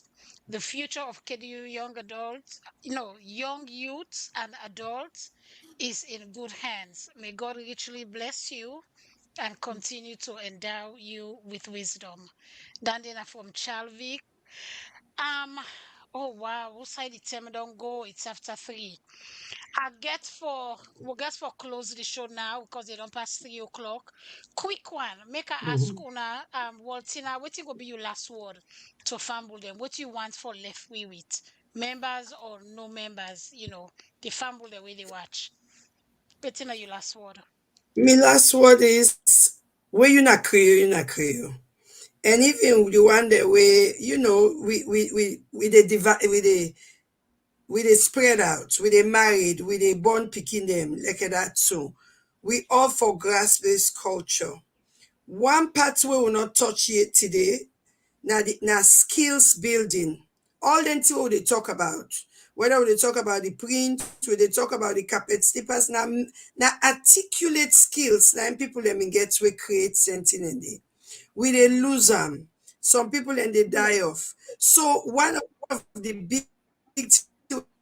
The future of KDU young adults, young youths and adults is in good hands. May God richly bless you and continue to endow you with wisdom. Then from Chalvik. Oh wow, what side the time don't go? It's after 3. We'll get for close the show now because they don't pass 3 o'clock. Quick one. Make I ask una Waltina, what will be your last word to fumble them? What you want for left with? Members or no members, the fumble the way they watch. Bettina, your last word. My last word is, where you not Creole. And even the one that way, we they divide, we they spread out, we they married, we they born picking them like that too. We all for grass-based culture. One part we will not touch yet today, now skills building. All them things we they talk about. Whether we they talk about the print, we they talk about the carpet slippers, now articulate skills, now people let me get we create something in there. We they lose them. Some people and they die off. So one of the big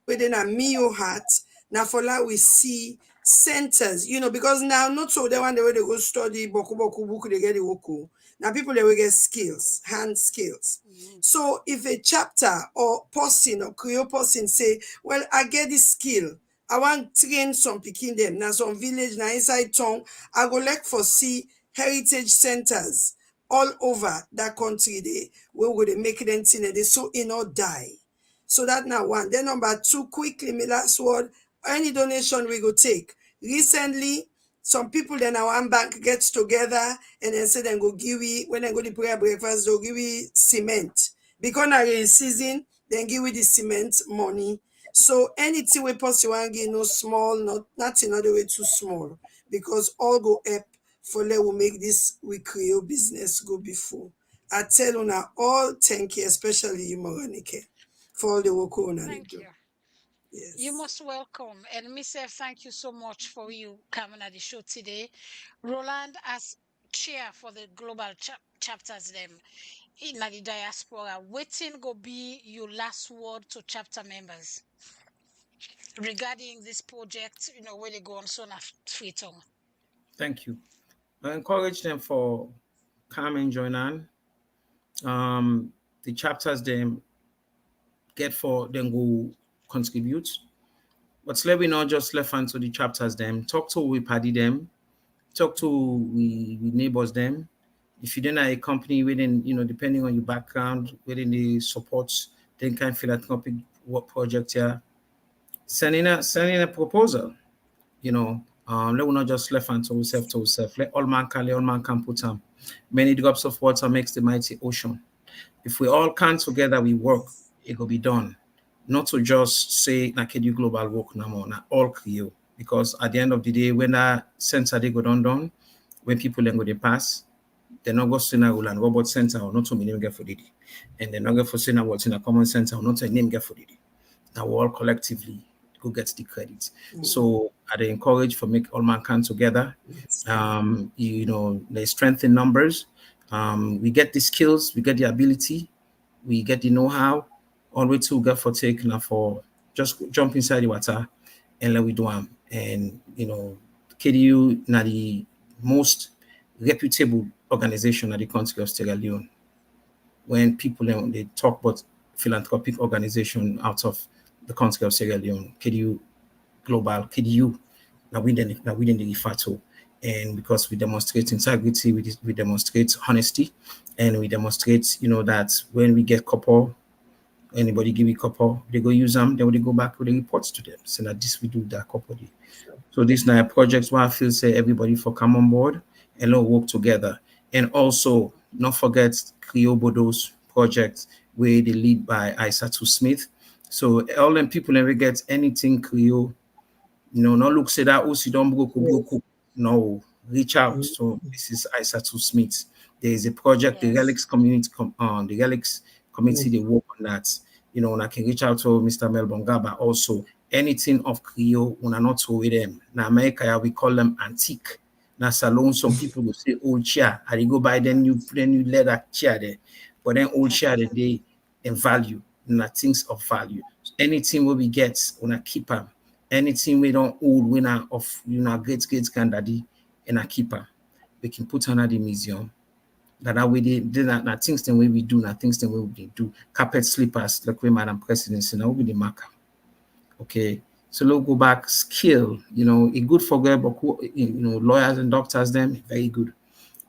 within a Mio heart, now for that we see centers, because now not so the one the way they go study boku book they get the woku. Now people they will get skills, hand skills. So if a chapter or person or Creole person say, well, I get this skill, I want train some picking them. Now some village now inside town, I go like for see heritage centers all over that country they where would they make them thing and they so in or die. So that now one. Then number two, quickly, my last word, any donation we go take. Recently, some people then our bank gets together and then say then go give we, when they go to prayer breakfast, they'll give we cement. Because now in season, then give we the cement money. So anything we possibly want give no small, not another way too small. Because all go up for let we make this we create business go before. I tell you now all thank you, especially you Moranike, for all the work on they Thank do. you. Yes. You're most welcome. And myself, thank you so much for you coming at the show today. Roland, as chair for the global chapters them in the diaspora, waiting go be your last word to chapter members regarding this project, where they go on soon after Freetong. Thank you. I encourage them for come and join on. The chapters them get for them go contribute. But let we not just left hand to the chapters them. Talk to we party them. Talk to we neighbors them. If you don't have a company within, depending on your background, within the supports, then kind of philanthropic work project here, send in a proposal. Let we not just left hand to ourselves. Let all man can put them. Many drops of water makes the mighty ocean. If we all come together, we work, it will be done. Not to just say na KDU Global work no more, na all Creole. Because at the end of the day, when that center they go done, when people then go they pass, they're not going to say na Roland Robert Center or not to name get for the day. And they're not going to say na what's in a common center or not to name get for the day. Now we all collectively go get the credit. So I encourage for make all mankind together. They strengthen numbers. We get the skills, we get the ability, we get the know-how. All we to get for take now for just jump inside the water and let we do them. And KDU na the most reputable organization at the country of Sierra Leone. When people they talk about philanthropic organization out of the country of Sierra Leone, KDU Global, KDU, now we didn't refer to. And because we demonstrate integrity, we demonstrate honesty, and we demonstrate, that when we get couple, anybody give me couple, they go use them, then they go back with the reports to them. So that this we do that couple. So this now projects where I feel say everybody for come on board and let's work together. And also not forget Creole Bodo's project where they lead by Isatu Smith. So all them people never get anything Creole, not look say that Sidom tok wit. No, reach out. So this is Isatu Smith. There is a project, the Relics community, the Relics committee, they work on that. And I can reach out to Mr. Melbourne Gaba also. Anything of Creole, when I not with them. Now America, we call them antique. Now salon, some people will say old chair. And you go buy then you leather chair there. But then old chair they in value, things of value. Anything where we get, when I keep them. Anything we don't old winner of great daddy and a keeper, we can put under the museum. That way they not things the way we do, not things the way we do. Carpet slippers, like we Madam President, so now we the marker. Okay. So let's go back, skill, a good for lawyers and doctors, them very good.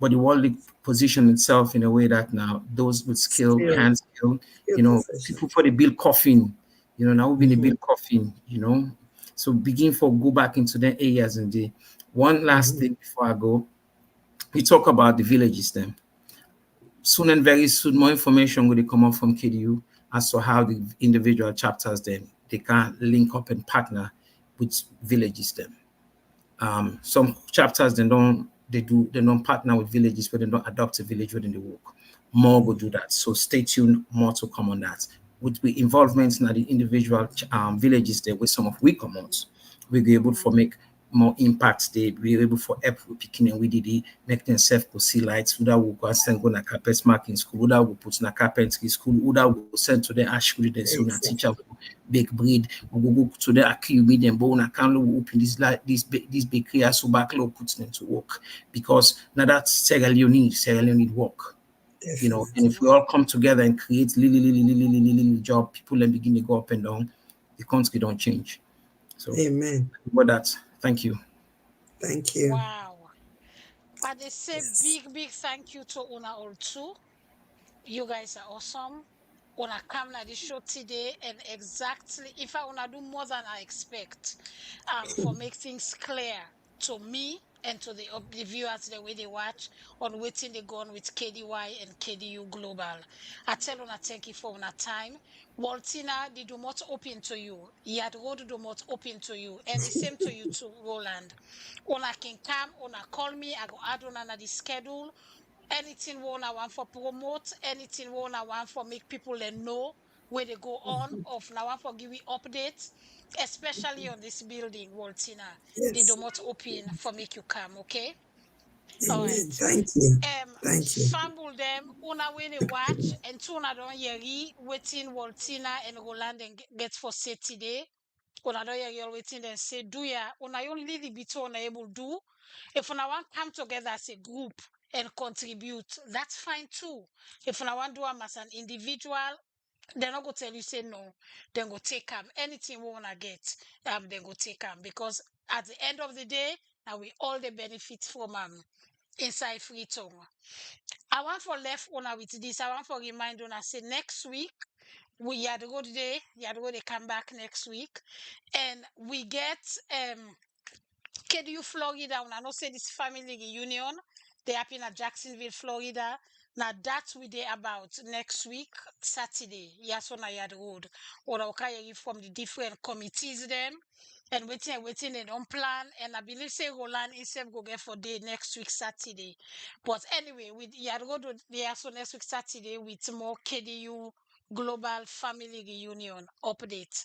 But the world position itself in a way that now those with skill, hand skill, people for the build coffin, now we've been the build coffin, So begin for go back into the areas and the one last thing before I go. We talk about the villages then. Soon and very soon, more information will come up from KDU as to how the individual chapters then they can link up and partner with villages then. Some chapters they don't partner with villages, but they don't adopt a village within the work. More will do that. So stay tuned, more to come on that. With the involvement in the individual villages there with some of we commands, we'll be able to make more impact. They be able for help with picking and we did make themselves to see lights. Who that will go and send go na carpet marking school, who that will put na carpentry school, who that will send to the ash school, then so na teacher will bake bread, we go to the accue medium bone account will open this bakery as so backlog puts them to work because now that's Sierra Leone need work. You know, and if we all come together and create little job, people then begin to go up and down, the country don't change. So amen. But that. Thank you. Thank you. Wow. I they say big thank you to Una all too. You guys are awesome. Una come na the show today and exactly if I wanna do more than I expect for make things clear to me and to the viewers the way they watch on waiting they go on with KDY and KDU Global. I tell Una thank you for Una time. Waltina, they do not open to you. Yard Road do not open to you. And the same to you too, Roland. Una can come, Una call me, I go add on the schedule. Anything we want for promote, anything we want for make people know where they go on, of now for give you updates, especially on this building, Waltina. They do not open for make you come, okay? Amen. All right. Thank you. Thank you. Sample them, una when they watch, and tuna don't yeri, waiting Waltina and Roland and get for say today. Una don't yeri waiting and say, do ya, una only the bit una able do. If una want come together as a group and contribute, that's fine too. If una want do them as an individual, they're not going to tell you say no. Then go take them. Anything we want to get, then go take them. Because at the end of the day, now we all the benefit from inside Freetong. I want for left owner with this. I want for remind owner say next week, we had go today, they come back next week. And we get KDU Florida. I know say this family reunion. They happen at Jacksonville, Florida. Now that's we day about next week, Saturday. Yes, on Yard Road. Or okay from the different committees them. And waiting and on plan. And I believe say Roland himself go get for day next week, Saturday. But anyway, with Yard Road, they are so next week, Saturday, with more KDU Global Family Reunion update.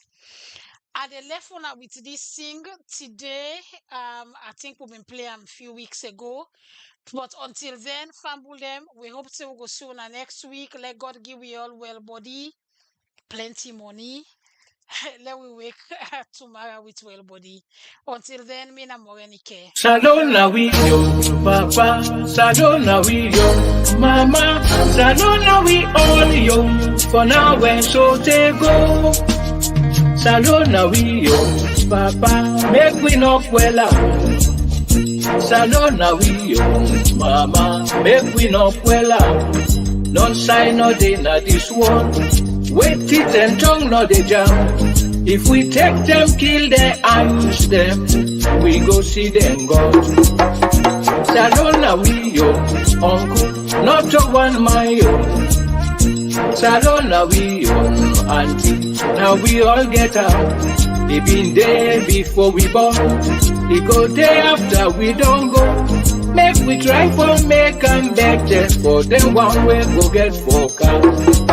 At the left one with this thing today, I think we've been playing a few weeks ago. But until then, fumble them. We hope to go soon next week. Let God give you all well body, plenty money. Let we wake tomorrow with well body. Until then, me na Morenike. Salona we yo, Papa. Salona we yo, Mama. Salona we all yo. For now when so they go. Salona we yo, Papa. Make we knock well out. Salona we yo, Mama. Make we knock well out. Don't sign no day na this one. Wait it and tongue no they jam. If we take them, kill them, ambush them, we go see them go. Salona we yo, uncle, not to one my yo. Salona we yo, auntie, now we all get out. They been there before we born. They go there after we don't go. Make we try for make and better for them one way go get focused.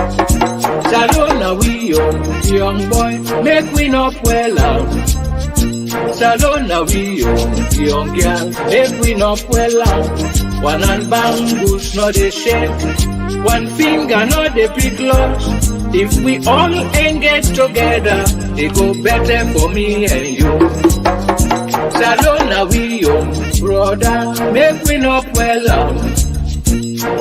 Salona we yo, young boy, make we not well out. Salona we yo, young girl, make we not well out. One hand bamboo, not a shake. One finger, not a big loss. If we all engage together, they go better for me and you. Salona we yo, brother, make we not well out.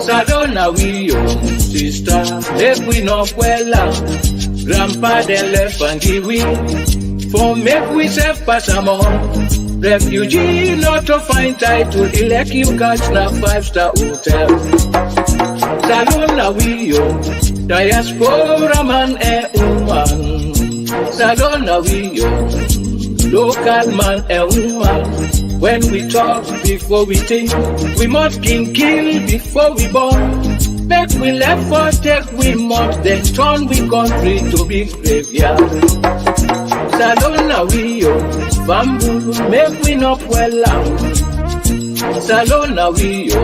Salona we yo, sister, make we not well out. Grandpa they left and give we, for make we self pass them on. Refugee not to find title, elect you catch na 5-star hotel. Salona we yo, diaspora man woman. Salona we yo, local man and woman. When we talk before we think, we must kill before we born. Make we left for take we must, then turn we country to be graveyard. Salona we yo, bamboo, make we not well out. Salona we yo,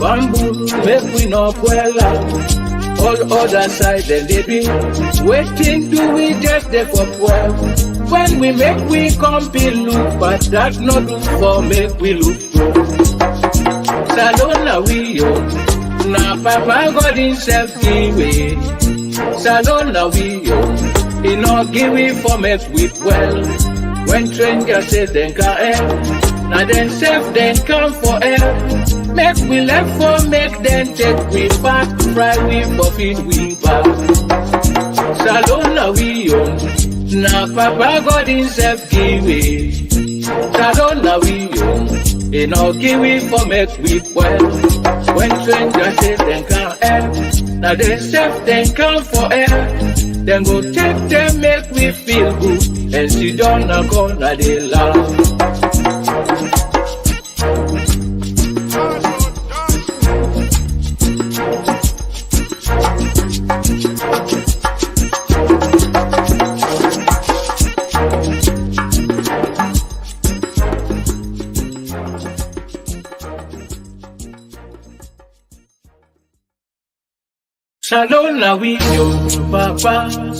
bamboo, make we not well out. All other side then they be waiting, do we just there for 12? When we make we compete look, but that not look for make we look good. Salona we yo, na Papa God himself give way. Salona we yo, he not give we for make we well. When strangers say then can help, now then self then come for help. Make we left for make them take we back, fry we for feed we back. Salona we own, na Papa God himself give way. Salona we own, he not give we for make we well. When strangers say them can't help, now they self then come for help. Then go take them make we feel good, and sit down and corner they laugh. Salona we yo, Papa.